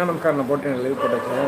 நமஸ்காரம் நான் போட்டேன், லீவ் போட்டாச்சு.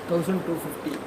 $1,250.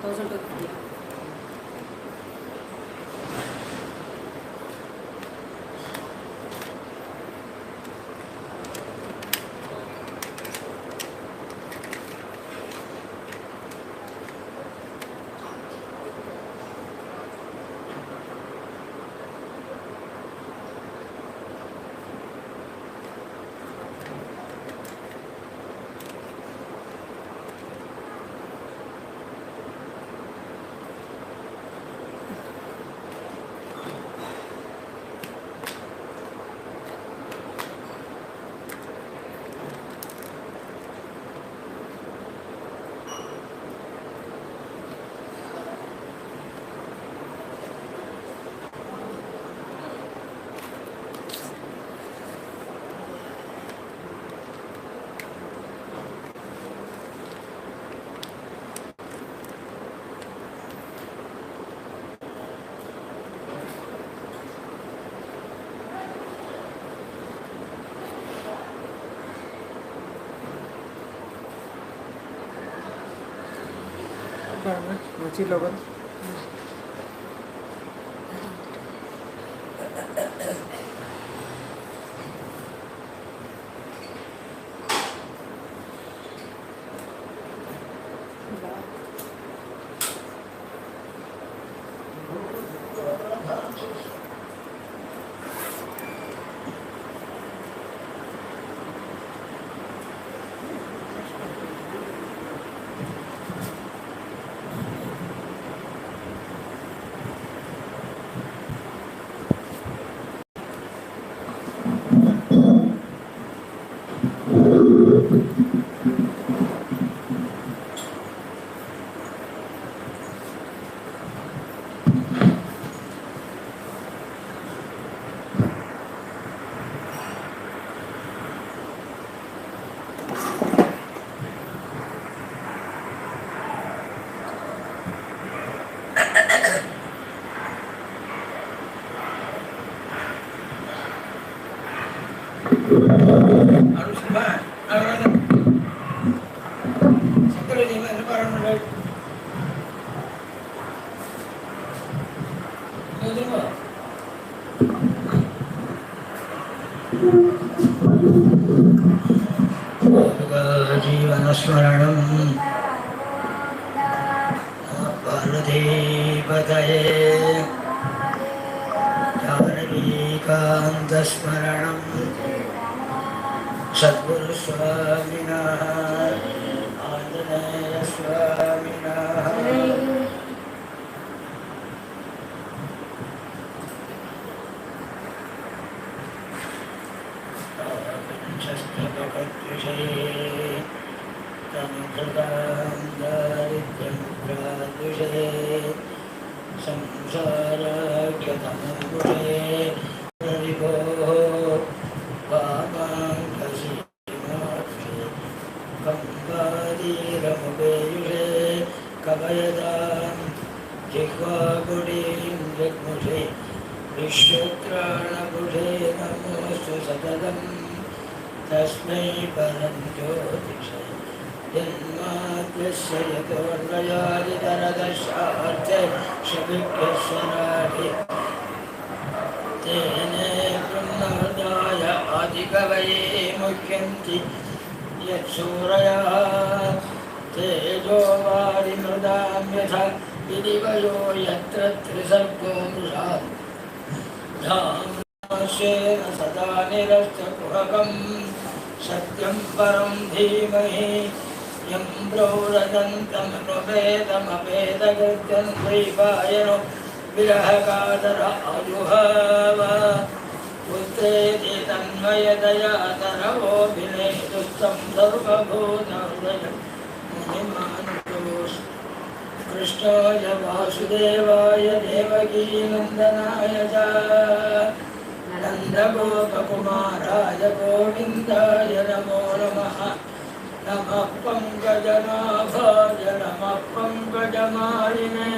Masih logan. जीवनस्मरणं पार्वतीपतये जानकीकान्तस्मरणं सद्गुरुस्वामिनः आञ्जनेयस्वामिनः संसाराख्यतमुषे हरिभोः वामाङ्कसीमाक्षे कम्बादीरमुपेयुषे कवयदां जिह्वाकुटीं जग्मुषे विश्वत्राणपुषे नमोऽस्तु सततं तस्मै परं ज्योतिषे जन्माद्यस्य यतोऽन्वयादितरदशार्थे शमिक्यस्वराढि तेने ब्रह्महृदाय आदिकवये मुह्यन्ति यत्सूरयः तेजो वारिमृदां यथा विदिवयो यत्र त्रिसर्गो मृषा धाम्नास्येन सदा निरस्तकुहकम् सत्यं परं धीमहि यं प्रौरदन्तमनुपेदमपेदकृत्यं द्वैपायनो विरहकातर आयुहाव पुत्रेति तन्मयतया तरवोऽभिनेदुस्तं सर्वभूतहृदयं मुनिमानतोऽस्मि कृष्णाय वासुदेवाय देवकीनन्दनाय च नन्दगोपकुमाराय गोविन्दाय नमो नमः नमः पङ्कजनाभाय नमः पङ्कजमालिने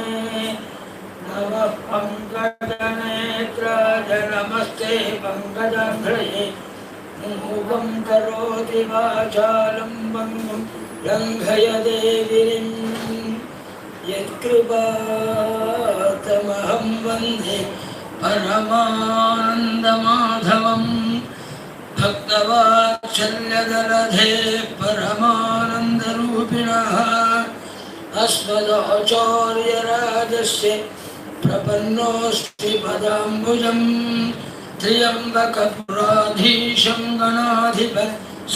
नमः पङ्कजनेत्राय नमस्ते पङ्कजाङ्घ्रये मूकं करोति वाचालं वङ्गं लङ्घयते गिरिं यत्कृपातमहं वन्दे परमानन्दमाधवं भक्तवात्सल्यदलधे परमानन्दरूपिणः अस्मदाचार्यराजस्य प्रपन्नोऽस्मि पदाम्बुजं त्र्यम्बकपुराधीशं गणाधिप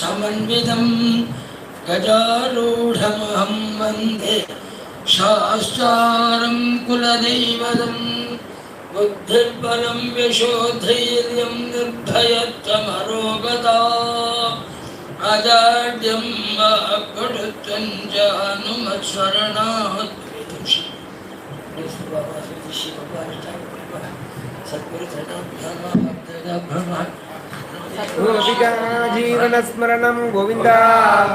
समन्वितं गजारूढमहं वन्दे शास्त्रारं कुलदैवतम् बुद्धिर्बलं यशोधैर्यं निर्भयत्वमरोगता अजाड्यं वाक्पटुत्वं च हनुमत्स्मरणात् गोपिका जीवनस्मरणं गोविन्द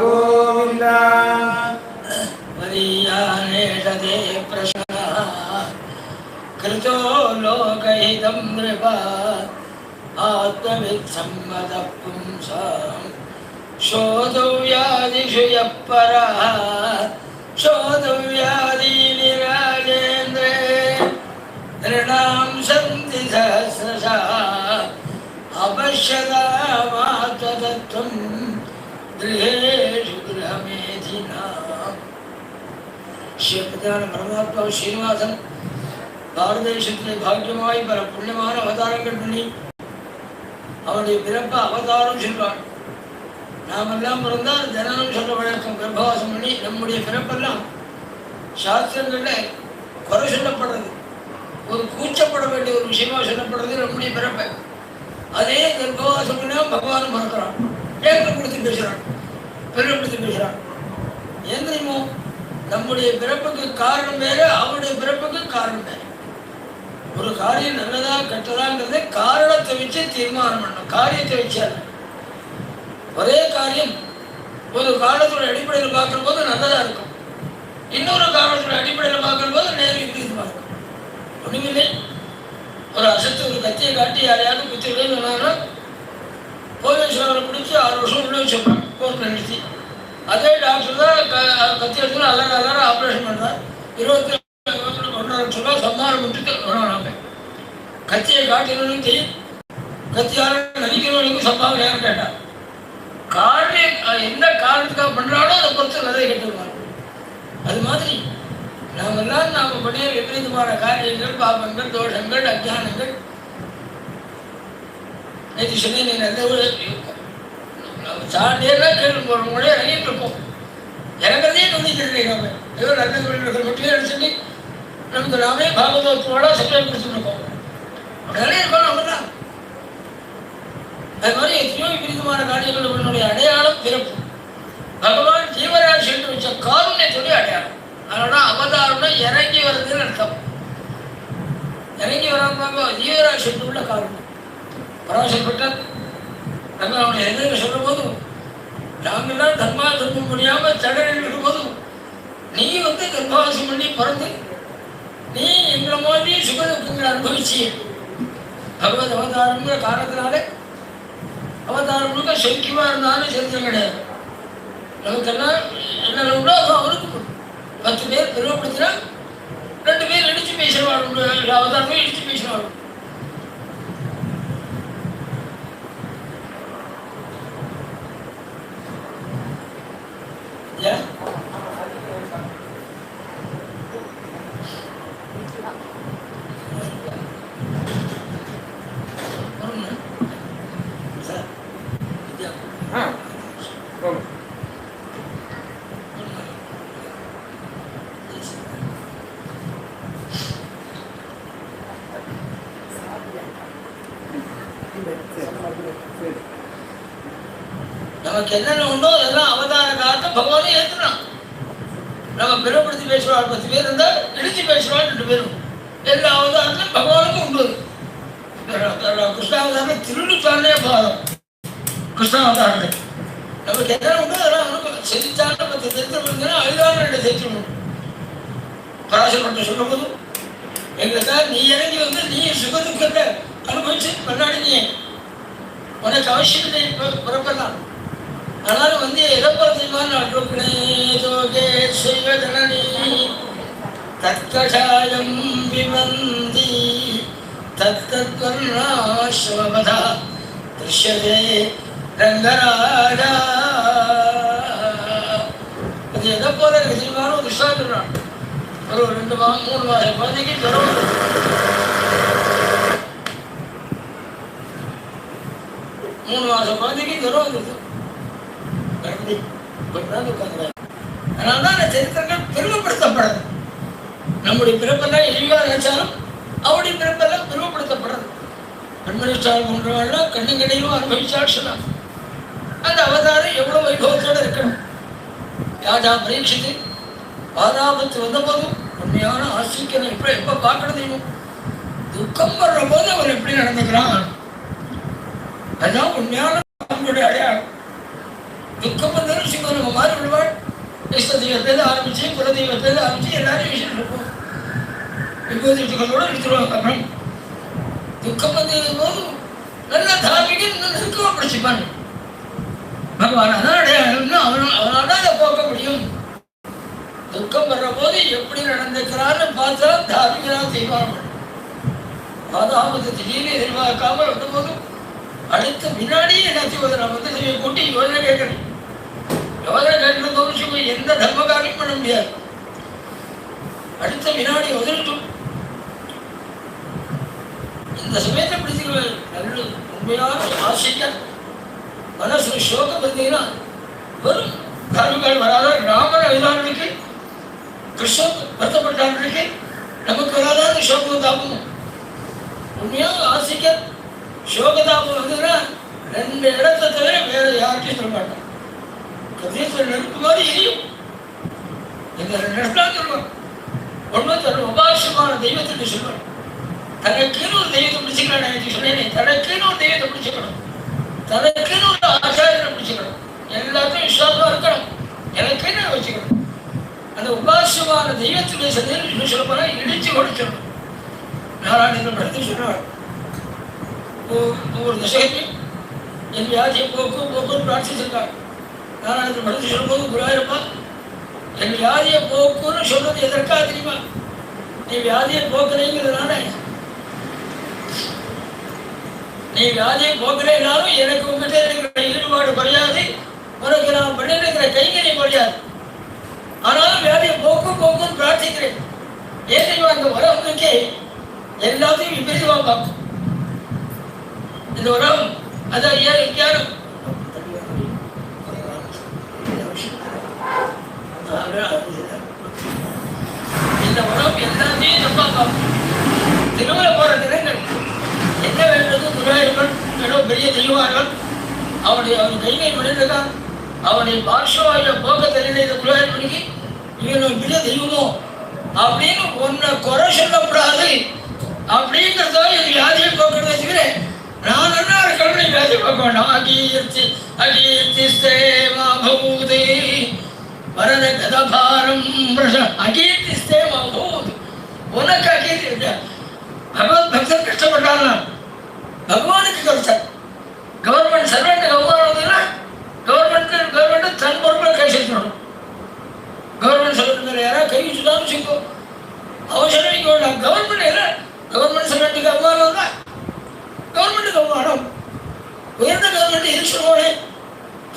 गोविन्द वरीयानेषते प्रश्नः कृतो लोकहितं नृपा आत्मवित्सम्मतः पुंसां शोधव्यादिषु यः परः शोधव्यादीनि राजेन्द्रे नृणां सन्ति सहस्रशः अपश्यतामात्मतत्त्वं गृहेषु गृहमेधिनाम् शिवप्रधान परमात्मा श्रीनिवासन பாரத தேசத்தில் பாக்கியமாய் பல புண்ணியமான அவதாரங்கள் பண்ணி அவனுடைய பிறப்ப அவதாரம் சொல்வான். நாமெல்லாம் பிறந்தால் ஜனனம் சொல்ல வழக்கம். கர்ப்பவாசம் பண்ணி நம்முடைய பிறப்பெல்லாம் சாஸ்திரங்கள்ல குறை சொல்லப்படுறது, ஒரு கூச்சப்பட வேண்டிய ஒரு விஷயமா சொல்லப்படுறது நம்முடைய பிறப்பை. அதே கர்ப்பவாசம் பண்ணா பகவானும் மறக்கிறான், ஏற்றப்படுத்தி பேசுறான், பெருமைப்படுத்தி பேசுறான். ஏன் தெரியுமோ, நம்முடைய பிறப்புக்கு காரணம் வேறு, அவனுடைய பிறப்புக்கு காரணம் வேறு. ஒரு காரியம் நல்லதா கெட்டதாங்கிறத காரணத்தை வச்சு தீர்மானம் பண்ணணும், காரியத்தை வச்சாரு. ஒரே காரியம் ஒரு காரணத்தோட அடிப்படையில் பார்க்குற போது நல்லதா இருக்கும், இன்னொரு காரணத்தோட அடிப்படையில் பார்க்குற போது நேரம் விபரீதமா இருக்கும். ஒண்ணுமில்லை, ஒரு அசத்து ஒரு கத்தியை காட்டி யாரையாவது குத்திருக்கேன்னு சொன்னாங்கன்னா போலீஸ்காரரை பிடிச்சி 6 வருஷம் உள்ள வச்சுருப்பாங்க கோர்ட்டில் நிறுத்தி. அதே டாக்டர் தான் கத்தி எடுத்து நல்லா ஆப்ரேஷன் பண்ணுறார், 21 லட்சம் சம்மானம் விட்டுட்டு வராங்க. கத்தியை காட்டினவனும் தெரியும், கத்தியார நடிக்கிறவனுக்கும் சம்பாவனை யாரும் கேட்டார். காரியம் எந்த காரணத்துக்காக பண்ணுறாலும் அதை பொறுத்து நிறைய கட்டுவாங்க. அது மாதிரி நாமெல்லாம் நாம் பண்ணிய விபரீதமான காரியங்கள், பாபங்கள், தோஷங்கள், அஜானங்கள். நேற்று சொன்னேன், நீ நல்ல ஒரு சாண்டியெல்லாம் கேள்வி போகிறவங்களே இறங்கிட்டு இருப்போம். இறங்குறதே நம்பிக்கை நம்ம ஏதோ நல்ல தொழில்கள் மட்டுமே அடிச்சுட்டு நமக்கு நாமே பாகவதோட சப்ளை கொடுத்துருக்கோம். அப்படியே இருக்கணும் நம்மதான். அது மாதிரி எத்தனையோ விபரீதமான காரியங்கள் உன்னுடைய அடையாளம் பிறப்பு. பகவான் ஜீவராசி என்று வச்ச காருண்யத்துடைய அடையாளம். அதனால அவதாரம்னா இறங்கி வருதுன்னு அர்த்தம். இறங்கி வராம ஜீவராசி உள்ள காரணம் பராசப்பட்டார். நம்ம அவனுடைய எதிர்ப்பு சொல்லும் போதும் நாங்கள்லாம் தர்மம் முடியாம தடவில் இருக்கும் போதும் நீ கர்ப்பாவாசம் பண்ணி பிறந்து நீ எங்களை மாதிரி சுகதுக்கங்களை அனுபவிச்சு பகவத் அவதாரம்ங்கிற காரணத்தினால அவதாரம்னுக்க சௌக்கியமா இருந்தாலும் சரித்திரம் கிடையாது. நமக்கெல்லாம் என்ன உண்டோ அது அவருக்கு 10 பேர் பெருமைப்படுத்தினா 2 பேர் இடிச்சு பேசுவாங்க, அவதாரமே இடிச்சு பேசுவாங்க. நமக்கு என்னென்ன உண்டோ அதெல்லாம் அவதார காலத்தை பகவானே ஏற்றுறான். நம்ம பெருமைப்படுத்தி பேசுவாள் 10 பேர் இருந்தால் இடிச்சு பேசுவாள் 2 பேரும். எல்லா அவதாரத்திலும் பகவானுக்கும் உண்டு. கிருஷ்ணாவதாரம் திருடுத்தானே பாதம். கிருஷ்ணாவதாரத்தை நமக்கு என்னென்ன உண்டோ அதெல்லாம் அவனுக்கு செஞ்சாலும் 10 தெரித்திரம் இருந்ததுன்னா அதுதான் 2 தெரித்திரம். பராசரப்பட்ட சொல்லும் போதும் எங்களுக்காக நீ இறங்கி நீ சுகதுக்கத்தை அனுபவிச்சு கொண்டாடினீ, உனக்கு அவசியம் இல்லை பிறப்பதான். ஆனாலும் இறப்பதைமான செய்வதனி தற்கஷாயம் விமந்தி தத்தத்வர்ணாஸ்வமதா திருஷ்யதே ரங்கராஜா. அது எதை போல தெரியுமான ஒரு விஷயம். ஒரு 2 மாதம் 3 மாதம் குழந்தைக்கு ஜுரம், 3 மாதம் குழந்தைக்கு ஜுரம் வந்துருக்கு. அதனால்தான் அந்த சரித்திரங்கள் பெருமைப்படுத்தப்படுறது. நம்முடைய பிறப்பெல்லாம் இழிவா நினைச்சாலும் அவருடைய பிறப்பெல்லாம் பெருமைப்படுத்தப்படுறது. கண்மணிச்சால் போன்றவெல்லாம் கண்ணுங்கடையிலும் அனுபவிச்சால் சொன்னாங்க. அந்த அவதாரம் எவ்வளவு வைபவத்தோடு இருக்கணும். ராஜா பரீட்சித்து பாதாபத்து வந்த போதும் உண்மையான ஆசிரியனை எப்ப பார்க்கறது, துக்கம் வர்ற போது அவர் எப்படி நடந்துக்கிறான், அதுதான் உண்மையான அவங்களுடைய அடையாளம். துக்கம் வந்தாலும் சிவன் நம்ம மாறி விடுவாள். இஷ்ட தெய்வத்திலேருந்து ஆரம்பிச்சு குல தெய்வத்திலேருந்து ஆரம்பிச்சு எல்லாரையும் விஷயம் இருக்கும். விபூதிகளோடு எடுத்துருவாங்க. அப்புறம் துக்கம் வந்தது போது நல்ல தார்மீக இன்னும் நெருக்கமாக படிச்சுப்பாங்க பகவான். அதான் அடையாளம்னு அவனால தான் அதை போக்க முடியும். துக்கம் வர்ற போது எப்படி நடந்துக்கிறான்னு பார்த்தா தார்மீகதான் செய்வாங்க. பாதாபத்தை திடீர்னு எதிர்பார்க்காம வந்த போதும் அடுத்த பின்னாடியே எல்லாத்தையும் நம்ம செய்ய கூட்டி யோஜனை கேட்கணும். யோஜனை கேட்கிற தோணுச்சு எந்த தர்ம காரியம் பண்ண முடியாது. அடுத்த வினாடி உதவிட்டும் இந்த சமயத்தை பிடிச்சிக்க நல்ல உண்மையான ஆசைக்க மனசு சோகம் பார்த்தீங்கன்னா வெறும் தர்மங்கள் வராத ராமன் அவதாரனுக்கு கிருஷ்ணன் வருத்தப்பட்டார்களுக்கு நமக்கு வராத சோகம் தாபமும் உண்மையாக ஆசைக்க சோகதாபம் வந்ததுன்னா 2 இடத்தை தவிர வேற யார்கிட்டையும் சொல்ல மாட்டான். கதீஸ்வரர் நெருப்பு மாதிரி எரியும். இந்த 2 இடத்துல சொல்லுவான். ஒன்று தன் உபாசமான தெய்வத்துக்கு சொல்லுவான். தனக்குன்னு ஒரு தெய்வத்தை பிடிச்சிக்கலாம். நான் சொன்னேன், தனக்குன்னு ஒரு தெய்வத்தை பிடிச்சிக்கணும், தனக்குன்னு ஒரு ஆச்சாரியனை பிடிச்சிக்கணும், எல்லாத்தையும் விசுவாசமா இருக்கணும், எனக்குன்னு வச்சுக்கணும். அந்த உபாசமான தெய்வத்துடைய சந்தேகம் சொல்ல போனா இடிச்சு கொடுத்துடணும். நாராயணன் படுத்து சொன்னார், ஒவ்வொரு தசகத்தையும் என் வியாதியை போக்குன்னு பிரார்த்திச்சிருக்காங்க. நாராயணன் படுத்து சொல்லும்போது, குருவாயிருப்பா என் வியாதியை போக்குன்னு சொல்றது எதற்காக தெரியுமா? நீ வியாதியை போக்குறீங்கிறதுனால, நீ வியாதியை போக்குறேனாலும் எனக்கு உங்ககிட்ட இருக்கிற ஈடுபாடு குறையாது, உனக்கு நான் பண்ணிருக்கிற கைங்கறி குறையாது. ஆனாலும் வியாதியை போக்குன்னு பிரார்த்திக்கிறேன். ஏன் தெரியுமா? இந்த உறவுக்கே எல்லாத்தையும் விபரீதமா பார்க்கும். இந்த உறவு அதான் யாரும் இந்த உறவு எல்லாத்தையும் ரொம்ப பார்க்கும். திருமண போற தினங்கள் என்ன வேண்டது? குருவாயூரப்பன் ஏதோ பெரிய தெய்வார்கள், அவனுடைய கைகை பண்ணிருக்கான், அவனுடைய பாஷவாய போக்க தெரியல. இந்த குருவாயூரப்பனுக்கு இவன் பெரிய தெய்வமோ அப்படின்னு ஒன்ன குறை சொல்லக்கூடாது அப்படிங்கிறதோ இது வியாதியை போக்குறத தவிர நான் என்ன இருக்கணும் வியாதியை போக்க வேண்டாம். அகீர்த்தி ஸ்தேமபூதி வரத கதபாரம் அகீர்த்தி ஸ்தேமபூதி. உனக்கு அகீர்த்தி பகவத் பக்தர் கஷ்டப்பட்டாங்க, பகவானுக்கு கஷ்டம். கவர்மெண்ட் சர்வெண்ட் கவர்மெண்ட் கவர்மெண்ட் தன் பொறுப்பில் கை செலுத்தணும். கவர்மெண்ட் சர்வெண்ட் யாராவது கை வச்சுதான் வச்சுக்கோ, அவசரம் இங்கே வேண்டாம். கவர்மெண்ட் சர்வெண்ட்டுக்கு அவமானம் தான், கவர்மெண்ட்டுக்கு அவமானம். உயர்ந்த கவர்மெண்ட் எது சொல்லுவானே,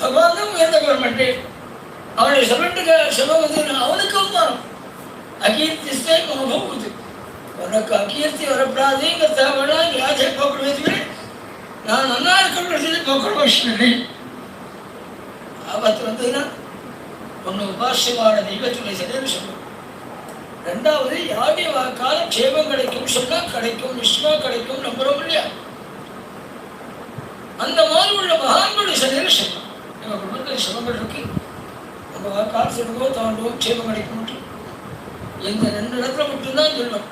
பகவான் தான் உயர்ந்த கவர்மெண்ட்டு. அவனுடைய சர்வெண்ட்டுக்கு சொல்லுவது அவனுக்கு அவமானம். அகீர்த்திஸ்தே மனோபூதி. உனக்கு அகீர்த்தி வரப்படாதுங்கிற தேவையெல்லாம் வியாதியை போக்குறது. நான் நல்லா இருக்கிற போக்குற விஷயம் இல்லை. ஆபத்து வந்ததுன்னா ஒன்று உபாசியமான தெய்வத்துடைய சரின்னு சொல்லுவோம். ரெண்டாவது யாருடைய வாக்கால க்ஷேமம் கிடைக்கும் சொன்னா கிடைக்கும், நிச்சயமா கிடைக்கும், நம்புறோம் இல்லையா? அந்த மாதிரி உள்ள மகான்களுடைய சரின்னு சொல்லலாம். எங்கள் குடும்பத்தில் சிரமங்கள் இருக்கு, நம்ம வாக்கால் சொல்லுவோம் தாண்டுவோம் க்ஷேமம் கிடைக்கும். இந்த 2 இடத்துல மட்டும்தான் சொல்லணும்.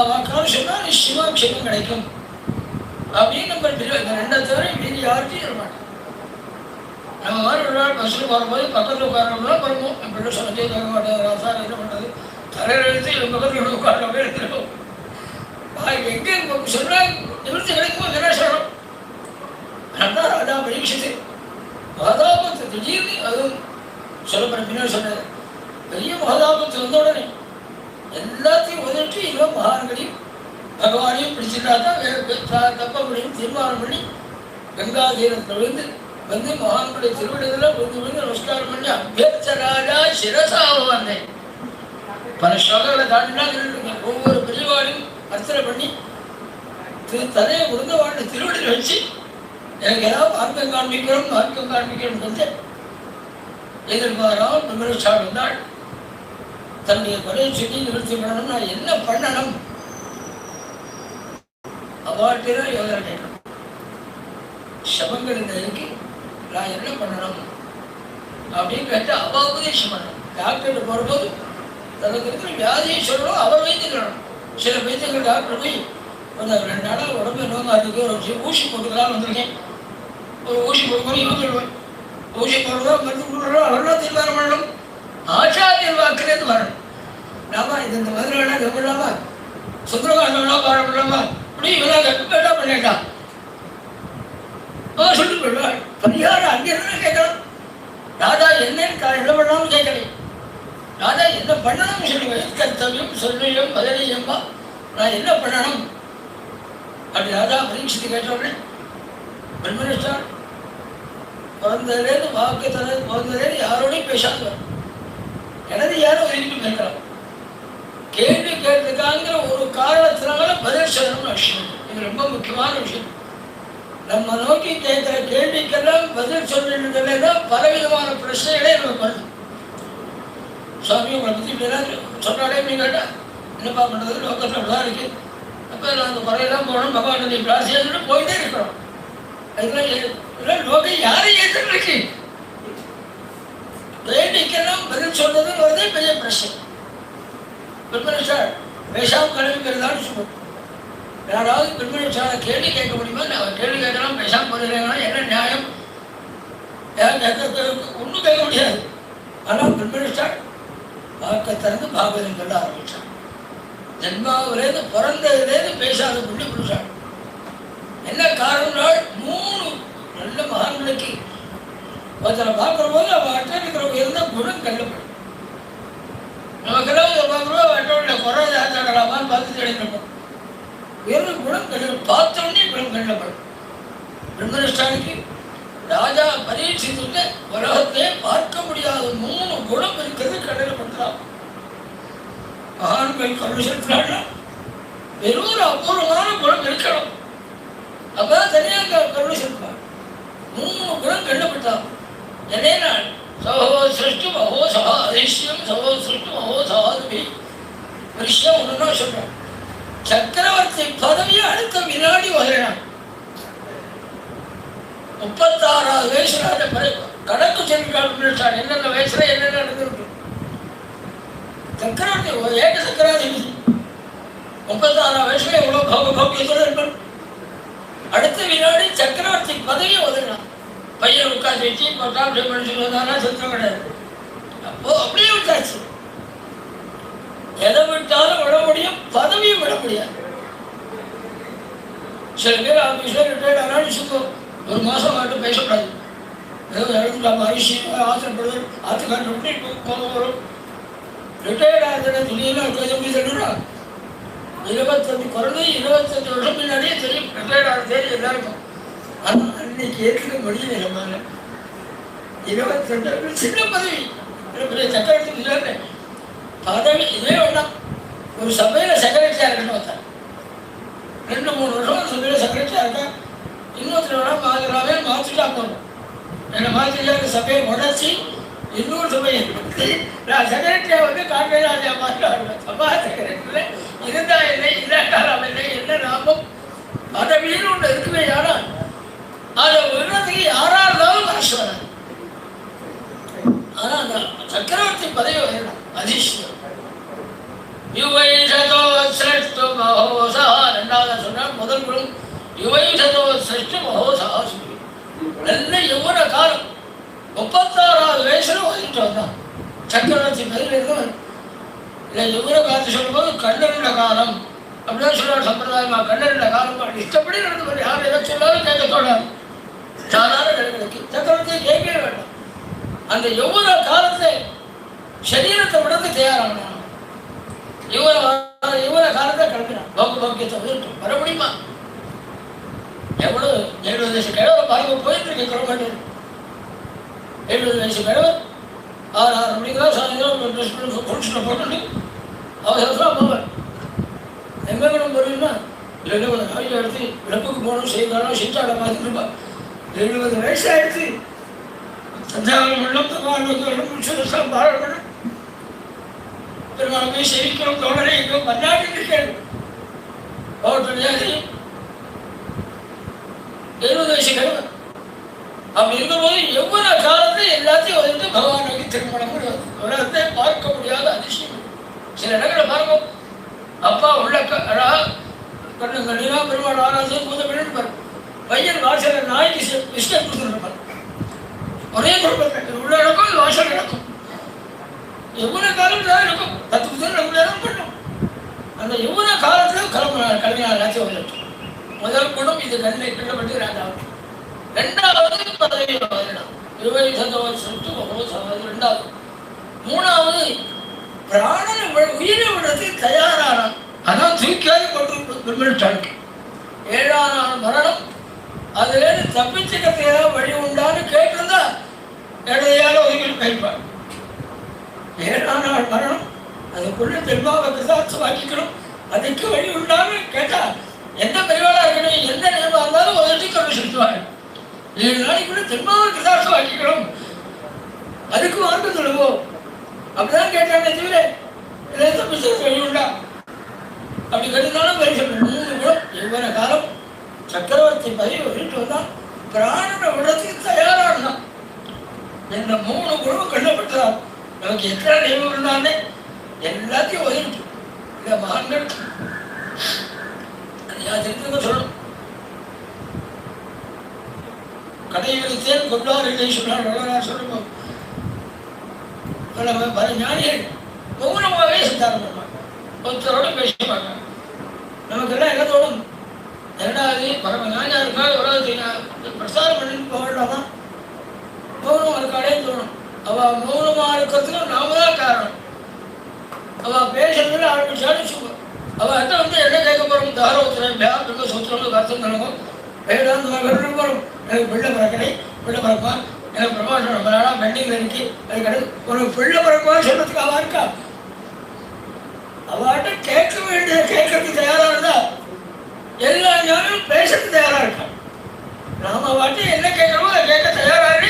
வாக்கால் சொன்னா நிச்சயமா க்ஷேமம் கிடைக்கும் அப்படின்னு நம்ம தெரியும். இந்த 2 தவிர மீதி யாருக்கும் இருக்க மாட்டோம். நம்ம மாதிரி ஒரு நாள் பஸ்ஸில் போகும்போது பக்கத்தில் உட்காரணும்லாம் வருவோம். என் பிள்ளை சொல்லி தர மாட்டேன், ராசாரம் என்ன பண்ணுறது, தலையில் எழுத்து என் பக்கத்தில் உட்காரவே எடுத்துருவோம். எங்கே சொல்கிறாங்க நிவர்த்தி கிடைக்குமோ என்ன சொல்லணும். அதான் ராஜா பரீட்சித்து மகாதாபத்து திடீர்னு அதுவும் சொல்லப்பட பின்னாடி சொன்னது. பெரிய மகாதாபத்து வந்த உடனே எல்லாத்தையும் உதவிட்டு இவன் மகான்களையும் பகவானையும் பிடிச்சிட்டா தான் தப்ப முடியும் தீர்மானம் பண்ணி கங்கா தீரத்தில் விழுந்து வந்து மகான்களுடைய திருவிடத்தில் விழுந்து நமஸ்காரம் பண்ணி அபியர்த்த ராஜா சிரசாக வந்தேன். பல ஸ்லோகங்களை தாண்டினா ஒவ்வொரு பெரியவாளையும் அர்ச்சனை பண்ணி தலையை விழுந்த வாழ்ந்த திருவிடையில் வச்சு எனக்கு ஏதாவது மார்க்கம் காண்பிக்கிறோம் வந்தேன். எதிர்பாராமல் விமர்சால் வந்தாள். தன்னுடைய குறையை சொல்லி நிவர்த்தி பண்ணணும். நான் என்ன பண்ணணும்? அவாட்டில யோசனை கேட்கணும். சபங்கள் இந்த இருக்கு, நான் என்ன பண்ணணும் அப்படின்னு கேட்டு அவ உபதேசம் பண்ணணும். டாக்டர்கிட்ட போகும்போது தனக்கு இருக்கிற வியாதியை சொல்லணும், அவர் வைத்துக்கணும். சில வைத்தியங்கள் டாக்டர் போய் ஒரு 2 நாளாக உடம்பு நோங்க அதுக்கு ஒரு ஊசி போட்டுக்கலாம் வந்திருக்கேன், ஒரு ஊசி போடும்போது இவங்க ஊசி போடுறதோ மருந்து போடுறதோ அவரெல்லாம் தீர்மானம் பண்ணணும். ஆச்சாரியர் வாக்குலேருந்து வரணும். நாம இது இந்த மாதிரி வேணா கவனிலாமா, சுந்தரகாசம் வேணா பாடப்படலாமா, இப்படி இவெல்லாம் கேட்டா பண்ணிட்டா சொல்லி போயிடுவாள். பரிகாரம் அங்கிருந்து கேட்கணும். ராஜா என்னன்னு என்ன பண்ணாலும் கேட்கலை. ராஜா என்ன பண்ணணும் சொல்லுவேன். கர்த்தவியம் சொல்லியும் பதிலையும்பா நான் என்ன பண்ணணும் அப்படி ராஜா பரீட்சித்து கேட்டவுடனே பிரம்மனிஷ்டார் பிறந்ததுலேருந்து வாக்கு தனது பிறந்ததுலேருந்து யாரோடையும் பேசாது. எனது யாரும் ஒதுக்கி கேட்கலாம். கேள்வி கேட்கறதுக்காங்கிற ஒரு காரணத்தினால பதில் சொல்லணும்னு விஷயம். இது ரொம்ப முக்கியமான விஷயம். நம்ம நோக்கி கேட்கிற கேள்விக்கெல்லாம் பதில் சொல்லிருந்தா பலவிதமான பிரச்சனைகளே நமக்கு வருது. சுவாமி உங்களை பற்றி இப்படிலாம் சொன்னாலே நீங்க கேட்டா என்னப்பா பண்ணுறது, லோக்கத்தில் அப்படிதான் இருக்கு. அப்போ நான் அந்த குறையெல்லாம் போகணும், பகவான் நீ பிராசியான்னு போயிட்டே இருக்கிறோம். அதுக்கெல்லாம் லோகம் யாரை ஏற்றுட்டு இருக்கு? கேள்விக்கெல்லாம் பதில் சொல்றது வரதே பெரிய பிரச்சனை. பிரம்மனிஷ்டால் பேசாமல் கிளம்பிக்கிறதான்னு சொல்லுவோம். யாராவது பிரம்மனிஷ்டால கேள்வி கேட்க முடியுமா? நான் கேள்வி கேட்கலாம், பேசாமல் போகிறேன்னா என்ன நியாயம்? ஒன்றும் கேட்க முடியாது. ஆனால் பிரம்மனிஷ்டால் வாக்க திறந்து பாகவதம் சொல்ல ஆரம்பிச்சான். ஜென்மாவிலேருந்து பிறந்ததுலேருந்து பேசாத புள்ளி புருஷாள். என்ன காரணம்னால் 3 நல்ல மகான்களுக்கு ஒருத்தரை பார்க்குற போது அவன் அட்டை இருக்கிற உயர்ந்த குணம் கண்டுபிடும். நமக்கெல்லாம் பார்க்குறோம் அட்டோட குறை ஆச்சாடலாமான்னு பார்த்து தெரிஞ்சிருப்போம். உயர்ந்த குணம் கண்டு பார்த்தோன்னே குணம் கண்டப்படும். பிரம்மனிஷ்டானுக்கு ராஜா பரீட்சித்துட்டு உலகத்தை பார்க்க முடியாத 3 குணம் இருக்கிறது கண்டப்படுத்தலாம். மகான்கள் கருணை செலுத்தினாங்க. வெறும் ஒரு அபூர்வமான குணம் இருக்கணும். அப்பதான் தனியாக கருணை செலுத்துவாங்க. 3 குணம் கண்டப்பட்டான். நிறைய நாள் சகோ சிருஷ்டி மகோ சகா அதிஷ்யம் சகோ சிருஷ்டி மகோ சகாதுபி ஒரு விஷயம் ஒன்றுன்னா சொல்றான். சக்கரவர்த்தி பதவியை அடுத்த வினாடி வகைறான். 36வது வயசுல கணக்கு செல்கிறார். என்னென்ன வயசுல என்னென்ன நடந்திருக்கு. சக்கரவர்த்தி ஏக சக்கராதிபதி 36 வயசுல எவ்வளவு பௌகியத்தோடு இருப்பார். அடுத்த வினாடி சக்கரவர்த்தி பதவியை உதவினான். பையன் உட்காந்து வச்சு பட்டாட்சி மனுஷன் வந்தாலும் சத்தம் கிடையாது. அப்போ அப்படியே விட்டாச்சு. எதை விட்டாலும் விட முடியும், பதவியும் விட முடியாது. சில பேர் ஆஃபீஸில் ரிட்டையர்ட் ஆனாலும் சொல்லுவோம், 1 மாதம் மட்டும் பேசக்கூடாது. ஏதோ இறந்துட்டாம அரிசியம் ஆசைப்படுது ஆற்றுக்காட்டு விட்டு கோபம் வரும். ரிட்டையர்ட் ஆகுதுன்னா துணியெல்லாம் எப்படி சொல்லுறா? 25 குறைந்து 25 வருஷம் முன்னாடியே தெரியும் ரிட்டையர்ட் ஆகிற தேதி எல்லாருக்கும். ஆனால் அன்னைக்கு ஏற்க முடியல. நம்மளால 22 சின்ன பதவி சக்கரவர்த்தி இல்லை பதவி இதே வேண்டாம். ஒரு சபையில் செக்ரட்டரியா இருக்கணும். ஒருத்தர் 2-3 வருஷம் சபையில் செக்ரட்டரியா இருக்கா. இன்னொருத்தர் வேணா மாத்திராவே மாற்றிட்டா போகணும். என்னை மாற்றிட்டா சபையை உடச்சி இன்னொரு சபையை நான் செக்ரட்டரியா வந்து காட்டுராஜா மாற்றாங்க. சபா செக்ரட்டரியில் இருந்தா இல்லை இல்லாட்டாலும் இல்லை என்ன லாபம்? பதவின்னு ஒன்று இருக்குமே. ஆனால் அதை விடுறதுக்கு யாரா இருந்தாலும் மனசு வராது. ஆனால் அந்த சக்கரவர்த்தி பதவி வரணும். அதிசயம். யுவைஷதோ சிரஷ்டு மகோசா. 2வது சொன்னால் முதல் குழு யுவைஷதோ சிரஷ்டு மகோசா. நல்ல யௌவன காலம் 36வது வயசுல வந்துட்டு வந்தான் சக்கரவர்த்தி பதவி இருந்தவன். இல்லை யௌவன காலத்தை சொல்லும்போது கண்ணனுட காலம் அப்படிதான் சொல்லுவார் சம்பிரதாயமா. கண்ணனுட காலம் இஷ்டப்படி நடந்து யார் எதை சொன்னாலும் கேட்கத்தோட சாதாரண நிலைமைக்கு சக்கரவர்த்தியை கேட்கவே வேண்டாம். அந்த யௌவன காலத்தை சரீரத்தை விடத்து தயாராகணும். யுவன காலத்தை கிளம்பினான். பௌக்கியத்தை விட்டு வர முடியுமா? எவ்வளவு 70 வயசு கிழவர் பாருங்க போயிட்டு இருக்கு. கிளம்பட்டு 70 வயசு கிழவர் 6 மணிக்கெல்லாம் சாயந்தரம் ட்ரெஸ் பண்ணி குளிச்சுட்டு போட்டு அவசரமாக போவார். எங்கே கிளம்ப போறீங்கன்னா இல்லைன்னா ஒரு நாளைக்கு எடுத்து விளப்புக்கு போகணும் செய்தாலும் சித்தாட பார்த்துட்டு இருப்பார். 70 வயசு ஆயிடுச்சு. சந்தானம் முடிச்சு பாராட்டணும். பெருமாள் போய் சேவிக்கணும். தோழரை எங்கோ பன்னாட்டு இருக்கிறது. 70 வயசு கிழமை. அப்படி இருக்கும்போது யௌவன காலத்தை எல்லாத்தையும் வந்து பகவான் நோக்கி திருமணம் உலகத்தை பார்க்க முடியாத அதிசயம். சில இடங்களை பார்க்கும். அப்பா உள்ள கண்ணு கண்ணினா பெருமாள் ஆராய்ச்சி பூஜை பண்ணிட்டு பையன் வாசல நாய்க்கு பிஸ்கட் கொடுத்துருப்பார். ஒரே குடும்பம் உள்ள நடக்கும், வாசல் நடக்கும். யௌவன காலம் தான் இருக்கும். 10 நம்ம நேரம் பண்ணும். அந்த யௌவன காலத்தில் கலைஞர் எல்லாத்தையும் வந்துட்டு முதல் குணம் இது கண்ணை கிட்டப்பட்டு ராஜாவும். 2வது பதவி வரணும். 20 சொத்து 2வது. 3வது பிராணனை உயிரை விடத்துக்கு தயாரானான். அதான் தூக்கியாவது கொண்டு பிரம்மனிஷ்டானுக்கு 7ஆம் நாள் மரணம். அதுலேருந்து தப்பிச்சுக்கிறதுக்கு ஏதாவது வழி உண்டான்னு கேட்டிருந்தா இடையால ஒதுக்கி போயிருப்பார். 7ஆம் நாள் மரணம். அதுக்குள்ள பெருமாவை வாக்கிக்கணும். அதுக்கு வழி உண்டான்னு கேட்டா எந்த பெரியவாளா இருக்கணும், எந்த நேரமாக இருந்தாலும் உதவி கொண்டு செலுத்துவாங்க. 7 நாளைக்குள்ள பெருமாவை வாக்கிக்கணும். அதுக்கு வார்த்தை சொல்லுவோம். அப்படிதான் கேட்டாங்க. தவிர தப்பிச்சு வழி உண்டா அப்படி கேட்டாலும் வழி சொல்லணும். 3 குணம் யௌவன காலம். சக்கரவர்த்தி பதவி வீட்டு வந்தான். பிராணனை விடத்துக்கு தயாரானான். இந்த 3 குணம் கண்டப்பட்டதான். நமக்கு எத்தனை தெய்வம் இருந்தாலே எல்லாத்தையும் ஒதுக்கிட்டு இந்த மகான்கள் தெரிஞ்சுக்க சொல்லணும். கடையெழுத்தேன் கொண்டார் இல்லை சொன்னார் சொல்லுவோம். பல ஞானிகள் மௌனமாகவே சித்தாரம் பண்ணுவாங்க, ஒருத்தரோட பேச மாட்டாங்க. நமக்கெல்லாம் என்ன தோணும், இரண்டாவது பரம ஞானியா இருக்கா உலகத்தை பிரசாரம் பண்ணிட்டு போகலாமா, மௌனம் இருக்காளே தோணும். அவ மௌனமா இருக்கிறதுக்கு நாம தான் காரணம். அவ பேசுறதுல ஆரம்பிச்சாலும் சும்மா அவ என்ன என்ன கேட்க போறோம், தாரோத்திரம் பிரம்ம சூத்திரம் அர்த்தம் தரணும், வேதாந்தம் போறோம். எனக்கு பிள்ளை பிறக்கலை, பிள்ளை பிறப்பா, எனக்கு பிரபாஷம் ரொம்ப நாளாக பெண்டிங்கில் இருக்கு, அது கிடையாது. உனக்கு பிள்ளை பிறப்பா சொல்றதுக்கு அவா இருக்கா? அவாட்ட கேட்க வேண்டிய கேட்கறதுக்கு தயாரா இருந்தா எல்லா ஞானும் பேசுறதுக்கு தயாரா இருக்கா. நாம அவாட்ட என்ன கேட்கறோமோ அதை கேட்க தயாராக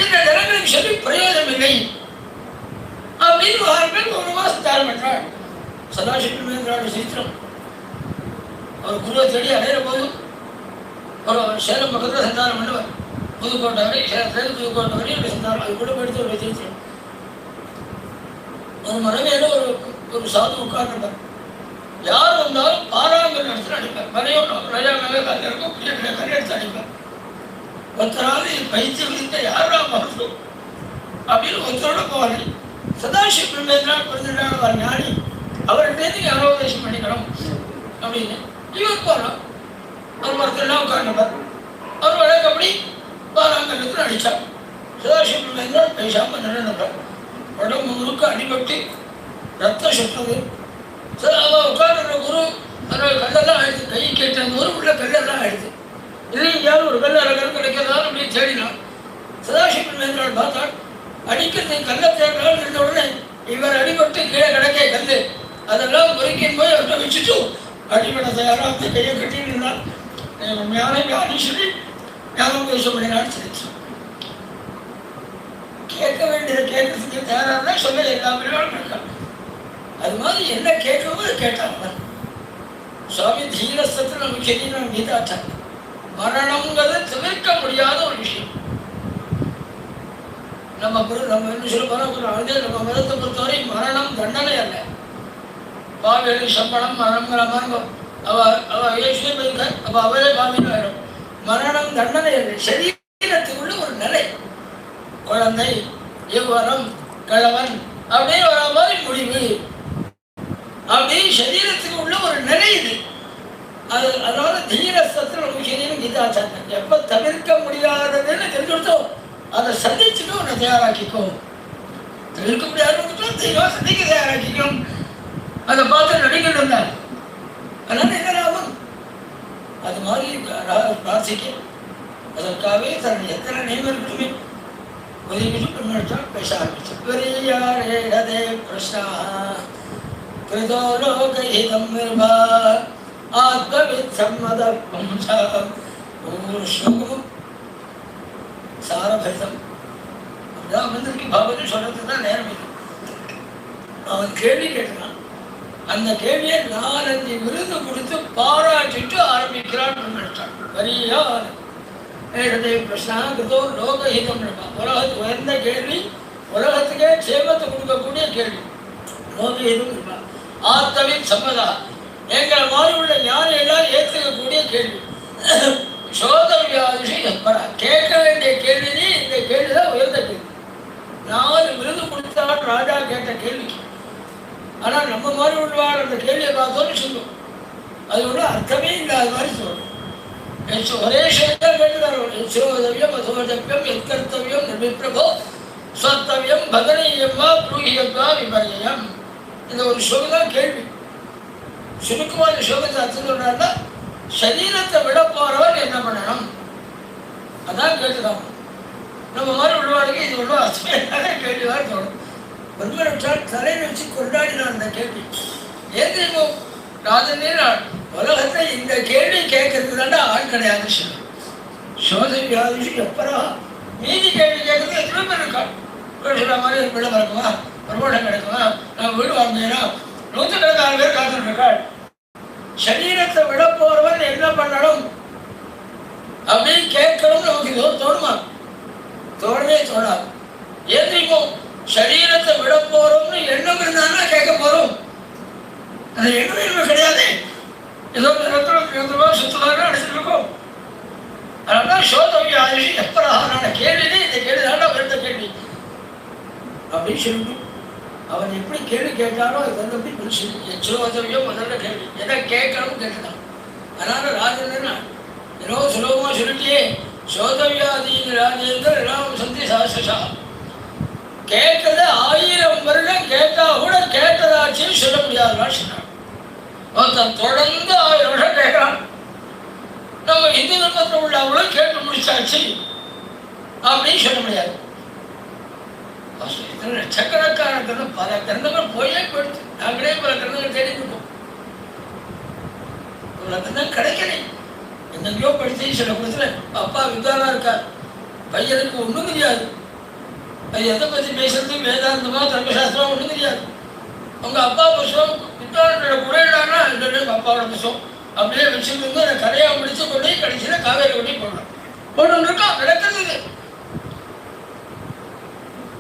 இந்த ஜனங்களுக்கு சொல்லி பிரயோஜனம் இல்லை அப்படின்னு வார்கள் ஒரு மாசம் தயார் பண்றாள். சதாசிவமேந்திராவோட சரித்திரம். அவர் குருவை தேடி அடையிற போது ஒரு சேலம் பக்கத்தில் சந்தானம் பண்ணுவார். புதுக்கோட்டை வரை, சேலத்துலேருந்து புதுக்கோட்டை வரை ஒரு சந்தானம். அது கூட படித்து ஒரு சரித்திரம். ஒரு மனைவியில ஒரு சாது உட்கார்ந்துருப்பார். யார் வந்தாலும் பாராங்கல் எடுத்து அடிப்பார். மனையோட ராஜா மேலே கல் இருக்கும், பிள்ளைகளை கல் எடுத்து அடிப்பார். ஒருத்தராவது பைத்தியம் விதித்த யாரா மகசூம் அப்படின்னு ஒருத்தரோட போவார். சதாசிவமேந்திரான் பிறந்துட்டாங்க ஞானி, அவர்கிட்ட ஞானோபதேசம் பண்ணிக்கணும் அப்படின்னு இவர் போகிறோம். அவர் மரத்திலாம் உட்கார்ந்தவர். அவர் வழக்கப்படி பாராங்கல்லுக்கு அடித்தார். சதாசிவமேந்திரான் பேசாமல் நின்றுட்டார். உடம்பு முழுக்க அடிபட்டு ரத்தம் சுற்றுது. அவள் உட்கார்ந்த குரு அதோட கல்லெல்லாம் ஆயிடுது. கை கேட்ட அந்த ஊர் உள்ள கல்லெல்லாம் ஆயிடுது. இல்லை எங்கேயாவது ஒரு கல் அரை கல் கிடைக்கிறதாலும் அப்படி தேடினான். சதாசிவமேந்திரான் பார்த்தாள். அடிக்கிறது கல்லை தேடினாலும் இருந்த உடனே இவர் அடிபட்டு கீழே கிடக்க கல் அதெல்லாம் பொறுக்கின் போய் அவர்கிட்ட வச்சுட்டு அடிபட தயாராக வந்து கையை கட்டினான். உண்மையான ஞானி சொல்லி ஞானோபதேசம் பண்ணினான்னு சொல்லிச்சு. கேட்க வேண்டியதை கேட்கறதுக்கு தயாராக சொல்ல எல்லாமே இருக்காங்க. அது மாதிரி என்ன கேட்கவோ அதை கேட்டாங்க. சுவாமி தீரஸ்தத்தில் நமக்கு தெரியும் கீதாச்சாங்க. மரணம்ங்கிறது தவிர்க்க முடியாத ஒரு விஷயம். நம்ம என்ன சொல்ல போறோம், நம்ம மதத்தை பொறுத்தவரை மரணம் தண்டனை அல்ல. பாவேலி சம்பளம் மரணங்கிற மாதிரி அவரே பாவினாயிரும். மரணம் தண்டனை அல்ல, சரீரத்துக்குள்ள ஒரு நிலை. குழந்தை, யௌவனம், கணவன் அப்படின்னு வர மாதிரி முடிவு அப்படி சரீரத்துக்கு உள்ள ஒரு நிலை இது. அதனால தீரஸ்தத்தில் நமக்கு சரீரம் கீதாச்சாரம். எப்ப தவிர்க்க முடியாததுன்னு தெரிஞ்சுட்டோம் அதை சந்திச்சுட்டு உன்னை தயாராக்கிக்கும். தவிர்க்க முடியாதுன்னு தெய்வம் சந்திக்க தயாராக்கிக்கும். அதை பார்த்து நடிக்கிட்டு இருந்தார். அதனால என்ன லாபம்? அது மாதிரி பிரார்த்திக்க. அதற்காகவே தன் எத்தனை நியமம் இருக்குமே ஒதுக்கிட்டு பெண்மணிச்சால் பேச ஆரம்பிச்சு. பெரியாரே பிரஷ்னா கிருதோ லோகஹிதம் நிர்பா ஆத்மவித் சம்மத பும்சம். ஒவ்வொரு ஸ்லோகமும் சாரபரிதம். அப்படிதான் வந்திருக்கு. பாபதி சொல்றதுக்கு தான் நேரம் இல்லை. அவன் கேள்வி கேட்கிறான். அந்த கேள்வியை 4-5 விருது கொடுத்து பாராட்டிட்டு ஆரம்பிக்கிறான். பெரியார் பிரஷ்னா கிருதோ லோகஹிதம் நிர்பா. உலகத்துக்கு உயர்ந்த கேள்வி, உலகத்துக்கே சேமத்தை கொடுக்கக்கூடிய கேள்வி. லோகஹிதம் நிர்பா ஆத்மவித் சம்மதா. எங்களை மாதிரி உள்ள ஞானம் எல்லாம் ஏற்றுக்கக்கூடிய கேள்வி. சோதவியாதிஷி எப்பரா. கேட்க வேண்டிய கேள்வி இந்த கேள்விதான் உயர்ந்த கேள்வி. 4 விருது கொடுத்தாலும் ராஜா கேட்ட கேள்விக்கு. ஆனால் நம்ம மாதிரி உள்ளவாள் அந்த கேள்வியை பார்த்தோன்னு சொல்லுவோம். அது ஒன்றும் அர்த்தமே இல்லாத மாதிரி சொல்லணும். ஒரே விஷயத்தான் கேட்டுதான். சோதவியம் அசோதவியம் எத்கர்த்தவியம் நிர்விப்ரபோ ஸ்வர்த்தவியம் பதனீயம்மா ப்ரூஹியத்வா விபரியம். இந்த ஒரு சொல்லுதான் கேள்வி. சுருக்கமாக இந்த சோகத்தை அர்த்தம் சொல்றாருன்னா சரீரத்தை விட போறவன் என்ன பண்ணணும் அதான் கேட்டுதான். நம்ம மாதிரி உள்ளவாளுக்கு இது ஒன்றும் அர்த்தமே கேள்விதான் தோணும். பிரம்மரட்சால் தலையில் வச்சு கொண்டாடினான் அந்த கேள்வி. ஏன் தெரியுமோ ராஜனே உலகத்தை இந்த கேள்வி கேட்கறதுக்கு தாண்டா ஆள் கிடையாது. சோதவியாதிஷி எப்பரா. மீதி கேள்வி கேட்கறது எத்தனை பேர் இருக்காள். சொல்ற மாதிரி பிள்ளை பிறக்குமா, பிரபோஷம் கிடைக்குமா, நான் வீடு வாங்கினா 100 பேர் காத்துட்டு இருக்காள். சரீரத்தை விட போறவன் என்ன பண்ணணும் அப்படின்னு கேட்கணும். நமக்கு தோணுமா? தோணவே தோணாது. ஏன் தெரியுமோ சரீரத்தை விட போறோம்னு எண்ணம் இருந்தாலும் கேட்க போறோம். அது எதுவும் கிடையாது. ஏதோ ரூபாய் சுத்தமாக அடிச்சுட்டு இருக்கோம். அதனால்தான் சோதவிய ஆயுஷி எப்பரான கேள்வி இந்த கேள்விதான வருத்த கேள்வி அப்படின்னு சொல்லிட்டு அவன் எப்படி கேள்வி கேட்டாரோ அது வந்து அப்படி சோதவியோ முதல்ல கேள்வி எதை கேட்கணும் கேட்டுதான். அதனால ராஜேந்திரன் ஏதோ சுலபமா சொல்லிட்டே சோதவியாதீன் ராஜேந்திர ராம சந்தி சாஸ்திரா கேட்கறத 1000 வருடம் கேட்டா கூட கேட்டதாச்சுன்னு சொல்ல முடியாதுன்னு சொன்னான். ஒருத்தன் தொடர்ந்து 1000 வருஷம் கேட்கிறான். நம்ம இந்து தர்மத்தில் உள்ள அவ்வளவு கேட்டு முடிச்சாச்சு அப்படின்னு சொல்ல முடியாது. லட்சக்கணக்கான கிரந்தம் பல கிரந்தங்கள் போயே போயிடுச்சு. நாங்களே பல கிரந்தங்கள் தேடி இருக்கோம். கிரந்தம் கிடைக்கலை. எங்கெங்கயோ படிச்சு சில இடத்துல அப்பா வித்வானா இருக்கார், பையனுக்கு ஒன்றும் தெரியாது. அது எதை பற்றி பேசுறது வேதாந்தமா தர்மசாஸ்திரம் ஒன்றும் தெரியாது. அவங்க அப்பா புஸ்தகம் வித்வானோட குறையிடானா எங்கள் அப்பாவோட புஸ்தகம் அப்படியே வச்சுருந்து அதை கரையாக முடிச்சு கொண்டு கடைசியில் காவேரி கொண்டு போடலாம் போட்டு இருக்கோம் நடக்கிறது.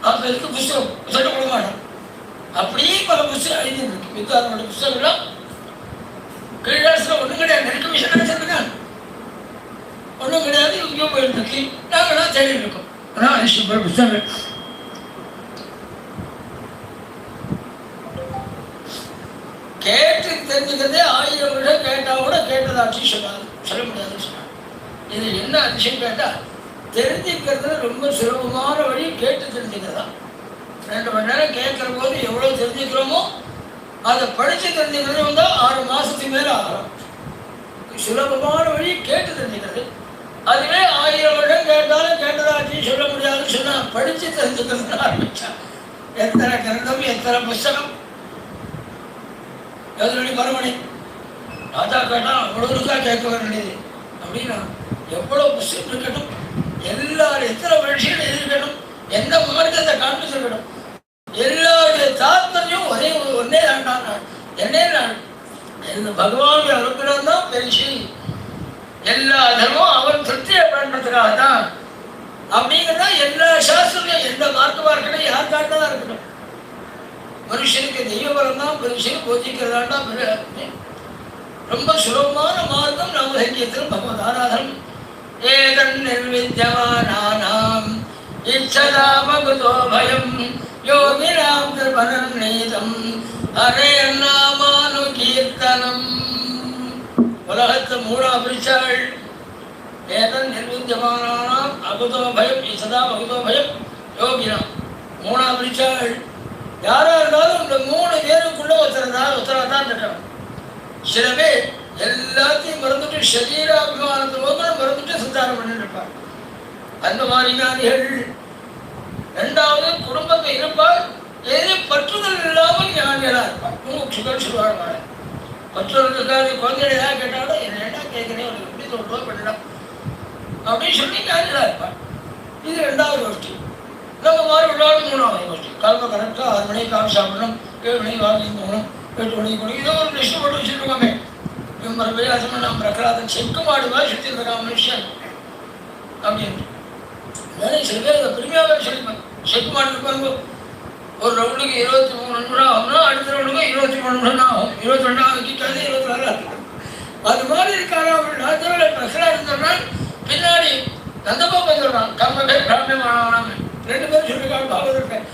அப்போ இருக்கு புஸ்தகம் சொல்ல கொடுக்க மாட்டோம். அப்படியே பல புஸ்தகம் எழுதிருக்கு. வித்வானோட புஸ்தகம்லாம் கீழாசில் ஒன்றும் கிடையாது. நெருக்க மிஷன் நினைச்சிருக்காங்க ஒன்றும் கிடையாது. இங்கேயும் போயிட்டு இருக்கு. நாங்களாம் தேடி இருக்கோம். அதான் சூப்பர் புஸ்தகம். கேட்டு தெரிஞ்சுக்கிறதே 1000 வருடம் கேட்டா கூட கேட்டதாச்சு சொன்னாங்க சொல்ல முடியாதுன்னு சொன்னாங்க. இது என்ன அதிசயம் கேட்டா தெரிஞ்சுக்கிறதுல ரொம்ப சுலபமான வழி கேட்டு தெரிஞ்சுக்கிறதா. 2 மணி நேரம் கேட்கிற போது எவ்வளவு தெரிஞ்சுக்கிறோமோ அதை படிச்சு தெரிஞ்சுக்கிறது வந்தா 6 மாசத்துக்கு மேல ஆகலாம். சுலபமான வழி கேட்டு தெரிஞ்சுக்கிறது. அதுவே 1000 வருடம் கேட்டாலும் கேட்டதாச்சு சொல்ல முடியாதுன்னு சொன்னா படிச்சு தெரிஞ்சுக்கிறது ஆரம்பிச்சா எத்தனை கிரந்தம் எத்தனை புஸ்தகம் எதிரொலி மறுமணி ராஜா கேட்டா அவ்வளவுக்கா கேட்க வேண்டியது அப்படின்னா எவ்வளவு புஸ்தகம் இருக்கட்டும், எல்லாரும் எத்தனை வழிகள் இருக்கட்டும், எந்த மார்க்கத்தை காண்பிச்சிருக்கட்டும், எல்லாருடைய தாத்பரியம் ஒன்னே தான். என்னே நான் பகவானுடைய அனுகிரகம் தான் பெருசு. எல்லா தர்மம் அவன் திருப்தியை பண்றதுக்காக தான் அப்படிங்கிறதா எல்லா சாஸ்திரங்களும் எந்த மார்க்கமா இருக்கட்டும் யார் காட்டதான் இருக்கட்டும். மனுஷனுக்கு தெய்வபலம் தான் மனுஷனுக்கு போதிக்கிறதாண்டா ரொம்ப சுலபமான மார்க்கம் நாம சங்கீதத்தில் பகவத் ஆராதனம். ஏதன் நிர்வித்யமானானாம் இச்சதா பகுதோ பயம் யோகிராம் கிருபணம் நீதம் அரே நாமானு கீர்த்தனம். உலகத்தை 3 பிரிச்சாள். ஏதன் நிர்வித்யமானானாம் அகுதோ பயம் இச்சதா பகுதோ பயம் யோகிராம் 3 பிரிச்சாள். யாரா இருந்தாலும் இந்த 3 பேருக்குள்ள ஒருத்தரதான் இருக்கணும். சில பேர் எல்லாத்தையும் மறந்துட்டு சரீராபிமானத்தை மறந்துட்டு சந்தானம் பண்ணிட்டு இருப்பார். அந்த மாதிரி ஞானிகள். 2வது குடும்பத்தை இருப்பார், எது பற்றுதல் இல்லாமல் ஞானிகளா இருப்பார். மூச்சுகள் சொல்லுவாங்க. பற்றுதலுக்காக குழந்தைகள் ஏதாவது கேட்டாலும் என்ன கேட்கிறேன் உனக்கு எப்படி சொல்றோ பண்ணலாம் அப்படின்னு சொல்லி ஞானிகளா இருப்பார். இது 2வது கோஷ்டி. நம்ம மாதிரி உள்ளாலும் 3வது கோஷ்டி. காலமாக கரெக்டாக 6 மணிக்கு காஃபி சாப்பிடணும், 7 மணிக்கு வாக்கிங் போகணும், 8 மணிக்கு போகணும். இதோ ஒரு லிஸ்ட் போட்டு வச்சுருக்கோமே. விலாசம் நம்ம பிரகலாதன் செக்கு மாடு மாதிரி சுற்றி இருக்கிறான் மனுஷன் அப்படின்னு. சில பேர் அதை பெருமையாகவே சொல்லிப்பாங்க. செக்கு மாடு இருப்பாங்க. ஒரு ரவுண்டுக்கு 23 நிமிடம் ஆகும்னா அடுத்த ரவுண்டுக்கு 23 நிமிடம் ஆகும். 22 கிட்டாது 24 ஆகும். அது மாதிரி இருக்காரா அப்படின்னா பிரகலாதன் சொன்னால் பின்னாடி நந்தபாபன் சொல்றான் கம்ம பிராமியமானவனாம 2 பேரும் சொல்லிருக்காங்க. பாகவதற்கேன்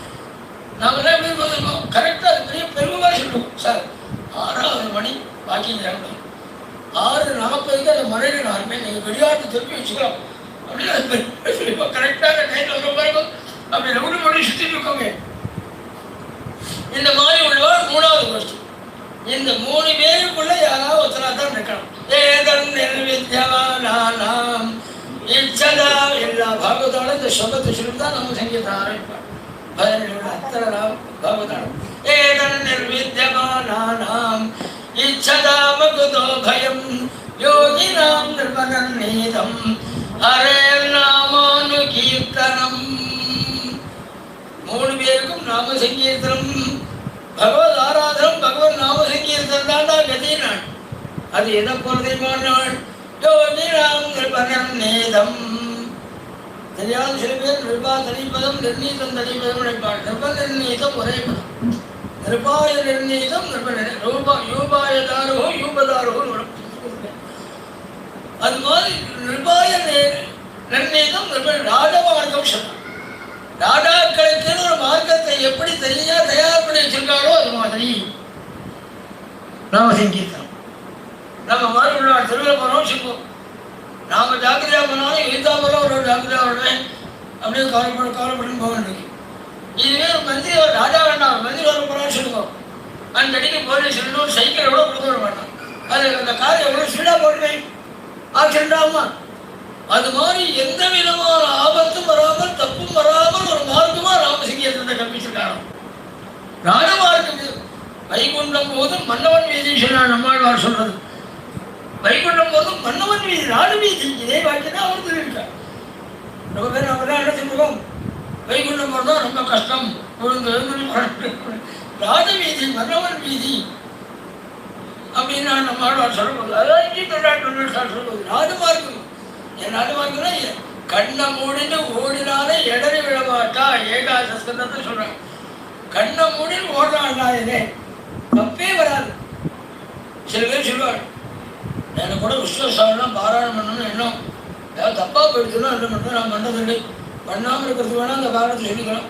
நாமெல்லாம் எப்படி போதும் கரெக்டாக அது பெரிய பெருமையாக சொல்லுவோம். சார் 6வது மணி வாக்கிங் இறங்கணும், 6:40 அந்த மழையில நாருமே நீங்கள் வெளியாட்டு திருப்பி வச்சுக்கலாம் அப்படின்னு சொல்லிப்போம். கரெக்டாக டைமில் ரொம்ப இருக்கும். அப்படி 2 மணி சுற்றிட்டு இருக்கோங்க. இந்த மாதிரி உள்ளவர் 3வது கோஷ்டி. இந்த 3 பேருக்குள்ள யாராவது ஒருத்தரா தான் இருக்கணும். ஏதன் நிர்வித்யமானானாம் இச்சதா எல்லா பாகவதாலும் இந்த சொபத்தை சொல்லி தான் நம்ம சங்கீதம் ஆரம்பிப்பார். அத்தனை பாகவதாலும் ஏதன் நிர்வித்யமானானாம் இச்சதா மகுதோ பயம் யோகினாம் நிர்மகன் நீதம் அரே நாமானு கீர்த்தனம். 3 பேருக்கும் நாம சங்கீர்த்தனம், பகவத் ஆராதனம், பகவத் நாம சங்கீர்த்தனம் தாண்டா கதி நாள். அது எதை போறதைமான நாள் யோகினாம் நிர்மகன் நீதம். தெரியாத சில பேர் நிர்பா தனிப்பதம் நிர்ணீதம் தனிப்பதம் நினைப்பாள். நிர்ப நிர்ணீதம் ஒரே பதம். நிருபாய நிர்ணீதம் யூபாயதாரோ யூபதாரோ. அது மாதிரி நிருபாய நிர்ணீதம் ராஜமார்க்கம் சொன்னார். ராஜாக்களுக்கு ஒரு மார்க்கத்தை எப்படி தனியா தயார் பண்ணி வச்சிருக்காரோ அது மாதிரி நாம சங்கீர்த்தனம். நம்ம மாதிரி உள்ள திருவிழா போனோம் வச்சுக்கோம், நாம ஜாக்கிரதையா போனாலும் எழுத்தாமலும் ஒரு ஜாக்கிரதையா விடுறேன் அப்படியே கவலைப்பட்டு போக வேண்டியது. இதுவே ஒரு மந்திரி ஒரு ராஜா வேண்டாம், மந்திரி வர போறான்னு சொல்லுவோம், அந்த அடிக்கு போலீஸ் ஒரு சைக்கிள் எவ்வளோ கொடுக்க விட மாட்டான். அது அந்த காரை எவ்வளோ ஸ்பீடாக போடுவேன், ஆக்சிடென்ட் ஆகுமா? அது மாதிரி எந்த விதமான ஆபத்தும் வராமல் தப்பும் வராமல் ஒரு மார்க்கமா ராமசிங்கத்தை கற்பிச்சிருக்காங்க. ராஜமார்க்கம் வைகுண்டம் போதும் மன்னவன் வீதி சொன்னார் நம்மாழ்வார் சொல்றது. வைகுண்டம் போதும் மன்னவன் வீதி ராஜ வீதி இதே வாக்கியதான் அவர் தெரிவித்தார். ரொம்ப பேர் நம்ம தான் என்ன சொல்லுவோம், வைகுண்டம் போதும் ரொம்ப கஷ்டம் ராஜவீதி மன்னவன் வீதி அப்படின்னு நம்மாழ்வார் சொல்லும்போது அதான் சொல்லுவது ராஜமார்க்கம். என் ராஜமார்க்கம்னா கண்ணை மூடின்னு ஓடினாலே இடறி விழமாட்டா ஏகாசஸ்கந்தத்தை சொல்றாங்க. கண்ணை மூடின்னு ஓடுறாண்டா இதே தப்பே வராது. சில பேர் சொல்லுவாங்க எனக்கு கூட விஸ்வசாலாம் பாராயணம் பண்ணணும்னு எண்ணம், ஏதாவது தப்பா போயிடுச்சுன்னா என்ன பண்ணுறேன், நான் பண்ணதில்லை, பண்ணாமல் இருக்கிறது வேணா அந்த காலத்தை சொல்லிக்கலாம்.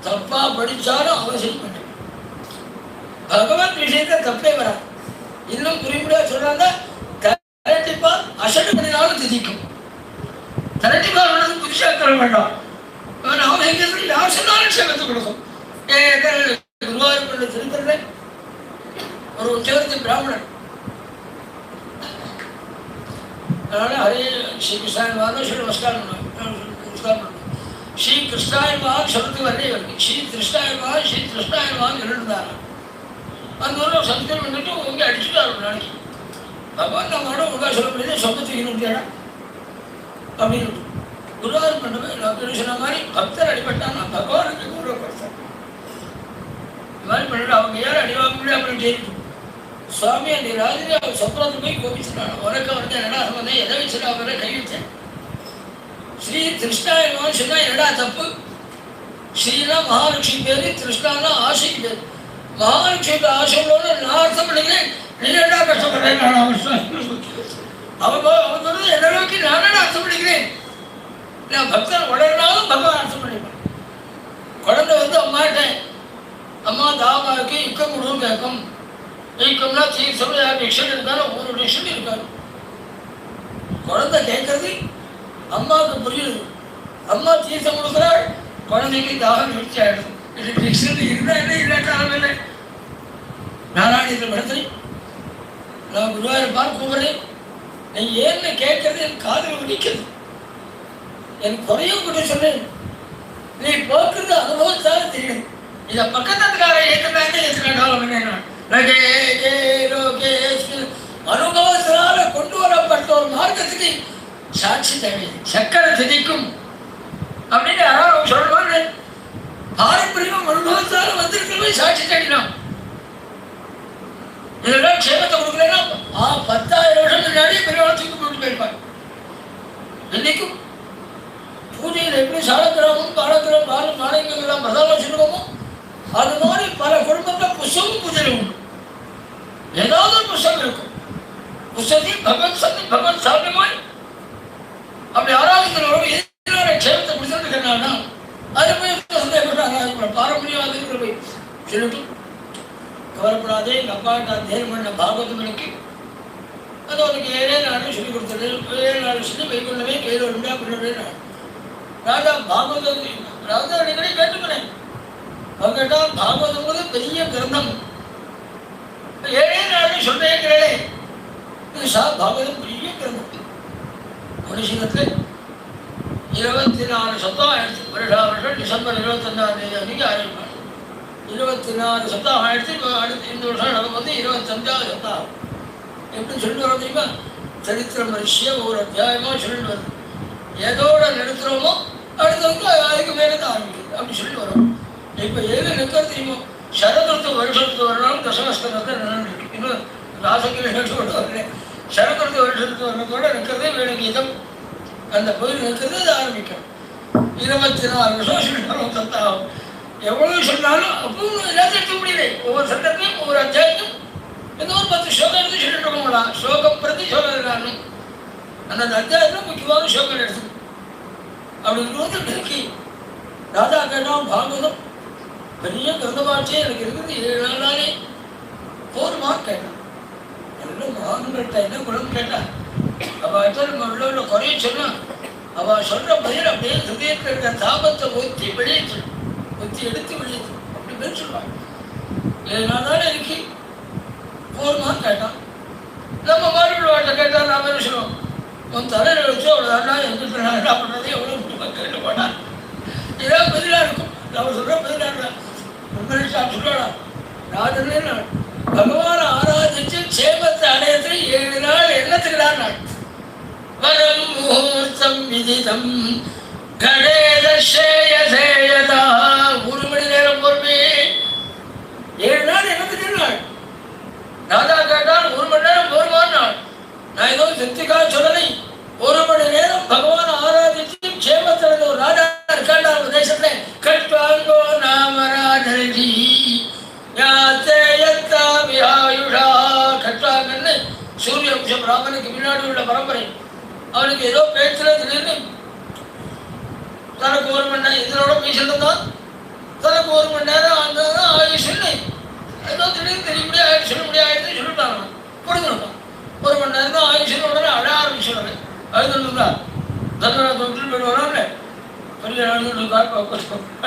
தப்பா படித்தாலும் அவசியம் பண்ணேன். பகவத் விஷயத்தை தப்பே வராது. இன்னும் குறிப்பிட சொல்றாங்க, திரட்டிப்பா அசடு பண்ணினாலும் திதிக்கும். திரட்டிப்பா வேணது புதுசாக தர வேண்டாம், அவசியம் யார் சொன்னாலும் சேவத்தை கொடுக்கும். குருவாயூர் பண்ண திருத்தல ஒரு உச்சவர்த்தி பிராமணன், அதனால ஹரே ஸ்ரீ கிருஷ்ணாய வாதம் சொல்லி நமஸ்காரம் பண்ணுவாங்க. ஸ்ரீ கிருஷ்ணாய வான் சொல்றதுக்கு வரலே வருது. ஸ்ரீ கிருஷ்ணாய வான் ஸ்ரீ கிருஷ்ணாய வான் இருந்தாங்க. அந்த ஒரு சத்தியம் வந்துட்டு உங்க அடிச்சுட்டாரு ஒரு நாளைக்கு. பகவான் நம்மளோட உங்கா சொல்ல முடியாது, சொந்தத்துக்கு இடம் அப்படின்னு குருவாயூர் பண்ணவே நான் சொன்ன மாதிரி பக்தர் அடிபட்டான், நான் பகவானுக்கு கௌரவப்படுத்தேன். இது மாதிரி பண்ணிட்டு அவங்க யாரும் அடிவாங்க முடியாது அப்படின்னு தெரியும். சுவாமி அந்த ராஜினி அவர் சொப்னத்தை போய் கோபிச்சுட்டான். உனக்கு அவருக்கு என்னடா சம்பந்தம், எதை வச்சுட்டு அவரை கை வச்சேன். ஸ்ரீ கிருஷ்ணாயன்னு சொன்னா என்னடா தப்பு? ஸ்ரீனா மகாலட்சுமி பேரு, கிருஷ்ணானா ஆசைக்கு பேரு. மகாலட்சுமிக்கு ஆசையோட நான் அர்த்தம் பண்ணிக்கிறேன், நீ என்னடா கஷ்டப்படுறேன். அவங்க என்ன நோக்கி நானே அர்த்தம் பண்ணிக்கிறேன். நான் பக்தன் உடனாலும் பகவான் அர்த்தம் பண்ணிப்பேன். குழந்தை வந்து அம்மாட்டேன், அம்மா தாமாவுக்கு இக்கம் கொடுக்கும் கேட்கும். இக்கம்னா தீர்த்தம் டிக்ஷன் இருக்காரு, ஒரு டிக்ஷன் இருக்காரு. குழந்தை கேட்கறது அம்மாவுக்கு புரியுது. அம்மா தீர்த்தம் கொடுக்குறாள், குழந்தைக்கு தாகம் நிறுத்தி ஆயிடுது. இது டிக்ஷன் இருந்தா என்ன இல்லாட்டாலும் இல்லை. நாராயணத்தில் படத்தில் நான் குருவாயூர் பார்க்க கூப்பிடுறேன், நீ ஏன்னு கேட்கறது என் காதில் முடிக்கிறது. என் குறையும் கூட சொல்றேன், நீ பார்க்கறது அனுபவத்தால தெரியும். இதை பக்கத்துக்கார ஏற்கனவே அனுபவத்தினால கொண்டு வரப்பட்ட ஒரு மார்க்கத்துக்கு சாட்சி தேவை. சக்கரை திதிக்கும் அப்படின்னு யாராவது சொல்லுவாங்க. பாரம்பரியம் அனுபவத்தால வந்திருக்கிறவே சாட்சி தேடினோம். இதெல்லாம் க்ஷேமத்தை கொடுக்கலன்னா 10,000 வருஷம் முன்னாடி பெரியவாள் தூக்கி போட்டு போயிருப்பாங்க. இன்னைக்கும் பூஜையில் எப்படி சாலக்கிராமம் காலக்கிராமம் பாலும் நாணயங்கள்லாம் பிரதான சொல்லுவோமோ அது மாதிரி பல குடும்பத்தில் புஸ்தகம் பூஜையில் உண்டு. ஏதாவது ஒரு புஸ்தகம் இருக்கும். புஸ்தகத்தில் பகவத் சந்தி பகவத் சாப்பியமாய் அப்படி ஆராதனை எதிரான க்ஷேமத்தை கொடுத்துருக்கா அது போய் சந்தேகப்பட்ட பாரம்பரியம் அது போய் சொல்லிட்டு கவலைப்படாதே. எங்கள் அப்பாட்ட அத்தியாயம் பண்ண பாகவதங்களுக்கு அது அவனுக்கு 7 நாள் சொல்லி கொடுத்தது. 7 நாள் சொல்லி வைகுண்டமே கையில் உண்டா கொண்டு ராஜா பாகவதம் ராஜா அடிக்கடி கேட்டுக்கிறேன். அவங்க கேட்டால் பாகவதம் பெரிய கிரந்தம் 7 நாள் சொல்றேங்கிறே. பாகவதம் பெரிய கிரந்தம். மனுஷனத்தில் 24 சப்தாகம் ஆயிடுச்சு. வருஷம் டிசம்பர் 25ஆம் தேதி அன்னைக்கு ஆரம்பிப்பாங்க. 24 சப்தாகம் ஆயிடுச்சு. அடுத்து இந்த வருஷம் நமக்கு வந்து 25ஆவது சப்தாகம். எப்படி சொல்லிட்டு வரோம் தெரியுமா? சரித்திரம் வரிசையாக ஒரு அத்தியாயமாக சொல்லிட்டு வருது. எதோட நிறுத்துறோமோ அடுத்தவங்க அதுக்கு மேலே தான் ஆரம்பிக்குது. அப்படி சொல்லி வரோம். இப்போ எது நிற்கிறது தெரியுமோ? சரதத்து வருஷத்துக்கு வரணும் தசமஸ்கரத்தை நின்றுருக்கு. இன்னும் ராசங்கிற நிகழ்ச்சியோடு வரல. சரதத்து வருஷத்துக்கு வரத்தோட நிற்கிறதே வேணும் கீதம். அந்த கோயில் நிற்கிறது அது ஆரம்பிக்கும். 24 வருஷம் சொல்லிட்டு வரோம் சப்தாகம். எவ்வளவு சொன்னாலும் அப்பவும் எல்லாத்தையும் எடுக்க முடியல. ஒவ்வொரு சட்டத்தையும் ஒவ்வொரு அத்தியாயத்தையும் ஏதோ ஒரு 10 ஸ்லோகம் எடுத்து சொல்லிட்டு இருக்கோங்களா, ஸ்லோகம் பிரதி ஸ்லோகம் இருக்காங்க. அந்த அத்தியாயத்தில் முக்கியமான ஸ்லோகம் எடுத்து அப்படி இருக்கும்போது இருக்கு. ராஜா கேட்டான், பாகவதம் பெரிய கிரந்தமாச்சே எனக்கு இருக்குது, 7 நாளே போருமா கேட்டான். என்ன மகான்கள்கிட்ட என்ன குணம் கேட்டான். அவள் உள்ள குறைய சொன்னான். அவள் சொல்ற பதில் அப்படியே ஹிருதயத்தில் இருக்கிற தாபத்தை ஒத்தி வெளியேற்று, ஒத்தி எடுத்து வெளியேற்று, அப்படி பேர் சொல்லுவாங்க. 7 நாள் இருக்கு போருமா கேட்டான். நம்ம மாடுபிள்ளாட்ட கேட்டால் நாம என்ன சொல்லுவோம், உன் தலையில் வச்சு அவ்வளோதாண்டா எங்கிட்ட நான் என்ன பண்ணுறது எவ்வளோ கேட்டு போட்டான். இதான் பதிலாக இருக்கும். அவர் சொல்ற பதிலாக இருக்கான். சொல்லுவாடா ராஜனே பகவான் ஆராதிச்சு சேமத்தை அடையது 7 நாள் என்னத்துக்குதான் நாள். வரம் முகூர்த்தம் விதிதம் கடேத சேயதா 1 மணி நேரம் பொறுமே. 7 நாள் என்னத்துக்கு நாள். ராஜா கேட்டால் 1 மணி நேரம் போருமான நாள். நான் ஏதோ சக்திக்காக சொல்லலை. 1 மணி நேரம் பகவான் ஆராதிச்சு சேமத்தில் ஒரு ராஜா இருக்காண்டா தேசத்துல. கட்பாங்கோ நாமராஜி கட்பாங்கன்னு சூரிய வம்சம் ராமனுக்கு முன்னாடி உள்ள பரம்பரை. அவனுக்கு ஏதோ பேச்சுல திடீர்னு தனக்கு 1 மணி நேரம் இதனோட பேசிட்டு தான் தனக்கு 1 மணி நேரம் அந்த ஆயுஷ்ன்னு ஏதோ திடீர்னு தெரியும்படி ஆயிடுச்சு சொல்ல முடியாது சொல்லிட்டாங்க. புரிஞ்சுருப்பான் 1 மணி நேரம் தான் ஆயுஷ்ன்னு உடனே அழ ஆரம்பிச்சுடுறாங்க. அழுதுருந்தா தன்னோட போயிட்டு வராங்க.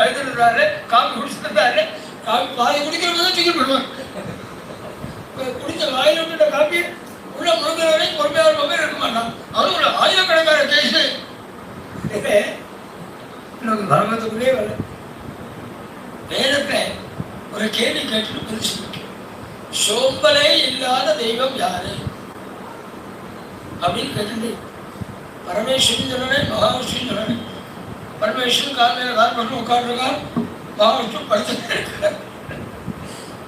அழுதுறாரு, காப்பி குடிச்சுட்டாரு. காப்பி பாதி குடிக்கிறது தான் தூக்கி போடுவாங்க. குடிச்ச வாயில் விட்டுட்ட காப்பி உள்ள முழுங்கிற வரைக்கும் பொறுமையாக ஒரு இருக்க மாட்டான். அதுவும் உள்ள ஆயிரக்கணக்கான கேஸு பரமத்துக்குள்ளே வரல. வேதத்தை ஒரு கேள்வி கேட்டு பிரிச்சு, சோம்பலே இல்லாத தெய்வம் யாரு அப்படின்னு கேட்டு பரமேஸ்வரன் சொல்லணும், மகாவிஷ்ணு சொல்லணும். பரமேஸ்வரன் கால் மேல கால் பண்ணி உட்காந்துருக்கான், மகாவிஷ்ணு படுத்து இருக்கார்.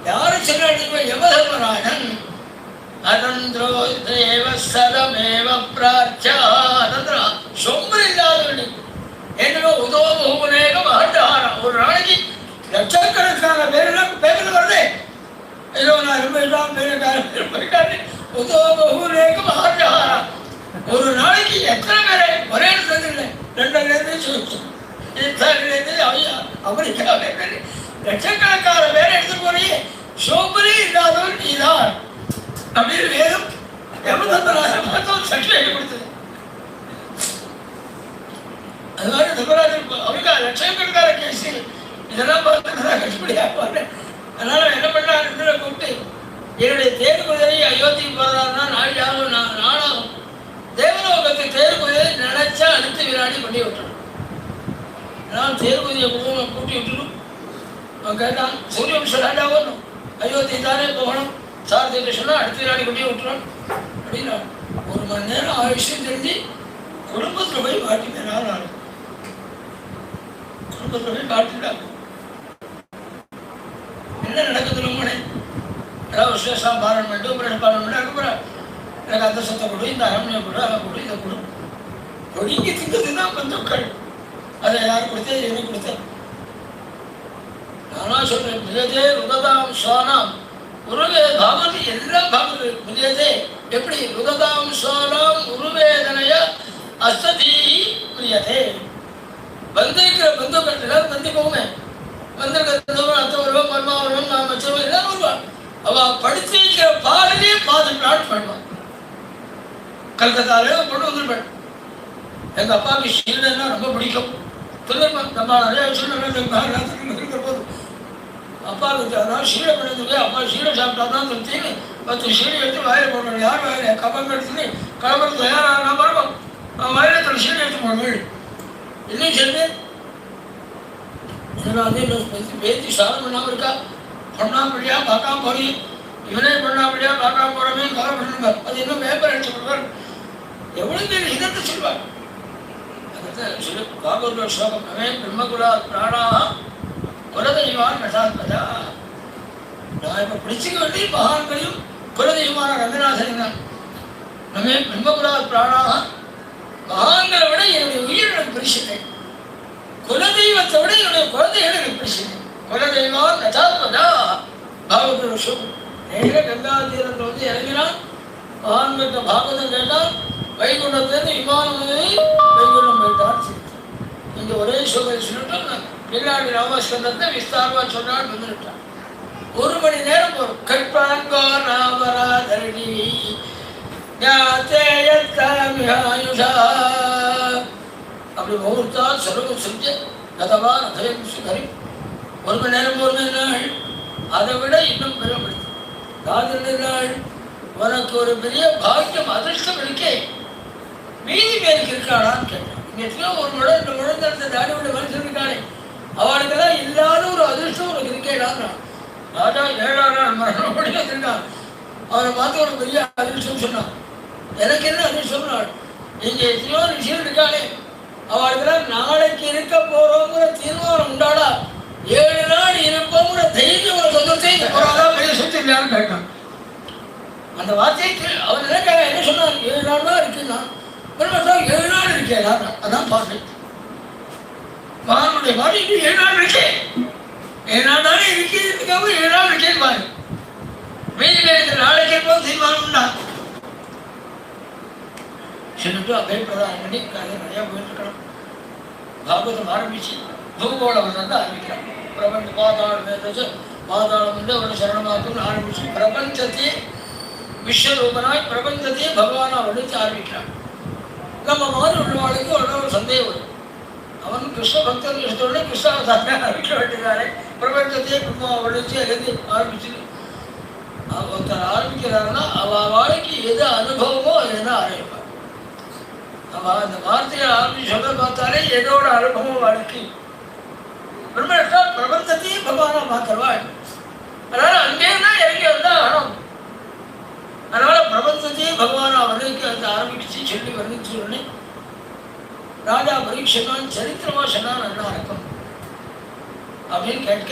யாரும் சொல்ல யமதர்மராஜன் அதந்திரோ தேவ சதமேவ பிரார்த்தா அதந்திரா சொம்பல் இல்லாதவனி என்னோ உதோமுகநேக மகண்டாரம். ஒரு நாளைக்கு லட்சக்கணக்கான பேரில் வருது. 20,000 பேருக்காரு உதோமுகநேக மகண்டாரம். ஒரு நாளைக்கு எத்தனை பேரை ஒரே இடத்துல இல்லை, 2 சொல்லி அமெரிக்காவில் லட்சக்கணக்கான பேரை எடுத்துட்டு போறீங்க. சோம்பலே இல்லாதவன் நீதான் அப்படின்னு வேதம் யமதர்மராஜன் சர்டிஃபிகேட் கொடுத்தது. அது மாதிரி தர்மராஜன் அவருக்கு லட்சக்கணக்கான கேஸ் இதெல்லாம் பார்த்துக்கிறதா கஷ்டப்படியாக. அதனால என்ன பண்ணாரு கூப்பிட்டு, என்னுடைய தேர் குதிரை அயோத்திக்கு போறதா நாளாகும் நாளாகும் தேவலோகத்தை தேர் குதிரை நினைச்சா அடுத்த வினாடி பண்ணி விட்டுரும். நான் தேர் குதிரையை கூட்டி விட்டுடும். அவன் கேட்டான், சூரிய வம்சம் ராஜா வரணும், அயோத்தி தானே போகணும், சாரதிட்ட சொன்னா அடுத்த வினாடி பண்ணி விட்டுரும் அப்படின்னா 1 மணி நேரம் ஆயுஷம் தெரிஞ்சு குடும்பத்தில் போய் மாட்டினேன். நான் குடும்பத்தில் போய் மாட்டிட்டாங்க. என்ன நடக்குது நம்மளே ஏதாவது விசேஷம் பாரம் பண்ணிட்டு பாரம் பண்ணி அதுக்கப்புறம் எனக்கு அந்த சத்தை கொடு, இந்த அரண்மனையை கொடு, அதை கொடு, இதை கொடு. கொடிக்கு திங்கிறது தான் பந்துக்கள். அதை யார் கொடுத்தேன், என்ன கொடுத்தேன். நானா சொல்றேன், மிகதே ருததாம் சுவானாம் உருவே பாவதி எல்லாம் பாவது மிகதே எப்படி ருததாம் சுவானாம் உருவேதனைய அஸ்ததி பிரியதே. வந்திருக்கிற பந்துக்கள் எல்லாரும் வந்திக்கோங்க. வந்திருக்கிற அத்தை வருவோம், மர்மா வருவோம், நான் வச்சவன் எல்லாரும் வருவான். அவ படித்து வைக்கிற பாடலே பாதுகாட்டு பண்ணுவான். கல்கத்தாலே கொண்டு வந்துருப்பேன். எங்க அப்பாவுக்கு சீடன்னா ரொம்ப பிடிக்கும். திரும்ப நம்ம நிறைய சொல்லுற போது அப்பாவுக்கு அதான் சீடை பண்ணதுக்கு அப்பா சீடை சாப்பிட்டா தான் திருப்தின்னு 10 சீடை எடுத்து வாயில் போடணும். யார் வாயில கப்பம் எடுத்துன்னு கிளம்புறது தயாராக பருவம் வயலத்தில் சீடை எடுத்து போடணும். இன்னும் சொல்லு அதே பேத்தி சாதம் பண்ணாமல் இருக்கா. பண்ணாமடியா பார்க்காம போறீங்க, இவனே பண்ணாமடியா பார்க்காம போறமே கவலை பண்ணுங்க. அது இன்னும் பேப்பர் அடிச்சு கொடுப்பாரு. எவ்வளவு பேர் இதற்கு சொல்வார். சொல்லு பாகவத ஸ்லோகம் நமே பிரம்மகுலா பிராணா குலதெய்வான் நட்டாத்மஜா. நான் இப்ப பிடிச்சிக்க வேண்டிய மகான்களையும் குலதெய்வமான ரங்கநாதன் தான். நமே பிரம்மகுலா பிராணா மகான்களை விட என்னுடைய உயிர் எனக்கு பிரிச்சுட்டேன். குலதெய்வத்தை விட என்னுடைய குழந்தைகள் எனக்கு பிரிச்சுட்டேன். குலதெய்வா நதாத்மதா பாகவத விஷயம் நேர கங்கா தீரத்தில் வந்து இறங்கினான். மகான்கிட்ட பாகவதம் கேட்டால் வைகுண்டத்திலிருந்து விமானம் வைகுண்டம் போயிட்டான். இங்க ஒரே சொல்ல சொல்லிட்டு பின்னாடி ராமஸ்கந்தத்தை விஸ்தாரமா சொன்னான்னு வந்துட்டான். 1 மணி நேரம் போகும். கட்பாங்கோ நாமராதரணி அப்படி முகூர்த்தா சொல்லுங்க செஞ்சு கதவா ரதயம் சுகரி 1 மணி நேரம் 1 மணி நாள் அதை விட இன்னும் பெருமைப்படுத்து. காதல் நாள் உனக்கு ஒரு பெரிய பாக்கியம் அதிர்ஷ்டம் இருக்கே, மீதி பேருக்கு இருக்காளான்னு கேட்டான். இங்க ஒரு முழு 2 முழு தாடி உள்ள மனுஷன் இருக்கானே, அவளுக்கெல்லாம் இல்லாத ஒரு அதிர்ஷ்டம் உனக்கு இருக்கேடான். ராஜா 7ஆம் நாள் மரணம் வந்திருக்கான். அவனை பார்த்து ஒரு பெரிய அதிர்ஷ்டம் சொன்னான். எனக்கு என்ன அதிர்ஷ்டம் நாள், இங்க எத்தனையோ விஷயம் இருக்காளே, அவளுக்கெல்லாம் நாளைக்கு இருக்க போறோங்கிற தீர்மானம் உண்டாடா, 7 நாள் இருப்போங்கிற தைரியம் ஒரு சொந்தத்தை சொல்லிருக்கான்னு கேட்டான். அந்த வார்த்தைக்கு அவன் நினைக்காக என்ன சொன்னான், 7 நாள் தான் இருக்குன்னா 7 நாள் இருக்கேடா. அதான் பாட்டு மகானுடைய பாட்டு. 7 நாள் இருக்கே, 7 நாள் தானே இருக்கிறதுக்காக 7 நாள் இருக்கேன்னு பாரு. மீதி பேருக்கு நாளைக்கு இருப்போம் தீர்மானம் உண்டா சொல்லிட்டு அபயப்பிரதானம் பண்ணி காலையில் நிறையா போயிட்டு இருக்கணும். பாகவதம் ஆரம்பிச்சு பூகோளம் வந்து ஆரம்பிக்கிறான். பிரபஞ்ச பாதாளம் மேதச்சு பாதாளம் வந்து அவனை சரணமாக்கும் ஆரம்பிச்சு பிரபஞ்சத்தையே விஸ்வரூபனாய் பிரபஞ்சத்தையே பகவானா வடித்து ஆரம்பிக்கிறான். நம்ம மாதிரி உள்ளவாளுக்கு ஒரு சந்தேகம் வரும். அவன் கிருஷ்ண பக்தன் கிருஷ்ணோட கிருஷ்ணாவதாரத்தை ஆரம்பிக்க வேண்டியதானே, பிரபஞ்சத்தையே பிரம்மா வடிச்சு எழுதி ஆரம்பிச்சு ஒருத்தர் ஆரம்பிக்கிறாருன்னா அவ வாழ்க்கை எது அனுபவமோ அதுதான் ஆரம்பிப்பார். அவ அந்த வார்த்தையை ஆரம்பிச்சு சொல்ல பார்த்தாலே எதோட அனுபவம் வாழ்க்கை பிரபஞ்சத்தையும் பகவானா பார்க்கிறவாள். அதனால அங்கே தான் இறங்கி வந்தா ஆகணும். அதனால பிரபஞ்சத்தையும் பகவானா வர்ணிக்க அந்த ஆரம்பிச்சு சொல்லி வர்ணிச்சு உடனே ராஜா பரீட்சைக்கான் சரித்திரமா சொன்னா நல்லா இருக்கும் அப்படின்னு கேட்க,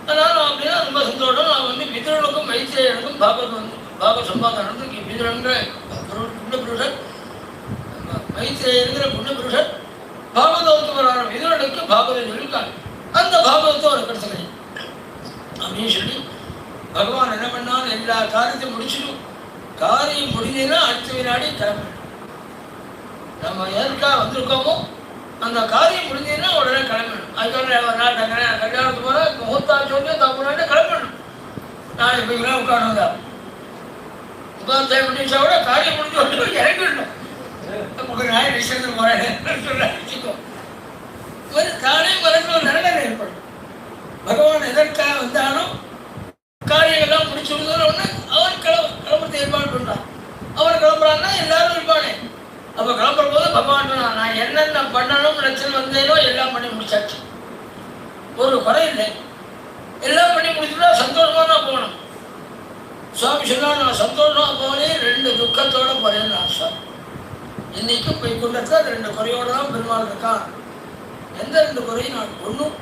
அதனால அப்படின்னா ரொம்ப சந்தோஷம். நான் வந்து பித்ருனுக்கும் மைத்ரேயனுக்கும் பாக சம்பாதம் நடந்து பித்ருங்கிற புண்ணியபுருஷன் மைத்ரேயனுங்கிற புண்ணியபுருஷன் பாகவதத்துக்கு வரான பித்ருனுக்கு பாகவதம் இருக்காங்க. அந்த பாகவதத்தை ஒரு கிடைச்சது அப்படின்னு சொல்லி பகவான் என்ன பண்ணாலும் எல்லா காரியத்தையும் முடிச்சிடும். காரியம் முடிஞ்சதுன்னா அடுத்த வினாடி கிளம்பணும். நம்ம எதற்காக வந்திருக்கோமோ அந்த காரியம் முடிஞ்சதுன்னா உடனே கிளம்பணும். அதுக்காக கல்யாணத்துக்கு போல முகூர்த்தா சொல்லி தப்பு கிளம்பணும். நான் இப்போ இங்கே உட்காந்து உட்காந்து முடிச்சா கூட காரியம் முடிஞ்சு இறங்கிடணும். நான் விஷயத்துக்கு போறேன் சொல்லிக்கோ. தானே மனசுல ஒரு நிலைமை ஏற்படும். பகவான் எதற்காக வந்தாலும் காரியங்கள்லாம் முடிச்சு விடுதோன்னு அவன் கிளம்புறது ஏற்பாடு பண்றான். அவன் கிளம்புறான்னா எல்லாரும் இருப்பானே. அப்போ கிளம்புற போது பகவான் நான் என்னென்ன பண்ணணும் நினைச்சு வந்தேனோ எல்லாம் பண்ணி முடிச்சாச்சு, ஒரு குறை இல்லை, எல்லாம் பண்ணி முடிச்சுட்டா சந்தோஷமா தான் போகணும். சுவாமி சொன்னா நான் சந்தோஷமா போனேன், 2 துக்கத்தோட போறேன்னு நான் சுவாமி. இன்னைக்கும் போய் கொண்டா 2 குறையோட தான் பெருமாள் இருக்கான். எந்த 2 குறையும் நான் ஒன்றும்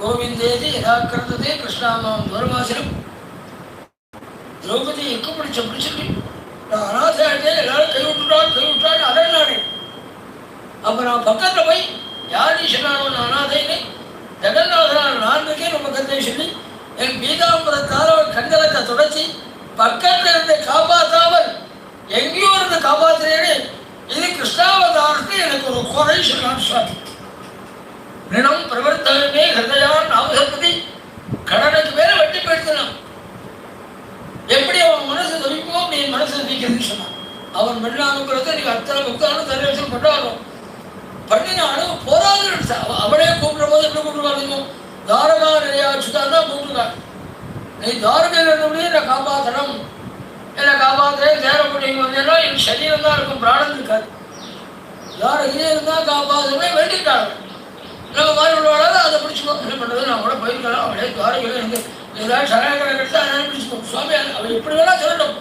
கோவிந்தேதி யதாக்கிரதே கிருஷ்ணாமாம் தூரவாசனம் திரௌபதி எக்கு பிடிச்சிட்டு நான் அனாதையாட்டே எல்லாரும் கைவிட்டான்னு அலறினானே. அப்போ நான் பக்கத்தில் போய் யார் சொன்னானோ நான் அனாதைன்னு ஜெகநாதனான நான்குக்கே நம்ம கதை சொல்லி என் பீதாம்பரத்தால் அவன் கண்களத்தை தொடச்சி பக்கத்தில் இருந்து காப்பாற்றாமல் எங்கேயோ இருந்து காப்பாற்றுறேன்னு இது கிருஷ்ணாவதாரத்தை எனக்கு ஒரு குறை சொன்னான் சுவாமி. நிலம் பிரவர்த்தகமே ஹிருதயான் அவசரப்பதி கடனுக்கு மேல வெட்டி போயிடுத்தான். எப்படி அவன் மனசு தவிக்குமோ அப்படி என் மனசு தவிக்கிறதுன்னு சொன்னான். அவன் பண்ணானுங்கிறத நீங்க அத்தனை பக்தாலும் தரிசனம் பண்ணாலும் பண்ணினாலும் போராது. அவளே கூப்பிடும் போது எப்படி கூப்பிடுவாங்க, தாரகா நிலையாச்சுதான் தான் கூப்பிடுவாங்க. நீ தாரகையில் இருந்தபடியே என்னை காப்பாற்றணும், என்னை காப்பாற்றுறேன் தேரப்படிங்க வந்தேன்னா என் சரீரம் தான் இருக்கும், பிராணம் இருக்காது. தாரகையே இருந்தால் காப்பாற்றவே வேண்டிட்டாங்க. நம்ம மாதிரி உள்ளவாடாத அதை பிடிச்சிக்கோ. என்ன பண்ணுறது, நான் கூட போயிருக்கலாம். அவளே துவாரகையில் இருந்து ஏதாவது சரணங்களை கட்டா அதனால பிடிச்சிக்கோ. சுவாமி அவள் எப்படி வேணா சொல்லணும்,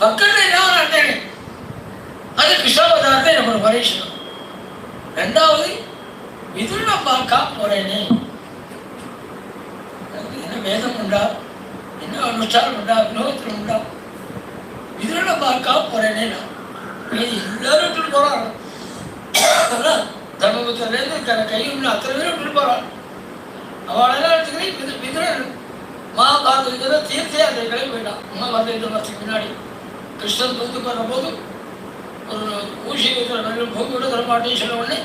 பக்கத்தில் என்ன நடத்தேன். அது கிருஷ்ணாவதாரத்தை நம்ம ஒரு பரீட்சணும். 2வது விதுரனை பார்க்க போறேனே, என்ன வேதம் உண்டா, என்ன அனுஷ்டானம் உண்டா, வினோதத்தில் உண்டா, விதுரனை பார்க்க போறேனே. நான் எல்லாரும் விட்டுட்டு போறாங்க. தர்மபுத்திரலேருந்து தன கையில் உள்ள அத்தனை பேரும் விட்டு போறான். அவளெல்லாம் எடுத்துக்கிறேன். விதுரன் மகாபாரத யுத்தத்தில் தீர்த்த யாத்திரைகளை போயிட்டான். மகாபாரத யுத்தம் வருஷத்துக்கு முன்னாடி கிருஷ்ணன் தூத்துக்கு வர்ற போது ஒரு ஊசி வைக்கிற பூமியோட வரமாட்டேன்னு சொன்ன உடனே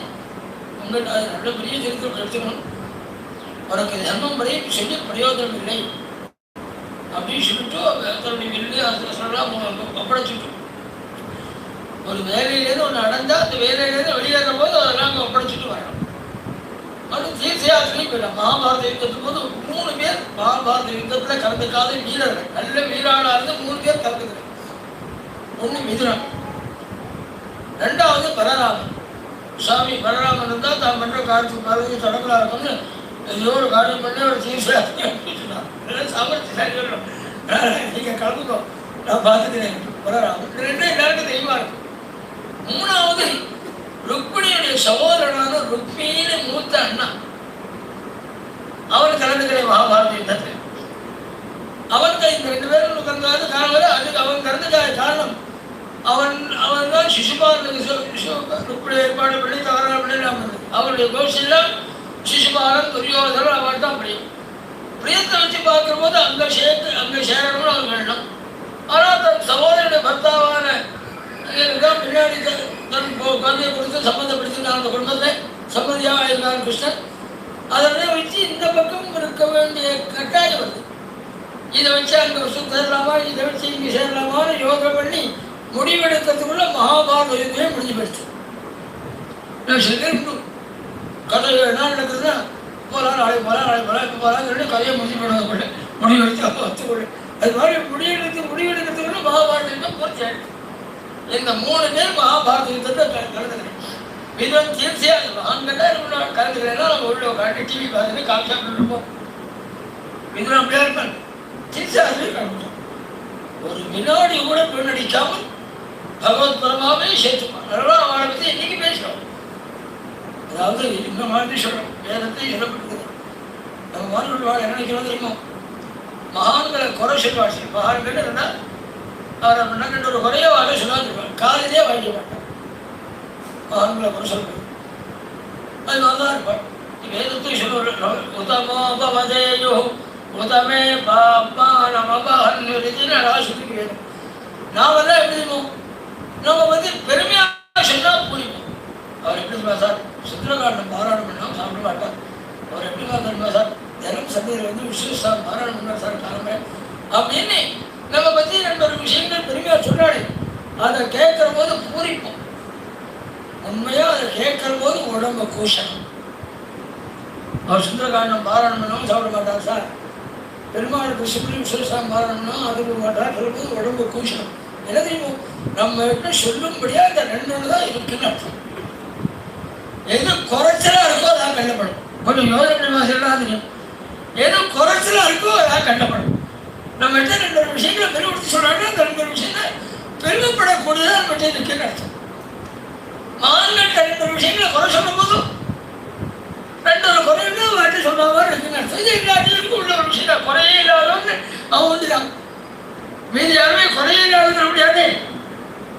உங்கள் நல்ல பெரிய திருத்தம் எடுத்துக்கணும், உனக்கு தர்மம் படி சொல்லி பிரயோஜனம் இல்லை அப்படின்னு சொல்லிட்டு தன்னுடைய வில்லு அசலாம் ஒப்படைச்சிட்டு ஒரு வேலையிலேருந்து ஒன்று அடைஞ்சா அந்த வேலையிலேருந்து வெளியேற போது அதெல்லாம் அங்கே ஒப்படைச்சிட்டு வரணும். அது தீர்த்த யாத்திரையும் போயிடலாம். மகாபாரத யுத்தத்துக்கு போது 3 பேர் மகாபாரத யுத்தத்தில் கலந்துக்காத வீரர்கள், நல்ல வீராளாக இருந்து 3 பேர் கலந்துக்கிறாங்க. ஒன்று மிதுரன், 2வது பலராமன். சுவாமி பலராமன் இருந்தால் தான் பண்ணுற காரியத்துக்கு பார்த்து தொடங்கலாம் இருக்கும்னு ஏதோ ஒரு காரியம் பண்ணி ஒரு தீர்த்த யாத்திரை சொன்னார். சாமர்த்தியம் நீங்கள் கலந்துக்கோ, நான் பார்த்துக்கிறேன். பலராமன் 2 எல்லாருக்கும் தெய்வமாக இருக்கும். 3வது ருக்மிணியுடைய சகோதரனான ருக்மிணியின் மூத்த அண்ணா, அவன் கலந்துக்கிற மகாபாரத யுத்தத்தில். அவனுக்கு இந்த 2 பேரும் கலந்தாது காரணம். அதுக்கு அவன் கலந்துக்காத காரணம் அவன் தான் சிசுபாலனுக்கு ருக்மிணி ஏற்பாடு பண்ணி தவறான பண்ணி அவருடைய கோஷெல்லாம் சிசுபாலன் துரியோதனன் அவன் தான் பிரியம். பிரியத்தை வச்சு பார்க்குற போது அங்கே சேரணும்னு அவன் வேணும். ஆனால் தன் சகோதரனுடைய பர்த்தாவான பின்னாடி தன் குழந்தையை கொடுத்து சம்மந்தப்படுத்தினான். அந்த குடும்பத்தை சம்மதியாக இருந்தான் கிருஷ்ணன். அதனை வச்சு இந்த பக்கம் இருக்க வேண்டிய கட்டாயம் வருது. இதை வச்சு அங்கே சேரலாமா, இதை வச்சு இங்கே சேரலாமான்னு யோகை பண்ணி முடிவெடுக்கிறதுக்குள்ள மகாபாரத யுத்தமே முடிஞ்சு போயிடுச்சு. கதை 7 நாள் நடக்குதுன்னா போகலாம், நாளைக்கு போகலாம் இப்போ போகலான்னு சொல்லி கதையை முடிஞ்சு போடுவாங்க. முடிவெடுத்து ஒத்துக்கொள்ள அது மாதிரி முடிவெடுக்கிறதுக்குள்ள மகாபாரத யுத்தம் பூர்த்தி ஆகிடுச்சு. இந்த 3 பேர் மகாபாரத யுத்தத்தை கலந்துக்கிறேன். விதம் தீர்ச்சியாக ஆண்கிட்ட கலந்துக்கிறேன்னா நம்ம உள்ள உட்காந்து டிவி பார்த்துட்டு காமிச்சாப்பிட்டு இருப்போம். விதம் அப்படியே இருப்பாங்க. தீர்ச்சியாக கலந்துட்டோம். ஒரு வினாடி கூட பெண்ணடிக்காமல் பகவத் பரமாவே சேர்த்துப்பான். அதெல்லாம் அவளை பற்றி இன்னைக்கு பேசுகிறோம். அதாவது இந்த மாதிரி சொல்கிறோம், வேதத்தை சொல்லப்பட்டிருக்குது. நம்ம மாணவர்கள் வாழ என்ன நினைக்கிறோம் தெரியுமோ, மகான்களை குறை சொல்வாள். மகான்கள் இருந்தால் அவரை முன்னாடி ஒரு குறைய வாழ சொல்லாதிருப்பார், காலையிலே வாங்கிக்க மாட்டார். மகான்களை குறை சொல்லுவார். அது நல்லா இருப்பார். வேதத்தை சொல்லுவார், உதமோபவதேயோ உதமே பாப்பா நமபன்னு ராசிக்கு வேணும். நாமெல்லாம் எப்படி இருப்போம், நம்ம பெருமையாக சொன்னால் புரியும். அவர் எப்படி இருப்பா சார், சுந்தரகாண்டம் பாராயணம் பண்ணால் சாப்பிட மாட்டார். அவர் எப்படி பார்க்கணுமா சார், தினம் சந்தையில் விசேஷா பாராயணம் பண்ணார் சார் காலமே அப்படின்னு நம்ம பற்றி 2 விஷயங்கள் பெருமையாக சொன்னாடி. அதை கேட்குற போது பூரிப்போம். உண்மையாக அதை கேட்குற போது உடம்பு கூஷணும். அவர் சுந்தரகாண்டம் பாராயணம் பண்ணாமல் சாப்பிட மாட்டார் சார், பெருமாளுக்கு சிப்பிலி விசேஷம் பாராயணம்னா அதுக்கு மாட்டார் சொல்லும்போது உடம்பு கூஷணும். என்ன தெரியும், நம்ம கிட்ட சொல்லும்படியாக இந்த 2 தான் இருக்குன்னு அர்த்தம். எது குறைச்சலாக இருக்கோ அதான் கண்டப்படும். கொஞ்சம் யோசனை சொல்லாதீங்க. எது குறைச்சலாக இருக்கோ அதான் கண்டப்படும். நம்ம கிட்ட 2 விஷயங்களை பெருமைப்படுத்தி சொல்றாங்க. அந்த 2 விஷயங்களை பெருமைப்படக்கூடியதாக நம்ம கிட்ட இருக்குன்னு அர்த்தம். மாநிலத்தை 2 விஷயங்களை குறை சொல்லும் போதும் 2 குறைன்னு வாட்டி சொன்ன மாதிரி இருக்குன்னு அர்த்தம். இது எல்லாத்துக்கும் உள்ள ஒரு விஷயம். குறையே இல்லாதவங்க அவன் வந்துட்டான். மீதி யாருமே குறையே இல்லாத முடியாது.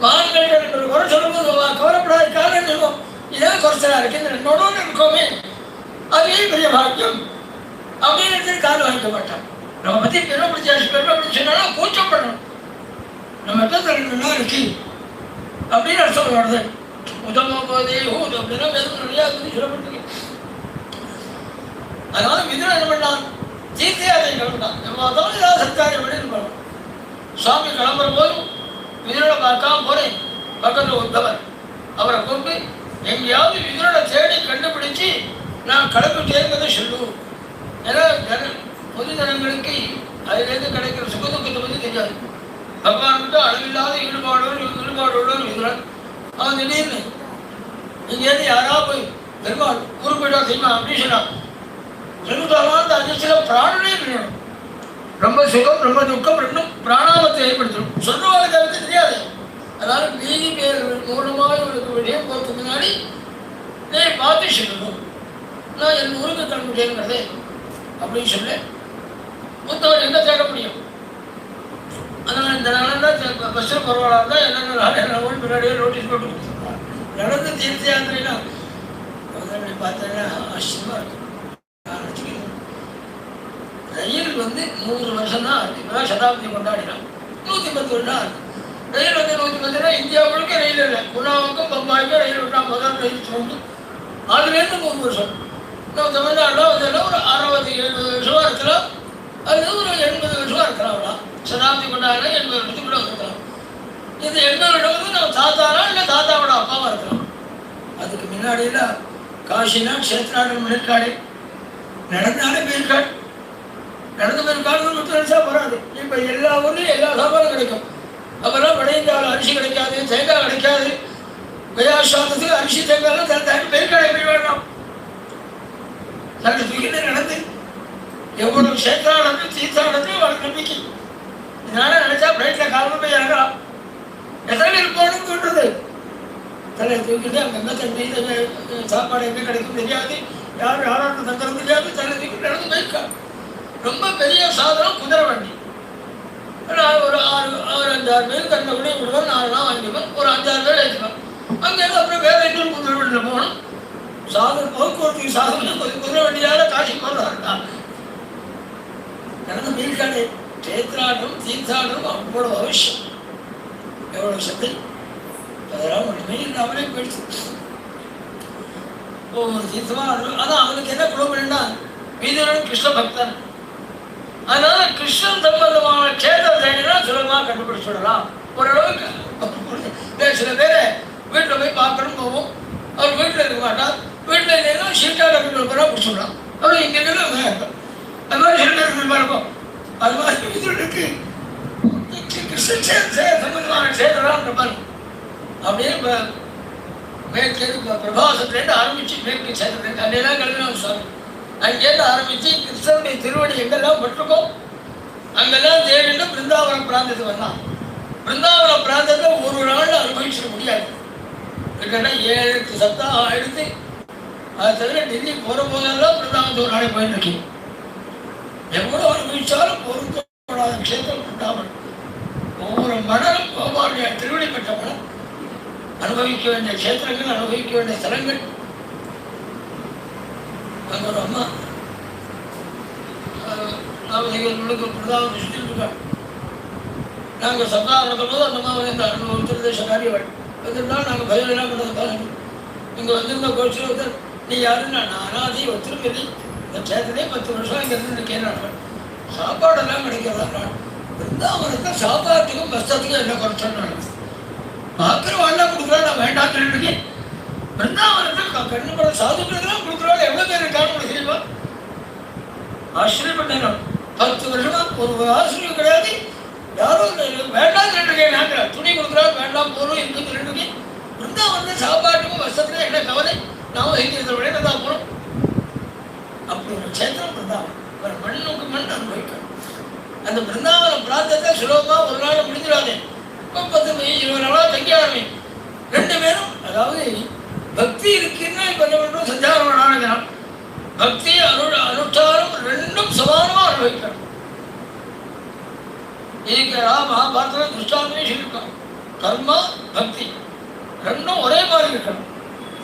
மாநிலத்தை 2 குறை சொல்லும் போது கவலைப்படாத காரணம் இருக்கும். இதெல்லாம் குறைச்சலா இருக்கு, இந்த 2 இருக்கோமே அதே பெரிய பாக்கியம் அப்படின்னு கால் வாங்கிக்க மாட்டான். நம்ம பற்றி பெருமைப்படுத்தி சொன்னாலும் கூச்சப்படணும். நம்ம இடத்துல 2 நாள் இருக்கு அப்படின்னு அர்த்தம் வருது. உதம போதே ஊது அப்படின்னா வெறும் நிறையா சொல்லப்பட்டிருக்கு. அதனால விதுரன் என்ன பண்ணான், தீர்த்தையாதை கிளம்பினான். நம்ம அதான் ஏதாவது சர்க்காரி அப்படின்னு பண்ணோம். சுவாமி கிளம்புற போதும் விதுரனை பார்க்காம போறேன். பக்கத்தில் ஒருத்தவர் அவரை கொண்டு எங்கேயாவது விதுரனை தேடி கண்டுபிடிச்சு நான் கிளம்பிட்டேங்கிறத சொல்லுவோம். ஏன்னா பொது ஜனங்களுக்கு அதிலேருந்து கிடைக்கிற சுகதுக்கத்தை பற்றி தெரியாது. பகவான்கிட்ட அளவில்லாத ஈடுபாடோடு விதுரன் அவன் திடீர்னு இங்கேருந்து யாராவது போய் பெருமாள் ஊருக்கு போயிட்டா செய்யுமா அப்படின்னு சொன்னான். சொல்லிட்டாலும் அந்த அதிர்ச்சியில் பிராணனே இருக்கணும். ரொம்ப சுகம் ரொம்ப துக்கம் ரெண்டும் பிராணாபத்தை ஏற்படுத்தணும். சொல்லுவாளுக்கு அதுக்கு தெரியாது. அதனால மீதி பேர் மூலமாக இவனுக்கு வெளியே போகிறதுக்கு முன்னாடி நீ பார்த்து சொல்லணும், நான் என் ஊருக்கு கிளம்பிட்டேங்கிறது அப்படின்னு சொல்லி மூத்தவர் எங்கே தேட முடியும். அதனால் இந்த நாளில் தான் பஸ்ஸில் பரவாயில்ல இருந்தால் என்னென்ன நாள் பின்னாடியே நோட்டீஸ் போட்டு கொடுத்துருக்காங்க. நடந்து தீர்த்த யாத்திரைனா அப்படி பார்த்தேன்னா ஆச்சரியமாக இருக்கும். ரயில் வந்து 100 வருஷம் தான் இருக்கு. இப்பதான் சதாப்தி கொண்டாடினான். 110 வருஷம் இருக்கு. ரயில் வந்து 110 இந்தியா முழுக்க ரயில் இல்லை. குணாவுக்கும் பம்பாய்க்கும் ரயில் விட்டா முதல் ரயில் சொந்து அதுலேருந்து 3 வருஷம். நம்ம தமிழ்நாட்டில் வந்து ஒரு 60-70 வருஷமா இருக்கலாம். அது ஒரு 80 வருஷமா இருக்கலாம். அவ்வளோ சதாப்தி கொண்டாடினா 80 வருஷத்துக்குள்ள இருக்கலாம். இந்த 80 வருடம் வந்து நம்ம தாத்தானா இல்லை தாத்தாவோட அப்பாவா இருக்கலாம். அதுக்கு முன்னாடியில காசினா கஷேத்ராடு மிளக்காடு நடந்தாலே போயிருக்காடு. நடந்து போயிருக்காடு முத்தரசா வராது. இப்போ எல்லா ஊர்லேயும் எல்லா சாப்பாடும் கிடைக்கும். அப்போல்லாம் வட இந்தியாவில் அரிசி கிடைக்காது, தேங்காய் கிடைக்காது. வியாசாதத்துக்கு அரிசி தேங்காய்லாம் தந்தாங்க. போயிருக்காடு எப்படி வேணும் தன்னை தூக்கிட்டு நடந்து எவ்வளவு கஷேத்ராடு தீர்த்தாடத்து அவளுக்கு நம்பிக்கை. இதனால நினைச்சா பிளைட்ல காலம் போய் இறங்கலாம். எத்தனை பேர் போகணும்னு தோன்றது. தலையை தூக்கிட்டு அங்கங்கே தண்ணி சாப்பாடு எங்கே கிடைக்கும் தெரியாது, யாரும் தங்குறது தெரியாது. தலை தூக்கிட்டு நடந்து போயிருக்கா. ரொம்ப பெரிய சாதனம் குதிரை வண்டி. ஒரு 5-6 பேர் தன்னை கூட விடுவோம். 4 நாள் வாங்கிப்போம். ஒரு 5-6 பேர் எடுத்துப்போம். அங்கேருந்து அப்புறம் வேற இன்னொரு குதிரை வண்டியில் போகணும். சாதனம் போக்குவரத்துக்கு சாதனம் குதிரை வண்டியால காட்சி போடுறாருக்கா. நடந்து போயிருக்காரு. கஷேத்ராடும் தீர்த்தாடும் அவ்வளவு அவசியம். எவ்வளவு சக்தி. அதெல்லாம் ஒன்றுமே இல்லாமலே போயிடுச்சு. ஒவ்வொரு தீர்த்தமா அதான் அவனுக்கு என்ன குழப்பம்னா வீரனும் கிருஷ்ண பக்தன். அதனால கிருஷ்ணன் சம்பந்தமான கஷேத்திரத்தை சுலபமாக கண்டுபிடிச்சு விடலாம். ஓரளவுக்கு சில பேரை வீட்டில் போய் பார்க்கணும் போவோம். அவர் வீட்டில் இருக்க மாட்டார். வீட்டில் இல்லைன்னா சீட்டாக பேராக பிடிச்சிடலாம். அப்புறம் இங்கே இருக்கும். அது மாதிரி சில பேருக்கு பார்ப்போம். அது மாதிரி வீரனுக்கு கிருஷ்ணன் சம்பந்தமான கஷேத்திரம் இருப்பார். அப்படியே மேற்கேது பிரபாசத்துலேருந்து ஆரம்பிச்சு மேற்கு கஷேத்திரத்துலேருந்து அங்கெல்லாம் கிளம்பினோம் சாமி. அங்கேருந்து ஆரம்பித்து கிருஷ்ணனுடைய திருவடி எங்கெல்லாம் பட்டிருக்கோம் அங்கெல்லாம் தேடிட்டு பிருந்தாவனம் பிராந்தத்துக்கு வந்தான். பிருந்தாவன பிராந்தத்தை ஒரு நாள் அனுபவிச்சிட முடியாது. கிட்டத்தட்ட 7 சப்தாகம் ஆயிடுத்து. அதை தவிர டெல்லி போகிற போதெல்லாம் பிருந்தாவனத்து ஒரு நாளை போயிட்டு இருக்கேன். எவ்வளோ அனுபவிச்சாலும் பொருட்கொள்ளாத க்ஷேத்திரம் பிருந்தாவனம். ஒவ்வொரு மடலும் கோபாலுடைய திருவடி பெற்ற மடம். அனுபவிக்க வேண்டிய க்ஷேத்திரங்கள், அனுபவிக்க வேண்டிய ஸ்தலங்கள். அங்கே ஒரு அம்மா நாமங்களுக்கு பிருந்தாவனம் சுற்றிட்டு இருக்காங்க. நாங்கள் சப்தாகம் நடக்கும்போது அந்த அம்மா வந்து உத்தரதேசக்காரியவள் வந்திருந்தாலும் நாங்கள் பயிரெல்லாம் பண்ணதை பாருங்க. இங்கே வந்திருந்த கோச்சில் வந்து நீ யாருன்னா நான் அனாதி ஒத்திருப்பதி இந்த க்ஷேத்திரே 10 வருஷம் இங்கே இருந்து கேட்குறாங்க. சாப்பாடெல்லாம் கிடைக்கிறதா பிருந்தாவனத்தை சாப்பாட்டுக்கும் கஷ்டத்துக்கும் என்ன குறைச்சோன்னு பார்க்குற வாழ்லாம் கொடுக்குறோம். நான் வேண்டாம் சொல்லிட்டுருக்கேன். பிருந்தாவனத்தை கண்ணுபட சாதுக்களுக்கெல்லாம் கொடுக்குறோம். எவ்வளோ பேர் இருக்கான்னு தெரியுமா? ஆச்சரியப்பட்டேன். 10 வருஷமா ஒரு ஆசிரியம் கிடையாது. யாரும் வேண்டாம் சொல்லிட்டுருக்கேன். நாங்கள் துணி கொடுக்குறோம் வேண்டாம் போகிறோம் இருக்குன்னு சொல்லிட்டுருக்கேன். பிருந்தாவனத்தை சாப்பாட்டுக்கும் கஷ்டத்துக்கும் என்ன கவலை? நாம எங்கிறத விட தான் போகிறோம். அப்படி ஒரு க்ஷேத்திரம் பிருந்தாவனம். மண்ணுக்கு மண் அனுபவிக்கணும். அந்த பிருந்தாவன பிராந்தத்தை சுலபமாக ஒரு நாள் முடிஞ்சிடாதே. 10-20 நாளாக தங்கி ஆரம்பிக்கும். 2 பேரும் அதாவது பக்தி இருக்குன்னா இப்போ என்ன பண்ணுறோம்? சஞ்சாரம் ஆரம்பிக்கிறான். பக்தி அனுஷ்டானம் 2ம் சமானமாக அனுபவிக்கணும். இதுக்கு மகாபாரதத்தில் துஷ்டாந்தமே சொல்லியிருக்கான். கர்மா பக்தி 2ம் ஒரே மாதிரி இருக்கணும்.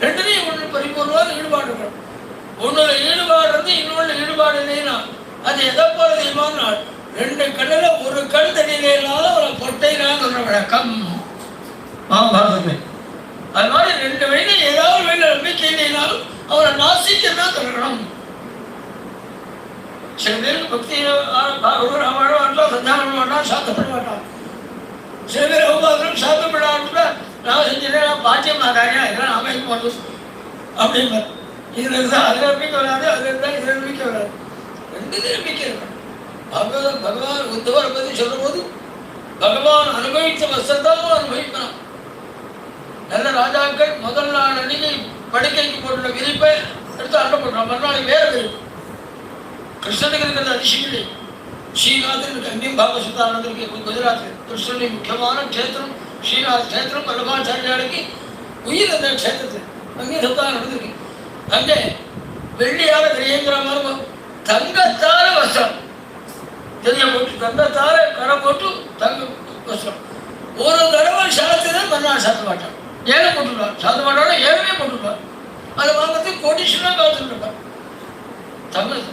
2லையும் ஒன்று பரிபூர்ணமாக ஈடுபாடு இருக்கணும். ஒன்றில் ஈடுபாடு இருந்து இன்னொன்று ஈடுபாடு இல்லைன்னா அது எதை போல தெரியுமான்னு 2 கண்ணில் ஒரு கண் தண்ணியிலாத ஒரு பொட்டையிலான்னு சொல்ற வழக்கம் மகாபாரதமே. அது மாதிரி 2 வழியில் ஏதாவது வழியில் நம்பிக்கை இல்லைனாலும் அவரை நாசிக்கதான் சொல்லணும். சில பேருக்கு பக்தி மாட்டான், சந்தானம் மாட்டான், சாத்தப்பட மாட்டான். சில பேர் அவங்க சாத்தப்படாம நான் செஞ்சேன் பாக்கியம் மாட்டாங்க இதெல்லாம் அமைக்க போகிறது அப்படின்னு. இதில் இருந்தால் அதில் நம்பிக்கை வராது, அதில் இருந்தால் இதில் நம்பிக்கை வராது. 2 நம்பிக்கை இருக்கணும். பகவான் உத்தவரை பற்றி சொல்லும் போது பகவான் அனுபவித்த வசத்தான் அனுபவிக்கணும். நல்ல ராஜாக்கள் முதல் நாள் அன்னைக்கு படுக்கைக்கு போட்டுள்ள விரிப்பை எடுத்து அண்டை போட்டுறான். மறுநாள் வேற விரிப்பு. கிருஷ்ணனுக்கு இருக்கிறது அதிசயம் இல்லை. ஸ்ரீநாதன் இருக்கு. அங்கேயும் பாகவசுத்தானது இருக்கு. குஜராத்தில் கிருஷ்ணனுடைய முக்கியமான க்ஷேத்திரம் ஸ்ரீநாத் க்ஷேத்திரம். வல்லபாச்சாரியாருக்கு உயிர் அந்த க்ஷேத்திரத்தில் அங்கேயும் சப்தாகம் நடந்திருக்கு. அங்கே வெள்ளியால தெரியங்கிற மாதிரி தங்கத்தால வஸ்திரம் தெரிய போட்டு தங்கத்தால கரை போட்டு தங்க வஸ்திரம். ஒரு தடவை சாத்தினா மறுநாள் சாத்த மாட்டான். ஏழை போட்டுருவார். சாத்த மாட்டாலும் ஏழவே போட்டுருவார். அதை வாங்கிறதுக்கு கோடீஸ்வரன் காத்துருப்பார். தமிழ்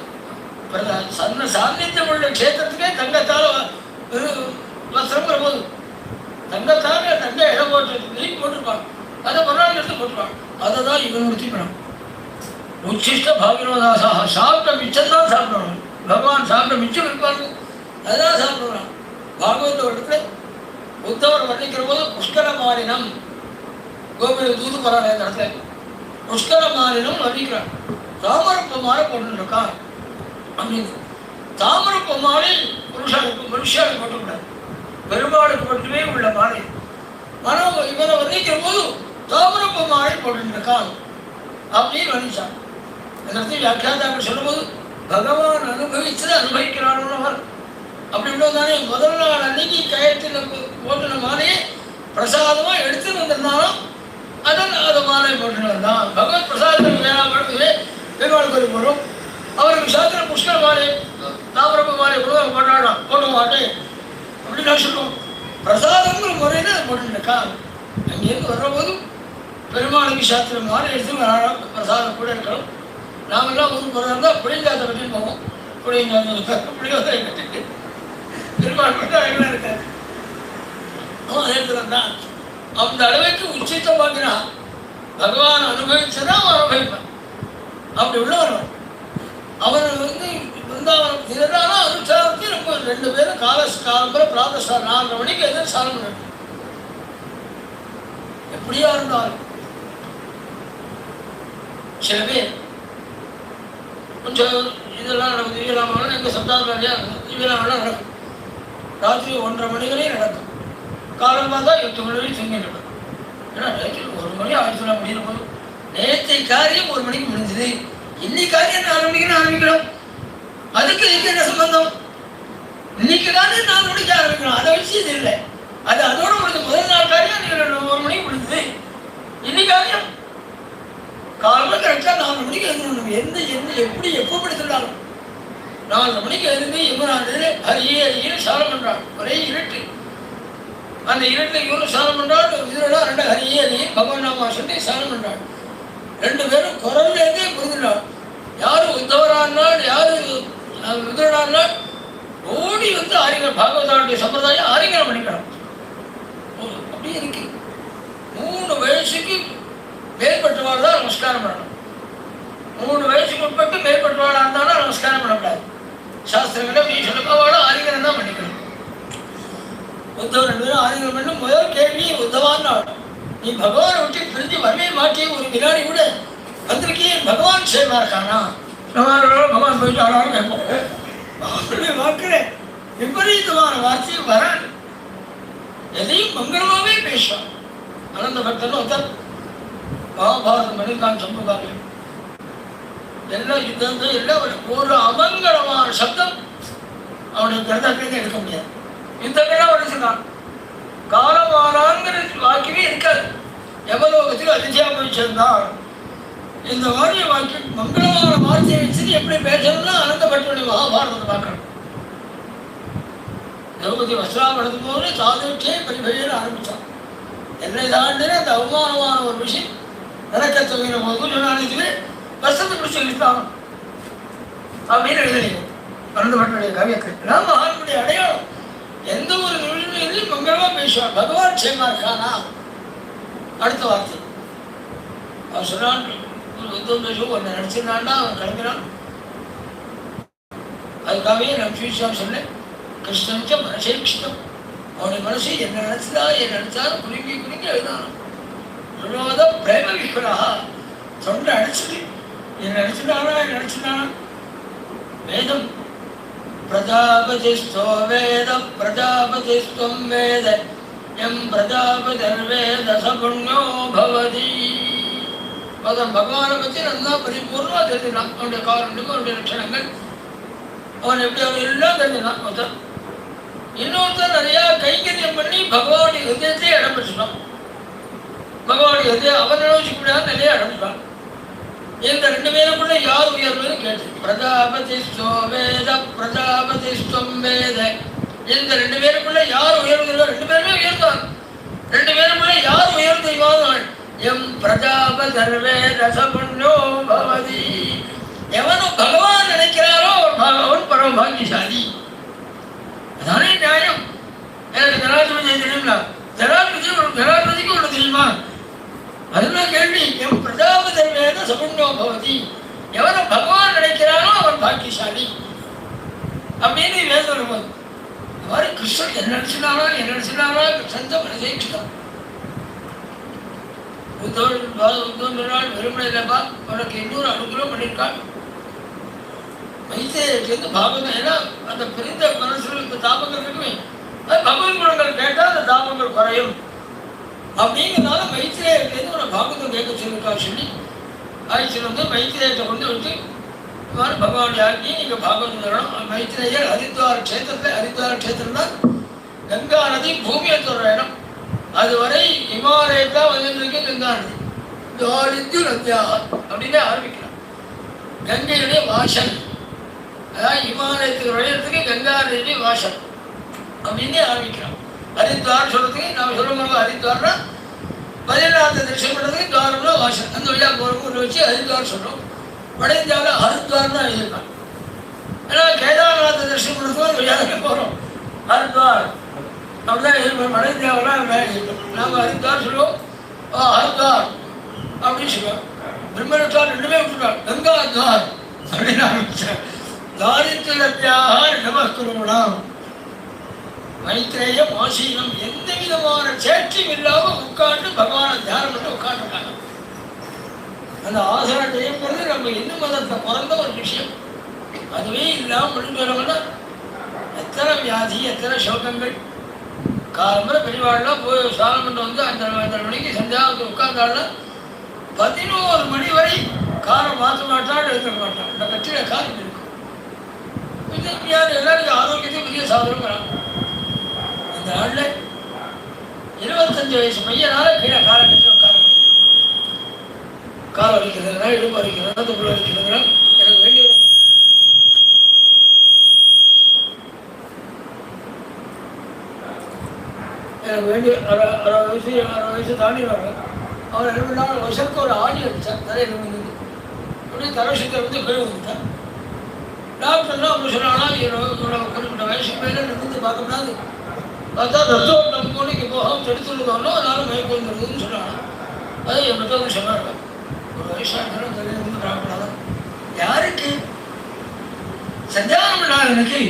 சன்ன சாநித்தியம் உள்ள க்ஷேத்திரத்துக்கே தங்கத்தால் வஸ்திரங்கிற போது தங்கத்தால தங்க இடம் போட்டு நீக்கி போட்டிருப்பான். அதை மறுநாள் எடுத்து போட்டுருவான். அதை தான் இவன் முடிச்சுக்கணும். உச்சிஷ்ட பாகிரவதாசாக சாப்பிட்ட மிச்சம் தான் சாப்பிடணும். பகவான் சாப்பிட்ட மிச்சம் இருப்பாங்க, அதுதான் சாப்பிடுவான். பாகவத இடத்துல உத்தவர் வர்ணிக்கிற போது புஷ்கர மாலினம் கோபில தூது போறாங்க. இந்த இடத்துல புஷ்கர மாலினம் வர்ணிக்கிறான். தாமரப்பு மாலை போட்டுருக்கான் அப்படின்னு. தாமரப்பு மாலை மனுஷாளுக்கு போட்டுக்கூடாது, பெருமாளுக்கு மட்டுமே உள்ள மாலை. ஆனால் இவனை வர்ணிக்கிற போது தாமரப்பு மாலை போட்டுருக்கான் அப்படின்னு வர்ணிச்சான். அந்த வியாக்கியாதாக்கள் சொல்லும்போது பகவான் அனுபவிச்சதை அனுபவிக்கிறான். அப்படி உள்ளதானே முதல் நாள் அன்னைக்கு கயத்தில் போட்டுன மாலையை பிரசாதமா எடுத்து வந்திருந்தாலும் அதை மாலை போட்டுன்னு வந்தான். பகவத் பிரசாதத்துக்கு வேணாமே பெருமாள் கோயில் போகிறோம். அவருக்கு சாத்திர புஷ்கர மாலை தாமரப்பு மாலை போட்டாடாம் போட மாட்டேன் அப்படின்னு நான் சொல்லுவோம். பிரசாதங்கிற முறையில் அதை போட்டுருக்கான். அங்கேருந்து வர்றபோது பெருமாளுக்கு சாத்திர மாலை எடுத்து பிரசாதம் கூட இருக்கணும். நாமெல்லாம் ஊருக்கு போகிறதா புளிங்காத்த கட்டிட்டு போவோம். புளியோதரை கட்டிட்டு பெருமாள் மட்டும் அழகாக இருக்காரு. அவன் எடுத்துருந்தான். அந்த அளவுக்கு உச்சித்தை பார்க்கிறான். பகவான் அனுபவிச்சதான் அவன் அனுபவிப்பான். அப்படி உள்ளவன் அவன் பிருந்தாவனம் திரடானா அனுஷ்டானத்தை ரொம்ப 2 பேரும் காலம்புற பிராதஸ்தானம் 4:30 மணிக்கு எதிர்த்து சாலம் பண்ணணும். எப்படியா இருந்தாலும் சில பேர் கொஞ்சம் இதெல்லாம் நடக்கும். திவ்யராமன் எங்கள் சப்தாந்திரியா திவ்யராமெல்லாம் நடக்கும். ராத்திரி 1:30 மணி வரையும் நடக்கும். காலம் பார்த்தா 8 மணி வரையும் தூங்கி நடக்கும். ஏன்னா நேற்று 1 மணி ஆயிரத்தி முடிகிற போதும் நேற்றை காரியம் 1 மணிக்கு முடிஞ்சது. இன்னைக்கு காரியம் 4 மணிக்கு ஆரம்பிக்கிறோம். அதுக்கு இதுக்கு என்ன சம்பந்தம்? இன்னைக்கு காரியம் 4 மணிக்கு ஆரம்பிக்கிறோம். அதை வச்சு இது இல்லை. அது அதோட முடிஞ்சு முதல் நாள் காரியம் நீங்கள் 1 மணிக்கு முடிஞ்சது. இன்னைக்கு காரியம் காலையில் கரெக்டாக 4 மணிக்கு எழுந்தணும். எந்த எப்படி எப்போ படுத்துட்டாலும் 4 மணிக்கு எழுந்து எம்மனாண்டு ஹரியே சாலம் பண்றான். ஒரே இருட்டு. அந்த இருட்டில் இவரும் சாலம் பண்றாள். இதெல்லாம் 2 ஹரியே பகவான் நாமா சொல்லி சாலம் பண்றாள். 2 பேரும் குரல்லேருந்தே புரிஞ்சுட்டாள். யாரு உத்தவரானால் யாரு விதுரனானால் ஓடி வந்து ஆரிங்கர் பாகவதாருடைய சம்பிரதாயம் ஆரிங்கரம் பண்ணிக்கலாம். அப்படி இருக்கு. 3 வயசுக்கு மேற்பட்டவாள் தான் நமஸ்காரம் பண்ணணும். 3 வயசுக்கு உட்பட்டு மேற்பட்டவாளாக இருந்தாலும் நமஸ்காரம் பண்ணக்கூடாது. சாஸ்திரங்களை நீ சொல்லவாட ஆரிங்கரம் தான் பண்ணிக்கணும். உத்தவர் 2 பேரும் ஆரிங்கரம் பண்ணும். முதல் கேள்வி உத்தவான் நீ பகவானை விட்டு பிரிஞ்சு வரவே மாட்டி ஒரு வினாடி கூட வந்திருக்கே பகவான் சேமா இருக்கானா? பகவான் போயிட்டு ஆளாலும் கேட்போம். வாக்குறேன் விபரீதமான வார்த்தையை வராது. எதையும் மங்களமாவே பேசுவான். அனந்த பக்தன் ஒருத்தர் மகாபாரதம் பண்ணிருக்கான். சம்புகார்கள் எல்லாம் யுத்தம் எல்லாம் ஒரு அமங்கலமான சப்தம் அவனுடைய கிரந்தத்திலேருந்து எடுக்க முடியாது. யுத்தங்கள்லாம் உடைச்சிருக்கான். காலமானாங்கிற வாக்கியமே இருக்காது. எவலோகத்துக்கு அதிர்ச்சியா போய் சேர்ந்தான். இந்த மாதிரி வாக்கியம் மங்களமான வார்த்தையை வச்சுட்டு எப்படி பேசணும்னா அனந்தப்பட்டனுடைய மகாபாரதத்தை பார்க்கணும். திரௌபதி வஸ்திராபரணத்தும் போது சாதுட்டே பரிபையில் ஆரம்பித்தான். என்னை தாண்டின அந்த அவமானமான ஒரு விஷயம் நடக்க தொகையின போது சொன்னாலே வசத்தை பிடிச்சி இருக்கான் அப்படின்னு எழுதினீங்க. அனந்தப்பட்டனுடைய கவியத்தை நாம ஆண்களுடைய அடையாளம். எந்த ஒரு நிலையிலும் மங்களமா பேசுவான். பகவான் சேமா இருக்கானா? அடுத்த வார்த்தை அவன் சொன்னான். ஒரு யுத்தம் பேசுவோம் ஒன்று நடிச்சிருந்தான்டா அவன் கிளம்பினான். அதுக்காகவே நான் சுவிசா சொன்னேன். கிருஷ்ணனுக்கு மனசேட்சிதம். அவனுடைய மனசு என்ன நினைச்சதா என்ன நினைச்சாலும் குலுங்கி குலுங்கி எழுதானும். வினோத பிரேம விஸ்வராக தொண்டை அடிச்சுட்டு என்ன நினைச்சிட்டானா என்ன நினைச்சிட்டானா? வேதம் பிரஜாபதிஸ்தோ வேத பிரஜாபதிஸ்துவம் வேத எம் பிரஜாபதிர்வேத சபுண்யோ பவதி. அதன் பகவானை பற்றி நல்லா பரிபூர்ணமாக தெரிஞ்சுனான். அவனுடைய காரணத்துக்கும் அவனுடைய லட்சணங்கள் அவன் எப்படி அவன் எல்லாம் தெரிஞ்சுனான். ஒருத்தர் இன்னொருத்தர் நிறையா கைங்கரியம் பண்ணி பகவானுடைய ஹிருதயத்தையே இடம் பெற்றுட்டான். பகவானுடைய ஹிருதயம் அவன் நினைச்சுக்கூடாது நிறைய இடம்தான். இந்த 2 பேருக்குள்ள யார் உயர்வுன்னு கேட்டு பிரஜாபதிஸ்தோ வேத பிரஜாபதிஸ்துவம் வேத. இந்த 2 பேருக்குள்ள யார் உயர்வுகிறோ 2 பேருமே உயர்ந்தான். 2 பேருக்குள்ள யார் உயர்ந்தான்? எம் பிரஜாபதிர்வேத சபுண்யோ பவதி. எவனும் பகவான் நினைக்கிறாரோ அவன் பரவ நான் பாக்கியசாலி. அதானே நியாயம். எனக்கு ஜனாதிபதி தெரியுங்களா? ஜனாதிபதிக்கு ஒன்று தெரியுமா? அதுதான் கேள்வி. எம் பிரஜாபதர்வேத சகுண்டோ பவதி. எவரை பகவான் நினைக்கிறானோ அவன் பாக்கியசாலி அப்படின்னு வேதம் வரும்போது இந்த மாதிரி கிருஷ்ணன் என்ன நினைச்சினாரா கிருஷ்ணன் தான் மனசே கிருஷ்ணன். வெறுமனை இல்லப்பா, உனக்கு இன்னொரு அனுகூலம் பண்ணியிருக்கான். மைத்திரேயத்திலிருந்து பாவகம், ஏன்னா அந்த பிரிந்த மனசுகளுக்கு தாபங்கள் இருக்குமே, அது பகவத் குணங்கள் கேட்டால் அந்த தாபங்கள் குறையும் அப்படிங்கிறதுனால மைத்திரேயத்திலிருந்து ஒரு பாகவதம் கேட்க சொல்லியிருக்கா சொல்லி ஆயிடுச்சு. வந்து மைத்திரேயத்தை கொண்டு விட்டு இந்த மாதிரி பகவான் யாருக்கி நீங்கள் பாகவதம் தரணும். மைத்திரேயர் ஹரித்வார க்ஷேத்திரம் தான் கங்கா நதி பூமியை தொடுற இடம். அதுவரை இமாலயத்தா வந்துருக்கு கங்கா நதி. தாரித்ய நதியா அப்படின்னு ஆரம்பிக்கலாம். கங்கையுடைய வாசல், அதாவது இமாலயத்துக்கு நுழையறதுக்கு கங்கா நதி வாசல் அப்படின்னு ஆரம்பிக்கலாம். ஹரித்வார் சொல்றதுக்கு நம்ம சொல்லும்போது ஹரித்வார்னா பதினாறு தரிசனம் பண்ணுறதுக்கு துவாரம்னா வாசல். அந்த வழியாக போகிறவங்க வச்சு ஹரித்வார் சொல்கிறோம். வட இந்தியாவில் ஹரித்வார் தான் எழுதியிருக்காங்க. ஏன்னா கேதார்நாத் தரிசனம் பண்ணுறதுக்கு அந்த வழியாக போகிறோம் ஹரித்வார் அப்படிதான் எழுதிருப்போம். வட இந்தியாவெல்லாம் நாங்கள் ஹரித்வார் சொல்லுவோம், ஹரித்வார் அப்படின்னு சொல்லுவோம். பிரம்மணத்தார் ரெண்டுமே விட்டுருவாங்க, கங்கா துவார் அப்படின்னு ஆரம்பிச்சார். தாரித்யத்தியாக நமஸ்குருணம் மைத்ரேயம் ஆசீனம், எந்த விதமான சேட்சியும் இல்லாமல் உட்காந்து பகவானை தியானம் பண்ணி உட்காந்துருக்காங்க. அந்த ஆசனம் செய்யப்படுறது நம்ம இந்து மதத்தை பிறந்த ஒரு விஷயம். அதுவே இல்லாமல் முடிஞ்சவங்கன்னா எத்தனை வியாதி, எத்தனை சோகங்கள். காலம்பரை பெரியவாள்லாம் போய் சாலம் கொண்டு வந்து அந்த 5 மணிக்கு சந்தியாவுக்கு உட்கார்ந்தாள்னா 11 மணி வரை காலம் மாற்ற மாட்டாள், எழுத மாட்டாள். இந்த கட்சியில காலம் இருக்கும். எல்லாருக்கும் ஆரோக்கியத்தையும் புதிய சாதனம். இந்த நாளில் 25 வயசு பையனால கீழே காலை கட்டி உட்கார முடியும். கால் வலிக்கிறதுனா, இடுப்பு வலிக்கிறதுனா, தொழில் வலிக்கிறதுனா எனக்கு வேண்டிய அறுபது வயசு தாண்டி வர்றாங்க. அவர் 2 வருஷத்துக்கு ஒரு ஆணி அடித்தார் தலையில் விழுந்து. அப்படியே தரசத்தை வந்து கீழே வந்துட்டார். டாக்டர்லாம் அப்படி சொன்னாங்கன்னா குறிப்பிட்ட வயசுக்கு மேலே நின்று பார்க்க முடியாது. பார்த்தா ரத்தம் நம்ம கோடிக்கு போகாமல் தடுத்துருந்தோம்னா அதனால மயக்கம் வந்துடுதுன்னு சொன்னாங்க. அது என்கிட்ட வந்து சொன்னாங்க. ஒரு வயசாக தலையிலிருந்து பார்க்கக்கூடாது. யாருக்கு சந்தியானம் நான் எனக்கு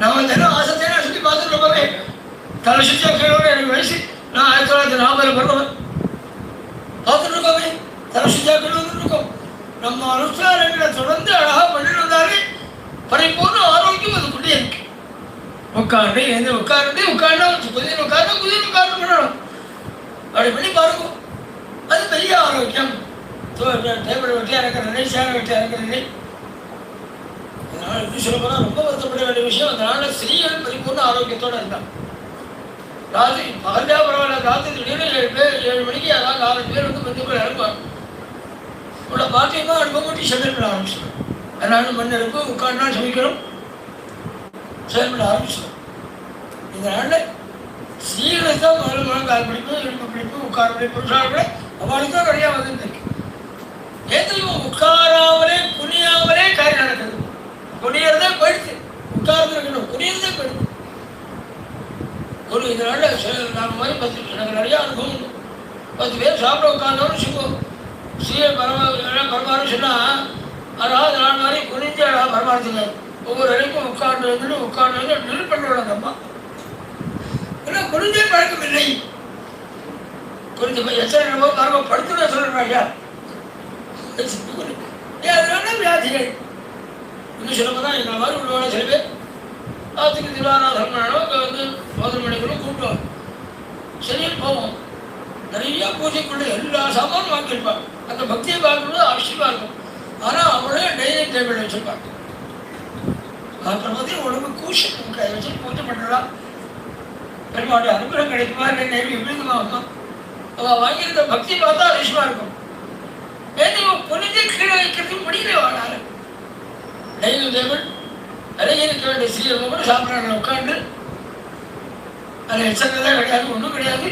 நான் தினம் ஆசத்தையே சுற்றி பார்த்துட்டு இருப்பவே தலை சுற்றி கேள்வி. எனக்கு வயசு நான் 1940 பிறந்தவன். பார்த்துட்டு இருக்கோமே தலை சுற்றியா கேள்வி வந்துட்டு இருக்கோம். நம்ம அனுஷ்டானங்களை தொடர்ந்து அழகாக பண்ணிட்டு வந்தாலே பரிபூர்ண ஆரோக்கியம் அதுக்குள்ளே இருக்கு. உட்காந்து எந்த உட்கார்ந்து உட்கார்ந்தா புதிய உட்கார்ந்து பண்ணணும். அப்படி பண்ணி பாருங்க, அது பெரிய ஆரோக்கியம். டேபிள் வெட்டியா இருக்கிறது, சேர வெட்டியா இருக்கிறது. அதனால எப்படி சொல்ல போனா ரொம்ப வருத்தப்பட வேண்டிய விஷயம். அதனால ஸ்ரீகள் பரிபூர்ண ஆரோக்கியத்தோட இருந்தாங்க. ராத்திரி பகல்யா பரவாயில்ல, ராத்திரி திடீர்னு 7 மணிக்கு யாராவது 4 பேர் வந்து பந்துக்கள் இறங்குவாங்க. உங்களோட பாட்டியமாக அனுப்பி செயல்பட ஆரம்பிச்சிடும். அதனால மண் எடுப்பு உட்கார்ந்தா சமைக்கணும், செயல்பட ஆரம்பிச்சிடும். இந்த நாளில் ஸ்ரீகளை தான் முதல் கால் பிடிப்பு, இடுப்பு பிடிப்பு, உட்கார பிடிப்பு, புருஷாக அவளுக்கு தான் நிறையா வந்துருக்கு. எதுவும் உட்காராமலே குனியாமலே காரியம் நடக்குது. குனியறதே போயிடுச்சு, உட்கார்ந்து இருக்கணும், குனியறதே போயிடுது. ஒரு இதனால நாங்கள் மாதிரி 10 எனக்கு நிறையா அனுபவம் உண்டு. 10 பேர் சாப்பிட உட்கார்ந்தோன்னு சொல்லுவோம். சீரை பரமாறு சொன்னால் அதாவது நான் மாதிரி குனிஞ்சு அழகாக பரமாறுத்துங்க. ஒவ்வொரு இடைக்கும் உட்கார்ந்து நில் பண்ணுவாங்க அம்மா. ஏன்னா குனிஞ்சே பழக்கம் இல்லை. குறிஞ்ச எத்தனை நம்ம காரணம் படுத்துட சொல்கிறாங்க. அதனால வியாதிகள் இன்னும் சொல்லப்போதான் எங்களை மாதிரி உள்ளவான சில பேர் ஆத்துக்கு திருவாராதனம் வந்து 11 மணிக்குள்ள கூப்பிடுவாங்க. சரின்னு போவோம். நிறைய பூஜைக்குள்ள எல்லா சாமானும் வாங்கியிருப்பாங்க. அந்த பக்தியை பார்க்கும்போது அவசியமாக இருக்கும். ஆனால் அவங்களே டைனிங் டேபிள் வச்சுருப்பாங்க. அப்புறம் பார்த்தீங்கன்னா உடம்பு கூஷன் கை வச்சு பூஜை பண்ணுறா. பெருமாளுடைய அனுகிரகம் கிடைக்குமா இல்லை நேரம் எப்படிமா அம்மா அவள் வாங்கியிருந்த பக்தி பார்த்தா அவசியமாக இருக்கும். ஏன்னா புனித கீழே வைக்கிறது முடியல வாழாரு. டைனிங் டேபிள் நிறைய இருக்க வேண்டிய ஸ்ரீரங்க கூட சாப்பிட்றாங்க உட்காந்து. அதில் எச்சரிக்கை கிடையாது, ஒன்றும் கிடையாது.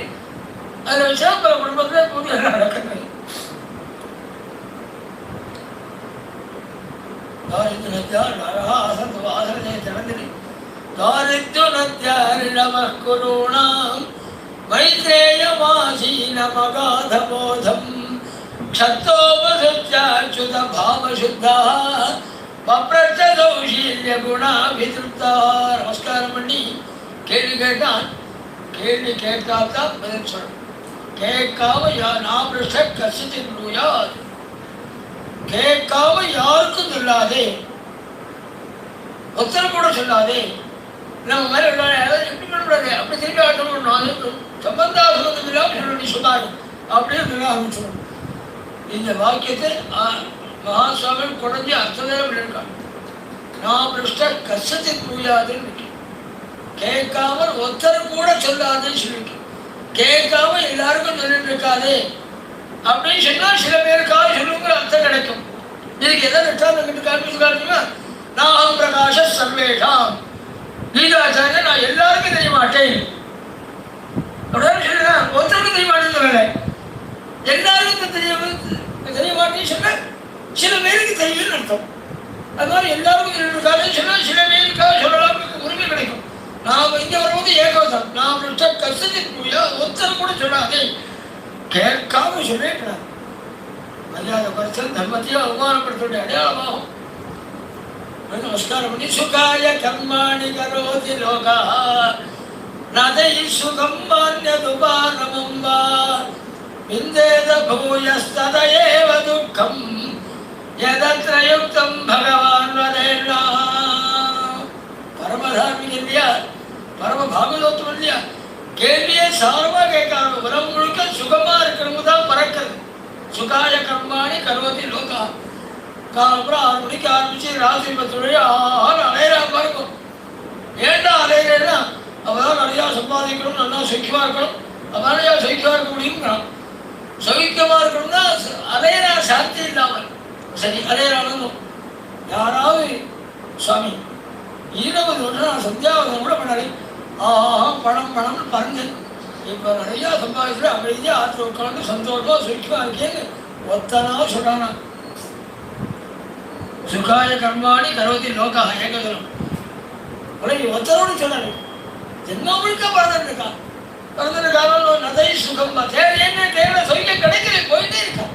அதில் வச்சா பல குடும்பத்தில் பூஜை நடக்கிறது. मैत्रेयमासीनमगाधबोधं क्षत्रोपसृत्याच्युत भावशुद्धः पप्रच्छसौशील्यगुणाभितृप्तः. நமஸ்காரம் பண்ணி கேள்வி கேட்டான். கேள்வி கேட்காதான் பதில் சொல்லணும். கேட்காம நாபிருஷ்ட கசித்தின் நூயாது, கேட்காம யாருக்கும் சொல்லாதே, ஒருத்தர் கூட சொல்லாதே. நம்ம மாதிரி எப்படி பண்ணக்கூடாது, அப்படி திரும்பி ஆட்டணும், சம்பந்தாசுரம் இல்லாமல் சொல்லணும் சொல்லாது அப்படின்னு ஆரம்பிச்சிடணும். இந்த வாக்கியத்தை மகாசுவாமி குறைஞ்சி அர்த்தம் இருக்காங்க. நாபிருஷ்ட கசித்தின் நூயாதுன்னு கேட்காமல் ஒருத்தர் கூட சொல்லாதுன்னு சொல்லிட்டு, கேட்காம எல்லாருக்கும் சொல்லிட்டு இருக்காது அப்படின்னு சொன்னா சில பேருக்காக சொல்லுங்கிற அர்த்தம் கிடைக்கும். இதுக்கு எதை ரெட்டாந்து காமிச்சுக்காருன்னா, நான் பிரகாஷ சர்வேஷாம் கீதாச்சாரிய, நான் எல்லாருக்கும் தெரிய மாட்டேன் அப்படின்னு சொல்லுறேன். ஒருத்தருக்கும் தெரிய மாட்டேன்னு சொல்லலை, எல்லாருக்கும் தெரிய மாட்டேன்னு சொன்ன சில பேருக்கு தெரியும்னு அர்த்தம். அது மாதிரி எல்லாருக்கும் சொல்லிருக்காது சொன்னா சில பேருக்காக சொல்லலாம் உரிமை கிடைக்கும். நாம் இங்க வரும்போது ஏகோதம், நாம் கஷ்டத்தின் ஒருத்தர் கூட சொல்லாதே, கேட்காம சொல்லிட்டு மரியாதை குறைச்சல் தர்மத்தையும் அவமானப்படுத்த அடையாளமாகும். நமஸ்காரம் பண்ணி சுகாய கர்மாணி கரோதி லோகா நதை சுகம் மான்யதுபாரமம் வா விந்தேத பூயஸ்ததயேவ துக்கம் யதத்ர யுக்தம் பகவான் வதேனா. பரமதார்மிக இல்லையா, பரம பாகவதோத்தம் இல்லையா, கேள்வியே சாரமா கேட்காம உலகம் முழுக்க சுகமா இருக்கிறவங்க தான் பறக்கிறது. சுகாய கர்மாணி கரோதி லோகா. காலப்புறம் 6 மணிக்கு ஆரம்பிச்சு ராத்திரி 10 மணி அலையிறாம இருக்கும். ஏண்டா அலையிறேன்னா, அவதான் நிறையா சம்பாதிக்கணும், நல்லா சௌக்கியமா இருக்கணும், அவனாலையா சௌக்கியமா இருக்க முடியுங்கிறான். சௌக்கியமா இருக்கணும்னா அலையிறா சாந்தி இல்லாமல் சரி அலையிறாலும் யாராவது சுவாமி 20 வருஷம் நான் சந்தியாவதம் கூட பண்ணாரு, பணம் பணம்னு பறந்து இப்போ நிறையா சம்பாதிச்சுட்டு அமைதியாக ஆற்று உட்காந்து சந்தோஷமா சுக்கிமா இருக்கேன்னு ஒத்தனா சொல்றானா. சுகாய கர்மாணி கரோதி லோகா ஏகதனம் ஒத்தரோடு சொன்னாரு. என்ன முழுக்க பறந்துருக்கான், பறந்துருக்காலும் நதை சுகம் என்ன தேவை சொய்க்க கிடைக்கல போயிட்டே இருக்கான்.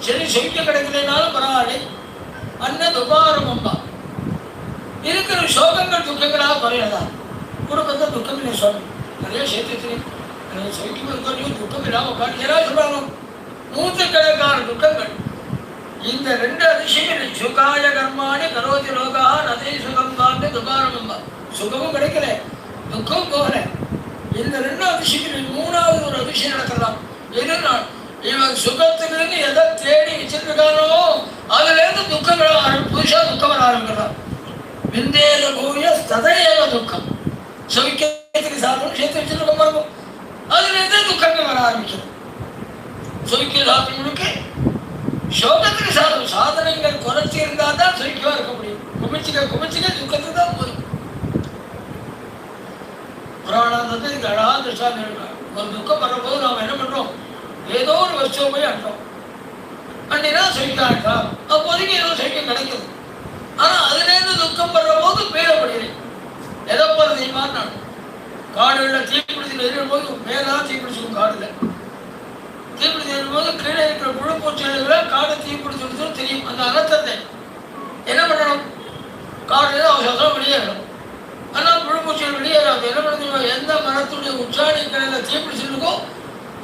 சரி சொய்க்க கிடைக்கலனாலும் பரவாயில்லை, அண்ணன் உபாரமம்பா இருக்கிற சோகங்கள் துக்கங்களாக குறையதா. குடும்பத்தை துக்கம் இல்லை சுவாமி, நிறைய சேர்த்து நிறைய சௌக்கியம் இருக்கணும், துக்கம் இல்லாமல் உட்காந்து யாராவது சொல்றாங்க. 100கணக்கான துக்கங்கள். இந்த 2 அதிசயங்கள் சுகாய கர்மானி கரோதி லோகா நதை சுகம் பார்த்து துபாரமம்பா. சுகமும் கிடைக்கல, துக்கம் போகல. இந்த 2 அதிசயங்கள் 3வது ஒரு அதிசயம் நடக்கலாம். எதுனா இவன் சுகத்துக்கு எதை தேடி வச்சிருக்கானோ அதுல இருந்து துக்கங்கள் புதுசா துக்கம் வர ஆரம்பிக்கிறான். விந்தேத பூய சதையேவ துக்கம். சௌக்கியத்துக்கு சாதனம் சேர்த்து வச்சிருக்க பாருங்க, அதுல இருந்து துக்கங்கள் வர ஆரம்பிக்கணும். சௌக்கிய சாதனங்களுக்கு சோகத்துக்கு சாதனம் சாதனங்கள் குறைச்சி இருந்தா தான் சௌக்கியமா இருக்க முடியும். குமிச்சிக்க துக்கத்துக்கு தான் போதும். புராணத்தை இதுக்கு அழகா திருஷ்டாந்தம் இருக்காங்க. ஒரு துக்கம் வரும்போது நாம் என்ன பண்றோம், ஏதோ ஒரு வஸ்துவை போய் அன்றோம், அன்னினா சௌக்கியம் ஆக்கலாம், அப்போதைக்கு ஏதோ சௌக்கியம் கிடைக்குது. ஆனா அதுல இருந்து துக்கம் வர்ற போது பீடப்படுகிறேன். எதை போல தெரியுமா, நான் காடுல தீப்பிடிச்சு எரியும் போது மேலாம் தீப்பிடிச்சிடும், காடுல தீப்பிடிச்சு எரியும் போது கீழே இருக்கிற புழுப்பூச்சிகளை காடு தீப்பிடிச்சு தெரியும். அந்த அனர்த்தத்தை என்ன பண்ணணும், காடுல அவசரம் வெளியேறணும். ஆனா புழுப்பூச்சிகள் வெளியேறாது. என்ன பண்ண, எந்த மரத்துடைய உச்சாணி கடையில தீப்பிடிச்சிருக்கோ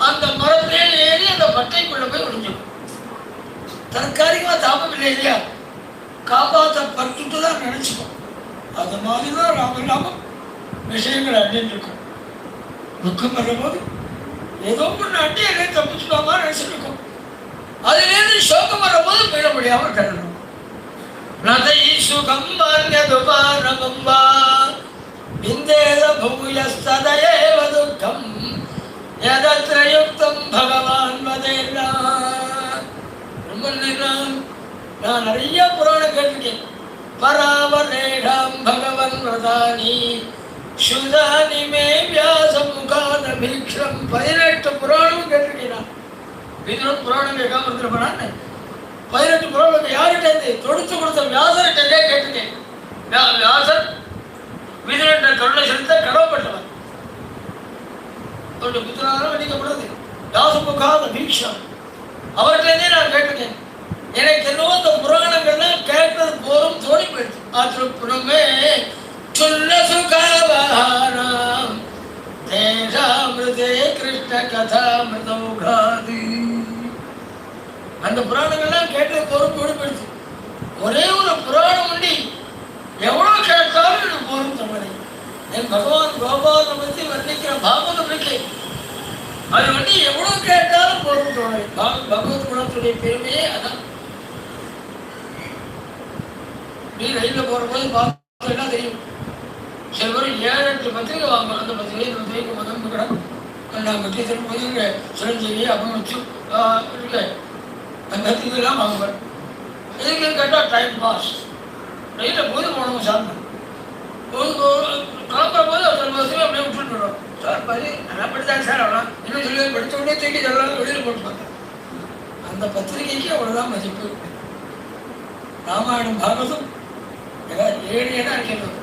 அந்த மரத்திலே ஏறி அந்த பட்டைக்குள்ள போய் ஒழிஞ்சிடும். தற்காலிகமா தாபம் இல்லை இல்லையா, காப்பாற்றப்பட்டு தான் நினைச்சுக்கணும். அது மாதிரிதான் நாம் இல்லாமல் விஷயங்கள் அண்டின்னு இருக்கும். துக்கம் வரும்போது ஏதோ ஒன்று அண்டி என்னை தப்பிச்சுக்காம நினைச்சிட்டு இருக்கோம். அதுலேருந்து சோகம் வரும்போது மீள முடியாமல் கிடணும். நதை சுகம் பாரம்பா விந்தேத பூயஸ்ததயேவ துக்கம் யதத்ர யுக்தம் பகவான் வதேனா. ரொம்ப நேரம் நான் நிறைய புராணம் கேட்டிருக்கேன். பராவரேடாம் பகவன் வரதானி சுதானி மே வியாசம் முகான பீக்ஷம் 18 புராணமும் கேட்டிருக்கேன். நான் புராணம் கேட்காம இருந்திருப்பேன். 18 புராணம் யார்கிட்ட இருந்து தொடுத்து கொடுத்த வியாசர்கிட்டே கேட்டுக்கேன். வியாசர் விதிரண்ட கருணை செலுத்த கடவுப்பட்டவர். அவருடைய புத்திரனால வெடிக்கப்படாது. வியாசமுகாத பீக்ஷா அவர்கிட்டே நான் கேட்டுக்கேன். எனக்கு என்னவோ இந்த புராணங்கள்லாம் கேட்டது போரும் தோணி போயிடுச்சு. ஆத்திரப்புறமே சொல்ல சுகாவானாம் தேசாமிருதே கிருஷ்ண கதாமிருதோகாது. அந்த புராணங்கள்லாம் கேட்டது போரும் தோணி போயிடுச்சு. ஒரே ஒரு புராணம் உண்டி எவ்வளவு கேட்டாலும் எனக்கு போரும் தோணலை. என் பகவான் கோபாலை பற்றி வர்ணிக்கிற பாகவதம் இருக்கு, அது வந்து எவ்வளவு கேட்டாலும் போரும் தோணலை. பகவத் குணத்துடைய பெருமையே அதான். நீ ரயிலில் போகிற போது பார்த்தா தெரியும், சில பேர் 7-8 பத்திரிகை வாங்க. அந்த பத்திரிகை முதல் கிடம் நான் பற்றி திரும்ப சிரஞ்சீவி அப்போ வச்சு இருக்கு அந்த பத்திரிகைலாம் வாங்குவேன். இதுக்கு கேட்டால் டைம் பாஸ். ரயிலில் போது போனவங்க சார் கிளம்புற போது சில பத்திரிகை அப்படியே விட்டுட்டு வரும். சார் பதி நல்லா படித்தாங்க சார், அவ்வளோ இன்னும் சொல்லி படித்த உடனே தூக்கி சொல்லலாம் வெளியில் போட்டு பார்த்தேன். அந்த பத்திரிகைக்கு அவ்வளோதான் மதிப்பு. ராமாயணம் பாகவதம் ஏதாவது 7 இடம் இருக்கிறது.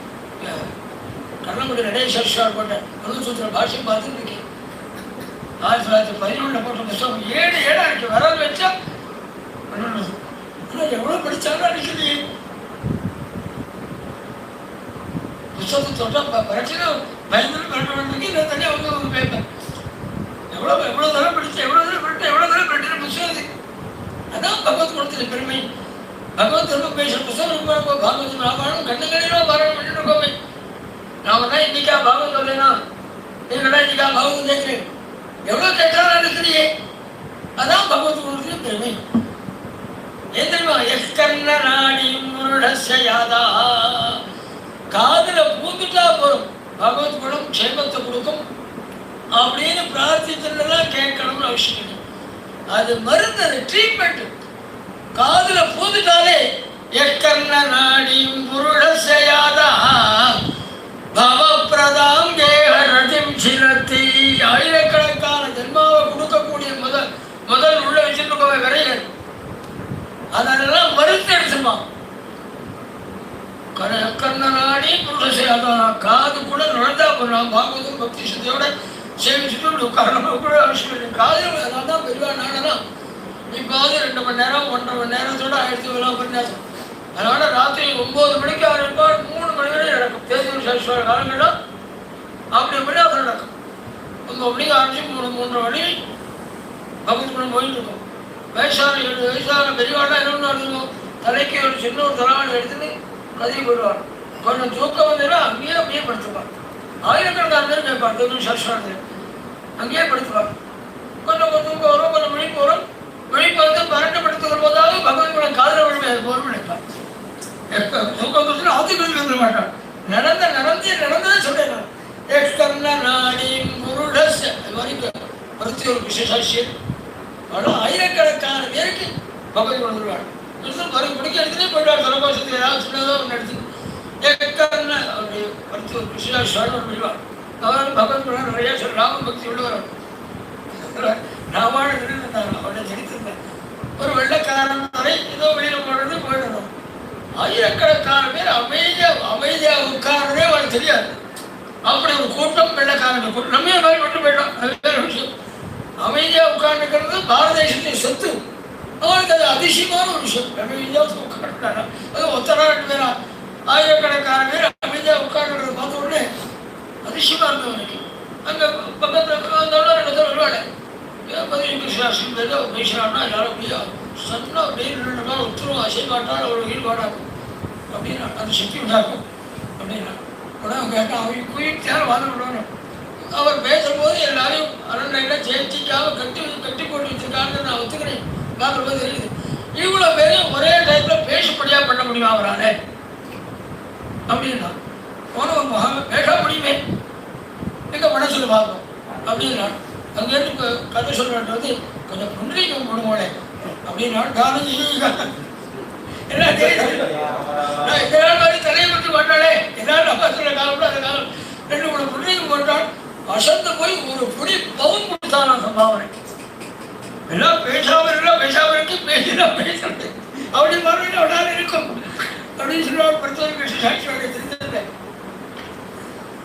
கண்ணமுடி நடேஸ்வர் போட்ட அனுசூத்திர பாஷை பார்த்துட்டு இருக்கேன். 1911 போட்ட புத்தகம் 7 இடம் இருக்கு. வரது வச்சா எவ்வளோ படித்தாலும் அடிக்கலையே. புத்தகத்தை தொட்டா பரீட்சை பயந்து பண்ணுறதுக்கு நான் தனியாக வந்து பேப்பேன். எவ்வளோ தரம் படித்தேன், எவ்வளோ தரம் படிக்கிற புத்தகம். அதான் பகவத் கொடுத்தது பெருமை. பகவத் ரொம்ப பேசுகிற புத்தகம் பாகவதம் ராமாயணம் கண்ணுகளிலோ பாராயணம் பண்ணிட்டு இருக்கோமே. நாம தான் இன்னைக்கா பாகவதம் இல்லைனா நீங்களா இன்னைக்கா பாகவதம் கேட்கிறேன். எவ்வளோ கேட்டாலும் இருக்கிறியே, அதான் பகவத் கொடுத்தது பெருமை. ஏன் தெரியுமா? எக்கண்ண நாடியும் முருடசையாதா, காதுல பூந்துட்டா போறோம் பகவத் குணம் க்ஷேமத்தை கொடுக்கும் அப்படின்னு பிரார்த்திச்சுலாம் கேட்கணும்னு அவசியம் இல்லை. அது மருந்து, அது ட்ரீட்மெண்ட். காதுல பூந்துட்டாலே எக்கண்ண நாடியும் முருடசையாதா பவப்பிரதாம் கேஹரதிம் சிரத்தி. ஆயிரக்கணக்கான ஜென்மாவை கொடுக்கக்கூடிய முதல் உள்ள வச்சிருக்க விரைகள் அதெல்லாம் மருந்து எடுத்துமா. கண்ண நாடி முருடசையாதா, காது கூட நுழைந்தா போடலாம். பாகவதம் பக்தி சக்தியோட சேவிச்சுட்டு உட்காரணும் கூட அவசியம் இல்லை. காது தான் பெருவா நாடலாம். இப்போது 2 மணி நேரம் 1.5 மணி நேரத்தோட ஆயிரத்தி உபன்யாசம். அதனால ராத்திரி 9 மணிக்கு ஆரம்பிப்பார், 3 மணி வரை நடக்கும். தேசிய சாஸ்திர காலங்களில் அப்படி உபன்யாசம் நடக்கும். 9 மணிக்கு ஆரம்பிச்சு 3-3:30 மணி பக்கத்து மணி போயிட்டு இருக்கும். வயசான 7 வயசான பெரியவாடா என்ன நடக்கும், தலைக்கு ஒரு சின்ன ஒரு தலைவாணி எடுத்துன்னு கதைக்கு போயிடுவார். கொஞ்சம் தூக்கம் வந்ததுன்னா அங்கேயே படுத்துப்பார். ஆயிரக்கணக்கான பேர் கேட்பார் தேசிய சாஸ்திரத்தில், அங்கேயே படுத்துப்பார். கொஞ்சம் தூக்கம் வரும், கொஞ்சம் விழிப்பு வரும். விழிப்பு வந்து பரட்டப்படுத்து வருவதாக பகவத்குணம் காதல விழுமை போரும் நினைப்பார். தூக்கம் கொடுத்து ஆத்துக்கள் வந்துட மாட்டார். நடந்ததை சொல்றேன். எக்கண்ண நாடி முருடஸ் வரைக்கும் பருத்தி ஒரு விசேஷாசியர் ஆனால் ஆயிரக்கணக்கான பேருக்கு பகவத்குணம் வந்துடுவார். குடிக்க எடுத்துனே போயிடுவார். சலபாசத்தில் ஏதாவது சின்னதோ ஒன்று எடுத்து எக்கண்ண அவருடைய பருத்தி ஒரு விசேஷாசியர் விடுவார். அவரால் பகவத்குணம் நிறைய ராம பக்தி உள்ளவர். ராமாயணம் இருந்தாங்க, அவனை ஜெயித்திருந்தாங்க. ஒரு வெள்ளைக்காரன் வரை ஏதோ வெளியில் போடுறது போயிடணும். ஆயிரக்கணக்கான பேர் அமைதியாக உட்கார்றதே அவனுக்கு தெரியாது. அப்படி ஒரு கூட்டம் வெள்ளைக்காரங்க கூட்டம் நம்ம மாதிரி மட்டும் போயிட்டோம். அது வேற விஷயம். அமைதியாக உட்கார்ந்துக்கிறது பாரத தேசத்தின் சொத்து. அவனுக்கு அது அதிசயமான ஒரு விஷயம். அமைதியாக உட்காந்துட்டாங்க. அது ஒத்தரா 2 பேரா ஆயிரக்கணக்கான பேர் அமைதியாக உட்கார்ந்துக்கிறத பார்த்த உடனே அதிசயமா இருந்தவனுக்கு. அங்கே பக்கத்தில் வந்தவங்க 2 பேர் வருவாங்க. விசுவாசம் பேசுறான்னா எல்லாரும் அப்படியா சொன்னா அப்படின்னா ஒத்துரும் அசை மாட்டால் அவ்வளோ ஈடுபாடாகும் அப்படின்னா அது சக்தி உண்டாகும் அப்படின்னா உடனே கேட்டால் அவங்க குயிட்டாலும் வாங்க விடணும். அவர் பேசும்போது எல்லாரையும் அரண்மையில் சேர்த்திக்காக கட்டி போட்டு வச்சிருக்கான்னு நான் ஒத்துக்கிறேன். பார்க்கும்போது தெரியுது இவ்வளோ பேரையும் ஒரே டைப்பில் பேசும்படியாக பண்ண முடியும் அவரால் அப்படின்னா போனவங்க பேச முடியுமே எங்கே மனசில் பார்ப்போம் அப்படின்னா அங்கேருந்து கதை சொல்றது கொஞ்சம் புன்றிக்கும் போடுவோனே அப்படின்னா காலேஜ் தலையை விட்டு பண்ணாலே எல்லாரும் அப்பா சொல்ற காலம் அந்த காலம் 2-3 புன்றிக்கும் போட்டால் அசந்து போய் ஒரு புடி பவுன் கொடுத்தான சம்பாவனை. எல்லாம் பேசாமல் இருக்கு, பேசினா பேசுறது. அவருடைய மறுபடியும் அவனால் இருக்கும் அப்படின்னு சொல்லுவாங்க. படுத்தவர்கள் சாட்சியோடைய தெரிஞ்சதில்லை.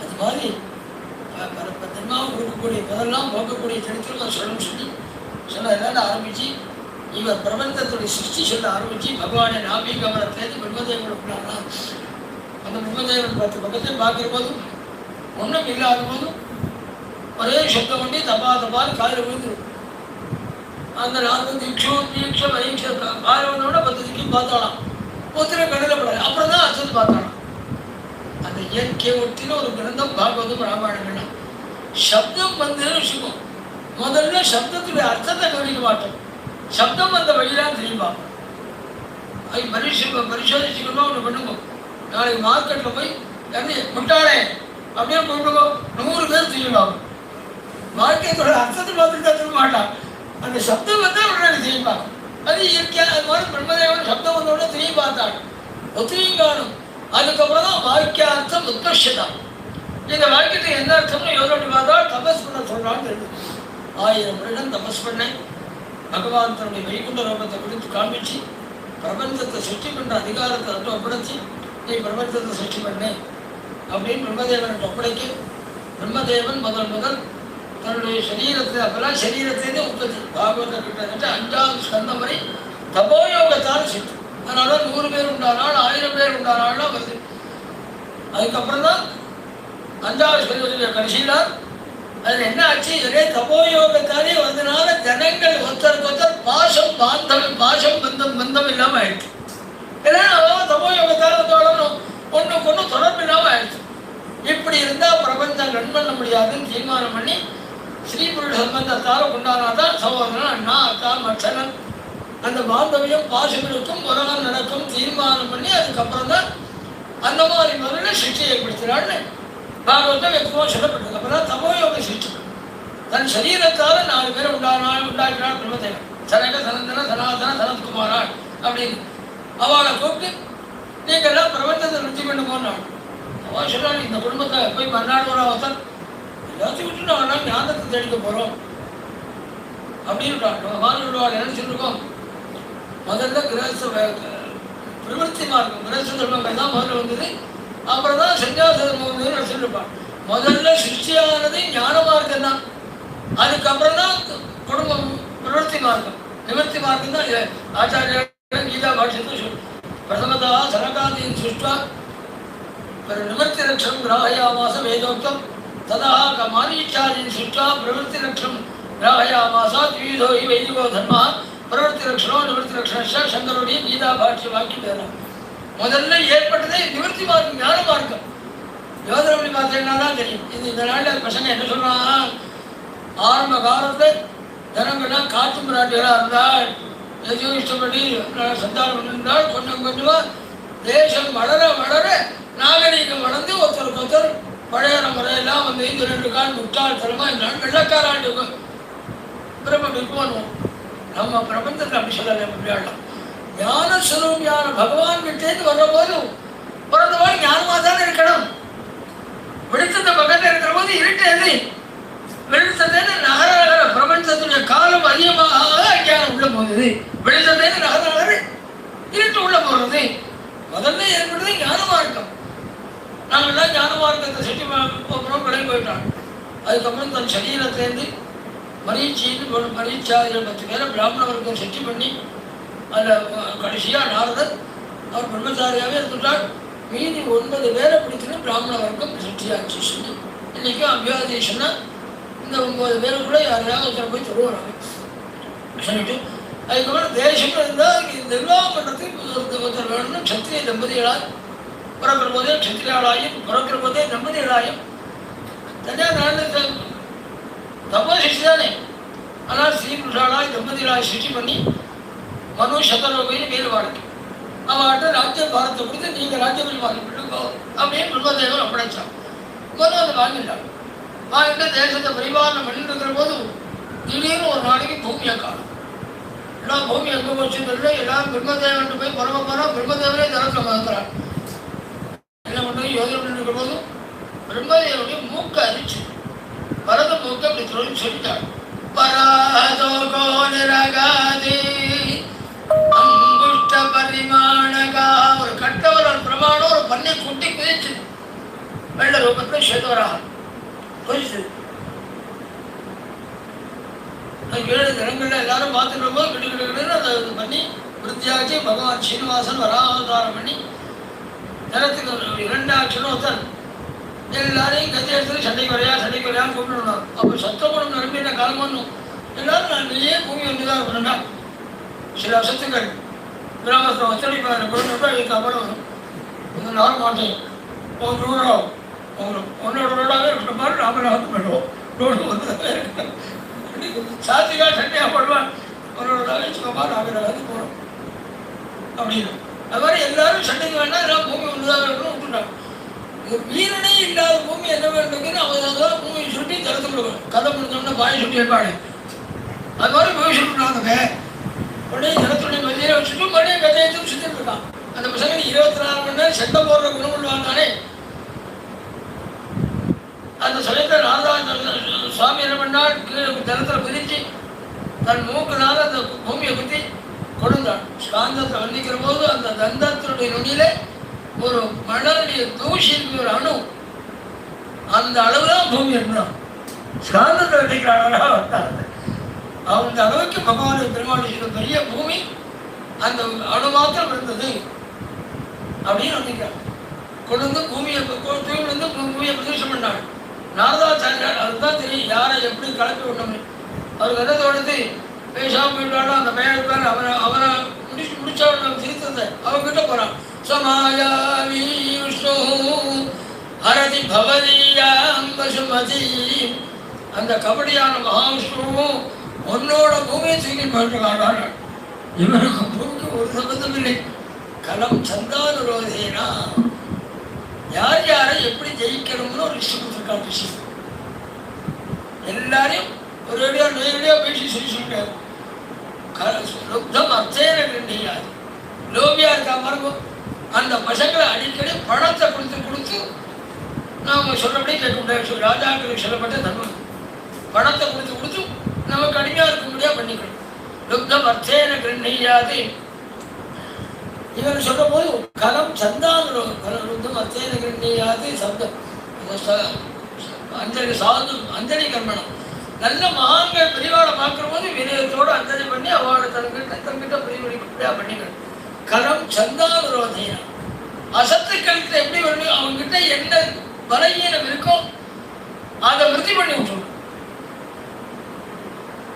அது மாதிரி தென்மாவை கொடுக்கக்கூடிய முதல்லாம் போக்கக்கூடிய சரித்திரம் சொல்லணும்னு சொல்ல எல்லாம் ஆரம்பிச்சு இவர் பிரபஞ்சத்துடைய சிருஷ்டி சொல்ல ஆரம்பிச்சு பகவானை நாபிக்கு அவரை தேடி பிரம்மதேவன் கொடுக்குறாங்கன்னா அந்த பிரம்மதேவன் 10 பக்கத்தையும் பார்க்குற போதும் ஒன்றும் இல்லாத போதும் ஒரே சப்தம் பண்ணி தபால் காலில் விழுந்துடும். அந்த 4 தீட்சம் காலில் வந்தோட 10 திக்கும் பார்த்தாலாம். ஒருத்தரை கருதப்படாது. அப்புறம் தான் அச்சது பார்த்தாலாம். அந்த இயற்கையை ஒட்டின ஒரு கிரந்தம் பாகவதம் ராமாயணம். சப்தம் வச்சுக்கோம். முதல்ல சப்தத்துடைய அர்த்தத்தை கவனிக்க மாட்டோம். சப்தம் வந்த வழிதான் தெரியுமா? அது பரிசோதிச்சுக்கணும். ஒன்று பண்ணுங்க. நாளைக்கு மார்க்கெட்டில் போய் முட்டாளே அப்படியே கூப்பிடுங்க. 100 பேர் தெரியுவாங்க. மார்க்கெட்டோட அர்த்தத்தை பார்த்துட்டு தான் சொல்ல மாட்டான். அந்த சப்தம் வந்தால் உடனே தெரியுப்பாங்க. அது இயற்கையாக அது மாதிரி பிரம்மதேவன் சப்தம் வந்தோடனே திரும்பி பார்த்தாங்க. ஒத்திரியும் காணும். அதுக்கப்புறம் தான் வாக்கியார்த்தம் உத்கர்ஷதான். இந்த வாக்கியத்தை என்ன அர்த்தம்னு யோசனை பார்த்தா தபஸ் பண்ண சொல்றான்னு தெரியுது. 1000 வருடம் தபஸ் பண்ணேன். பகவான் தன்னுடைய வைகுண்ட ரோகத்தை கொடுத்து காமிச்சு பிரபஞ்சத்தை சிருஷ்டி பண்ற அதிகாரத்தை வந்து ஒப்படைச்சு நீ பிரபஞ்சத்தை சிருஷ்டி பண்ணேன் அப்படின்னு பிரம்மதேவன் ஒப்படைக்க பிரம்மதேவன் முதல் தன்னுடைய சரீரத்தை அப்பெல்லாம் சரீரத்திலே உற்பத்தி பாகவத கிட்டத்தட்ட 5வது ஸ்கந்தம் வரை தபோயோகத்தால் சிருஷ்டி. அதனால 100 பேர் உண்டானால் 1000 பேர் உண்டானாலும் வருது. அதுக்கப்புறம் தான் 5வது ஸ்கந்தத்துடைய கடைசியில் அதில் என்ன ஆச்சு? ஒரே தபோயோகத்தாலே வந்தனால ஜனங்கள் ஒருத்தருக்கு பாசம் பந்தம் இல்லாமல் ஆயிடுச்சு. ஏன்னா தபோயோகத்தால் வந்தோடனும் ஒன்றுக்கு ஒன்று தொடர்பு இல்லாமல் ஆயிடுச்சு. இப்படி இருந்தால் பிரபஞ்சம் ரன் பண்ண முடியாதுன்னு தீர்மானம் பண்ணி ஸ்ரீபுருஷ சம்பந்தத்தால் உண்டானாதான் சகோதரன் அண்ணா அக்கா மச்சனன் அந்த பாந்தவியம் பாசங்களுக்கும் உலகம் நடக்கும் தீர்மானம் பண்ணி அதுக்கப்புறம் தான் அந்த மாதிரி முதல்ல சிருஷ்டி ஏற்படுத்தினான்னு பாகவதம் எப்பவும் சொல்லப்பட்டது. அப்பதான் தபோயோக சிருஷ்டி தன் சரீரத்தால் 4 பேரை உண்டாக்கினாள் பிரம்மதேவன். சனக சனந்தன சனாதன சனத்குமாரான் அப்படின்னு அவளை கூப்பிட்டு நீங்கள்லாம் பிரபஞ்சத்தை ருச்சி பண்ண போனாள். அவள் சொல்றாள், இந்த குடும்பத்தை போய் மறுநாள் ஒரு அவசரம் எல்லாத்தையும் விட்டு நாங்கள் ஞானத்தை தெளிக்க போறோம் அப்படின்னு வாழ்வாள். என்ன சொல்லிருக்கோம்? முதல்ல கிரகஸ்த பிரவர்த்தி மார்க்கம் கிரகஸ்த தர்மம் தான் முதல்ல வந்தது. அப்புறம் தான் சன்னியாச தர்மம் வந்ததுன்னு சொல்லிருப்பாள். முதல்ல சிருஷ்டியானது ஞான மார்க்கம் தான். அதுக்கப்புறம் தான் குடும்பம் பிரவர்த்தி மார்க்கம். நிவர்த்தி மார்க்கம் தான் ஆச்சாரிய கீதா பாஷ்யத்தை சொல்லு. பிரதமதா சனகாதீன் சிருஷ்டா நிவர்த்தி லட்சம் கிராஹயாமாச வேதோக்தம் ததா மாரீச்சாதீன் சிருஷ்டா பிரவர்த்தி லட்சம் கிராஹயாமாசா த்விதோ ஹி வைதிகோ தர்மா பிரவர்த்தி லட்சணோ நிவர்த்தி லட்சண சங்கருடைய கீதா பாஷ்ய வாக்கியம் வேணும். முதல்ல ஏற்பட்டதே நிவர்த்தி மார்க்கம் ஞான மார்க்கம். யோதரமணி பார்த்தீங்கன்னா தான் தெரியும். இந்த நாளில் பசங்க என்ன சொல்றான்? ஆரம்ப காலத்தில் ஜனங்கள்லாம் காட்டு மிராட்டிகளாக இருந்தால் எதையும் இஷ்டப்படி சந்தானம் பண்ணிருந்தால் கொஞ்சம் கொஞ்சமாக தேசம் வளர வளர நாகரீகம் வளர்ந்து ஒருத்தர் பழைய முறையெல்லாம் வந்து இந்த 2 கால் முட்டாள்தனமாக இந்த வெள்ளக்காராண்டு பிரபஞ்சம் இருக்குவானுவோம். நம்ம பிரபஞ்சத்தில் அப்படி சொல்லலை. விளையாடலாம் ஞான சுரூபியான பகவான் கிட்டேருந்து வர்றபோது பிறந்தவாள் ஞானமாக தானே இருக்கணும். வெளிச்சத்தை பக்கத்தில் இருக்கிற போது இருட்டு எது? வெளிச்சத்தேன்னு நகர நகர பிரபஞ்சத்துடைய காலம் அதிகமாக ஞானம் உள்ள போகுது. வெளிச்சத்தேன்னு நகர நகர இருட்டு உள்ள போகிறது. முதல்ல ஏற்படுறது ஞான மார்க்கம். நாங்கள்லாம் ஞான மார்க்கத்தை செட்டி போகிறோம் விலகி போயிட்டாங்க. அதுக்கப்புறம் தன் சரீரத்திலேருந்து மரீச்சாதிகள் 10 பேரை பிராமண வர்க்கம் செட்டி பண்ணி அதில் கடைசியாக நாரதர் அவர் பிரம்மச்சாரியாகவே இருந்துட்டார். மீதி 9 பேரை பிடிக்கணும் பிராமண வர்க்கம் செட்டியாச்சு சொல்லி இன்றைக்கும் அபியாதேஷன்னா இந்த 9 பேருக்குள்ளே யாரையாவது ஒருத்தர் போய் சொல்லுவாங்க சொல்லிட்டு அதுக்கப்புறம் தேசம் இருந்தால் நிர்வாகம் பண்ணுறதுக்கு ஒருத்தர் வேணும்னு சத்திரிய தம்பதிகளால் பிறக்கிற போதே சத்திரியாளாயும் பிறக்கிற போதே தம்பதிகளாயும் தனியாக நடந்து தப்போ சிருஷ்டி தானே. ஆனால் ஸ்ரீ புருஷாளாய் தம்பதிகளாய் சிருஷ்டி பண்ணி மனு சதரோகையில் மேல் வாழ்க்கை அவட்ட ராஜ்ய பாரத்தை கொடுத்து நீங்கள் ராஜ்யத்தில் வாங்கிவிட்டுக்கோ அப்படின்னு பிரம்மதேவன் ஒப்படைச்சான். முதல்ல அதை வாங்கிட்டாங்க. வாங்கிட்டு தேசத்தை பரிபாலனம் பண்ணிட்டு இருக்கிற போது திடீர்னு ஒரு நாளைக்கு பூமியை காணும். எல்லாம் பூமி எங்கே போச்சுன்னு தெரியல. எல்லாரும் பிரம்மதேவன் போய் பரவ போனால் பிரம்மதேவனே தரத்தில் மறந்துறான். என்ன பண்ணுறது யோசனை பண்ணிட்டு இருக்கிற போதும் பிரம்மதேவனுடைய மூக்கை அரிச்சு பரத மூக்கை அப்படி தொழில் சொல்லிட்டாங்க. பராதோ கோனரகாதே அங்குஷ்ட பரிமாணகா ஒரு கட்டவர் ஒரு பிரமாணம் ஒரு பண்ணை குட்டி குதிச்சு வெள்ள ரூபத்தில் சேதுவராக குதிச்சு 7 தினங்கள்ல எல்லாரும் பார்த்துட்டு போது கிட்டு அதை பண்ணி விருத்தியாச்சு. பகவான் சீனிவாசன் வராவதாரம் பண்ணி ஜனத்துக்கு 2 ஆட்சனும் ஒருத்தன் எல்லாரையும் கத்தி எடுத்து சண்டைக்கு வரையான்னு கூப்பிட்டுருந்தாங்க. அப்போ சத்தகுணம் நிரம்பின காலமும் எல்லாரும் நான் நீயே பூமி வந்துதான் இருக்கணும்னா சில அசத்துக்கள் கிராமத்தில் ஒத்துழைப்பாரு கொண்டு இதுக்கு அவ்வளவு உங்கள் நாள் மாட்டேன் உங்கள் ரூடாகும் உன்னோட ரோடாகவே இருக்கிற மாதிரி ராமநாதம் பண்ணுவோம். ரோடு வந்து சாத்திகா சண்டையாக போடுவான் உன்னோட வச்சுக்கோமா ராமநாதம் போகிறோம் அப்படின்னு. அது மாதிரி எல்லாரும் சண்டைக்கு வேண்டாம் எல்லாம் பூமி ஒன்றுதான் இருக்கணும் விட்டுட்டாங்க. வீரனே இல்லாத பூமி என்ன வேண்டுங்கிற அவதான் பூமியை சுட்டி திறந்து கொடுக்கணும். கதை முடிஞ்சோம்னா பாயை சுட்டி வைப்பாடு. அது மாதிரி பூமி சுட்டுனாங்க உடனே ஜனத்துடைய மத்தியில வச்சுட்டு மறுபடியும் கதையத்தும் சுத்திட்டு இருக்கான். அந்த பசங்க 24 மணி நேரம் செண்டை போடுற குணமுள்ளானே. அந்த சமயத்தில் சுவாமி என்ன பண்ணால் ஜலத்தில் பிரிச்சு தன் மூக்குனால அந்த பூமியை பற்றி கொடுந்தான். ஸ்காந்தத்தை வர்ணிக்கிற போது அந்த தந்தத்தினுடைய நுனியில ஒரு மணலுடைய தூசிக்கு ஒரு அணு அந்த அளவுதான் பூமி இருந்தான். ஸ்காந்தத்தை வர்ணிக்கிற அளவாக வந்தாங்க. அந்த அளவுக்கு பகவானை பெருமாள் பெரிய பூமி அந்த அணு மாத்திரம் இருந்தது அப்படின்னு வர்ணிக்கிறான். கொண்டு வந்து பூமியை தூக்கி வந்து பூமியை பிரதேசம் பண்ணாங்க. நாரதாச்சாரியார் அதுதான் தெரியும் யாரை எப்படி கலப்பி விட்டோம்னு. அவர் என்ன தோணுது பேசாம போயிட்டாலும் அந்த பையனுக்கு பேர் அவரை முடிச்சவன் திருத்தத்தை அவங்ககிட்ட போறான். சமாயாவி விஷ்ணு ஹரதி பவதியாம் பசுமதி அந்த கபடியான மகாவிஷ்ணுவும் உன்னோட பூமியை தூக்கி போயிட்டுருக்காங்க. இவருக்கு பூமிக்கு ஒரு சம்பந்தம் இல்லை. கலம் சந்தானுரோதேனா யார் யாரை எப்படி ஜெயிக்கணும்னு ஒரு விஷயம் கொடுத்துருக்காங்க. விஷயம் எல்லாரையும் ஒரு நேரடியாக பேசி சொல்லிட்டாரு. அர்த்தேன கண்டியாது லோபியா இருக்கா பாருங்க. அந்த பசங்களை அடிக்கடி பணத்தை கொடுத்து நாம சொல்றபடி கேட்க முடியாது. ராஜாக்களுக்கு சொல்லப்பட்ட தர்மம் பணத்தை கொடுத்து நமக்கு அடிமையா இருக்க முடியாது பண்ணிக்கணும். லுப்தம் அர்த்தேன கண்டியாது இவன் சொல்ற போது கலம் சந்தானம் அத்தேன கண்டியாது சப்தம் அஞ்சலி சாது அஞ்சலி கர்மணம். நல்ல மகான்கள் பிரிவாளை பார்க்கிற போது வினயத்தோடு அஞ்சலி பண்ணி அவளோட தங்கிட்ட பிரிவடிப்படியா பண்ணிக்கணும். கலம் சந்தானுரோதேனா அசத்துக்களுக்கு எப்படி வரணும் அவங்ககிட்ட என்ன பலகீனம் இருக்கோ அதை விருத்தி பண்ணி விட்டுருணும்.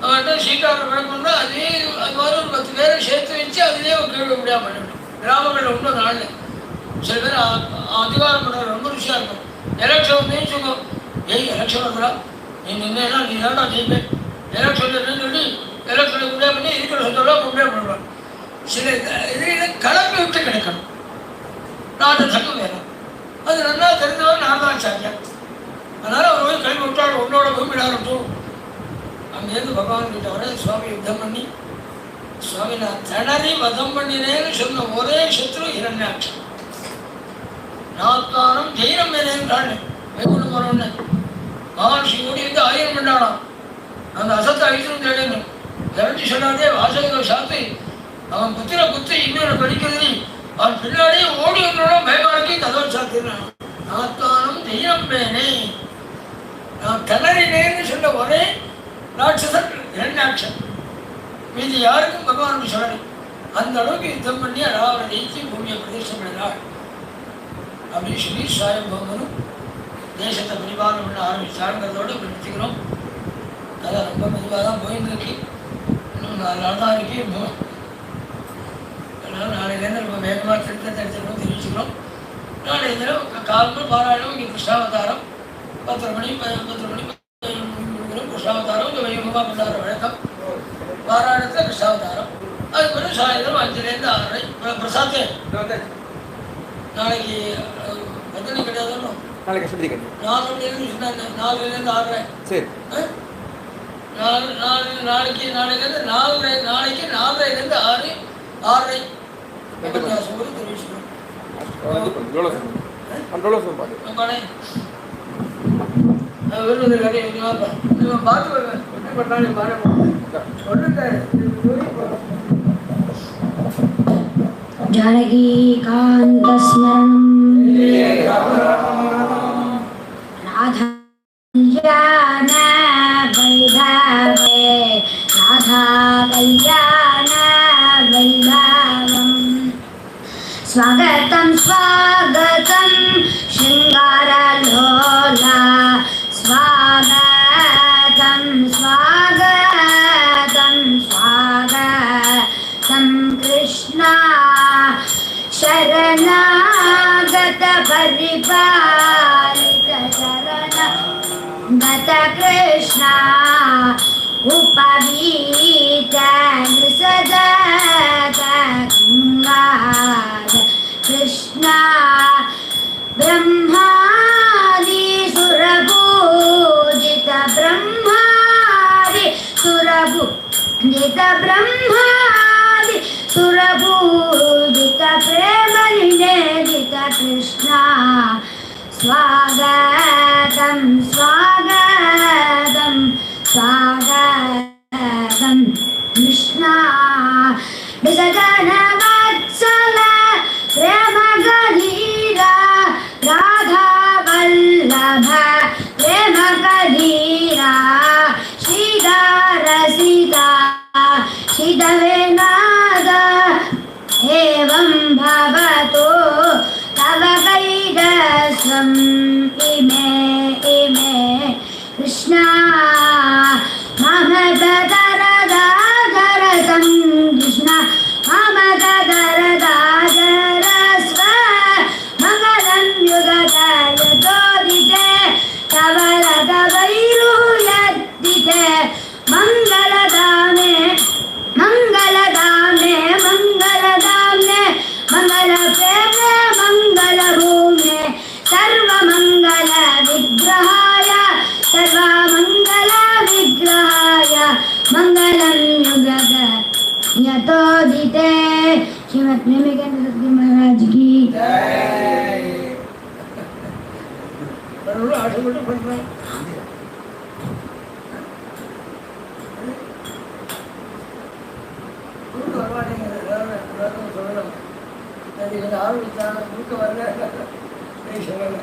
அவன்கிட்ட சீட்டாளர் விளக்கம்னா அதே அது மாதிரி ஒரு 10 பேரை சேர்த்து வச்சு அதுலேயே ஒரு கேள்வி முடியாது பண்ணிவிடும். கிராமங்களில் உண்டு நாள் சில பேர் அதிகாரம் பண்ணுறது ரொம்ப ருசியாக இருக்கும். எலெக்ஷன் வந்து சொல்லுவோம் ஏய் எலெக்ஷன் வந்துடா நீ நின்னா நீ ஏன்டா ஜெயிப்பேன் எலெக்ஷன் சொல்லி எலெக்ஷனை முடியாது பண்ணி இருக்கிற சொத்தெல்லாம் முடியாது பண்ணுவாங்க. சில இதில் கலப்பி விட்டு கிடைக்கணும். நாட்டு சட்டம் வேணும். அது நல்லா தெரிஞ்சவன் நாரதாச்சாரியா. அதனால் அவர் போய் கல்வி விட்டால் உன்னோட பூமியில் ஆரம்பிச்சோம். அங்கேருந்து பகவான் கிட்ட வர சுவாமி யுத்தம் பண்ணி சுவாமி நான் திணறி வதம் பண்ணினேன்னு சொன்ன ஒரே சத்ரு இரண்யாட்சம். நாத்தானம் ஜெயினம் வேறேன்றாள் வைகுண்டம் போறோன்னு மகான்ஷி ஓடி வந்து ஆயிரம் பண்ணானாம். அந்த அசத்தை ஐஸ்வரம் தேடணும் இறஞ்சி சொல்லாதே வாசகங்கள் சாத்து அவன் புத்திர குத்து இன்னொரு படிக்கிறது அவன் பின்னாடியே ஓடி வந்தோட பயமாக்கி கதவை சாத்தினான். நாத்தானம் ஜெயினம் வேணே நான் திணறினேன்னு சொன்ன ஒரே ராட்சசன் இரண்யாட்சம். மீதி யாருக்கும் பகவான் சொல்லலை. அந்த அளவுக்கு யுத்தம் பண்ணி அழகாக ஜெயிச்சு பூமியை பிரதேசம் பண்ணினாள் அப்படின்னு சொல்லி சாயம்பவனும் தேசத்தை பரிபாலனம் பண்ண ஆரம்பிச்சாங்கிறதோடு இப்படி நிறுத்திக்கிறோம். கதை ரொம்ப மெதுவாக தான் போயின்னு இருக்கு. இன்னும் 4 நாள் தான் இருக்கு. அதனால் நாளையிலேருந்து நம்ம வேகமாக திருத்தத்தை எடுத்துக்கிறோம் தெரிவிச்சுக்கிறோம். நாளைய தினம் காலம்பு பாராயணம் இங்கே கிருஷ்ணாவதாரம் 10 மணி கிருஷ்ணாவதாரம் இங்கே வைகமாக கொண்டாடுற வழக்கம். பாராயணத்தில் கிருஷ்ணாவதாரம் அதுக்கு பிறகு சாயந்தரம் 5லேருந்து 6:30 பிரசாத்தே நாளைக்கு பத்தினி கிடையாதுன்னு நாளைக்கு சுத்தி கட்டி 4 மணிலேருந்து சொன்னாங்க. 4லேருந்து 6:30 சரி. நாளைக்கு 4:30லேருந்து 6:30 உபன்யாசம் தெரிவிச்சுக்கிறோம். பார்த்து என்ன பண்ணாலும் பாருங்க ஒன்று जानकीकान्तस्मरणं राधा कल्याण वैभवे राधा कल्याण वैभवम् स्वागतं स्वागतं शृङ्गारलोला स्वागतं स्वागतं स्वागतं कृष्णा शरणागत परिपालित शरणागत कृष्णा उपवीत नृसदत गङ्गाध कृष्णा ब्रह्मादि सुरपूजित ब्रह्मादि सुरपूजित ब्रह्मादि सुरपूजित प्रेम निवेदित कृष्णा स्वागतं स्वागतं स्वागतं कृष्णा विसर्जनवत्सल प्रेमगधीरा राधा वल्लभ प्रेमगधीरा श्रीदारसिता श्रीदवेनाद एवं भवतो तव कैदस्वम् इमे इमे कृष्णा मम दरदादरतं कृष्णा मम दरदादरस्व मङ्गलं युगदयतोदिते तव रगवैरूयद्दिते मङ्गलदाने मङ्गलदाने मङ्गलदाने मङ्गलप्रेमे मङ्गलभूमे सर्वमङ्गलविग्रहाय सर्वमङ्गलविग्रहाय मङ्गलं युगद यतोदिते श्रीमद् प्रेमिकानंद सद्गुरु महाराज की ஆசைப்பட்டு பண்றேன். தூக்கம் வரமாட்டேங்குது. வேற சொல்லலாம். ஆரம்பிச்சாங்க தூக்கம் வரல சொல்லல.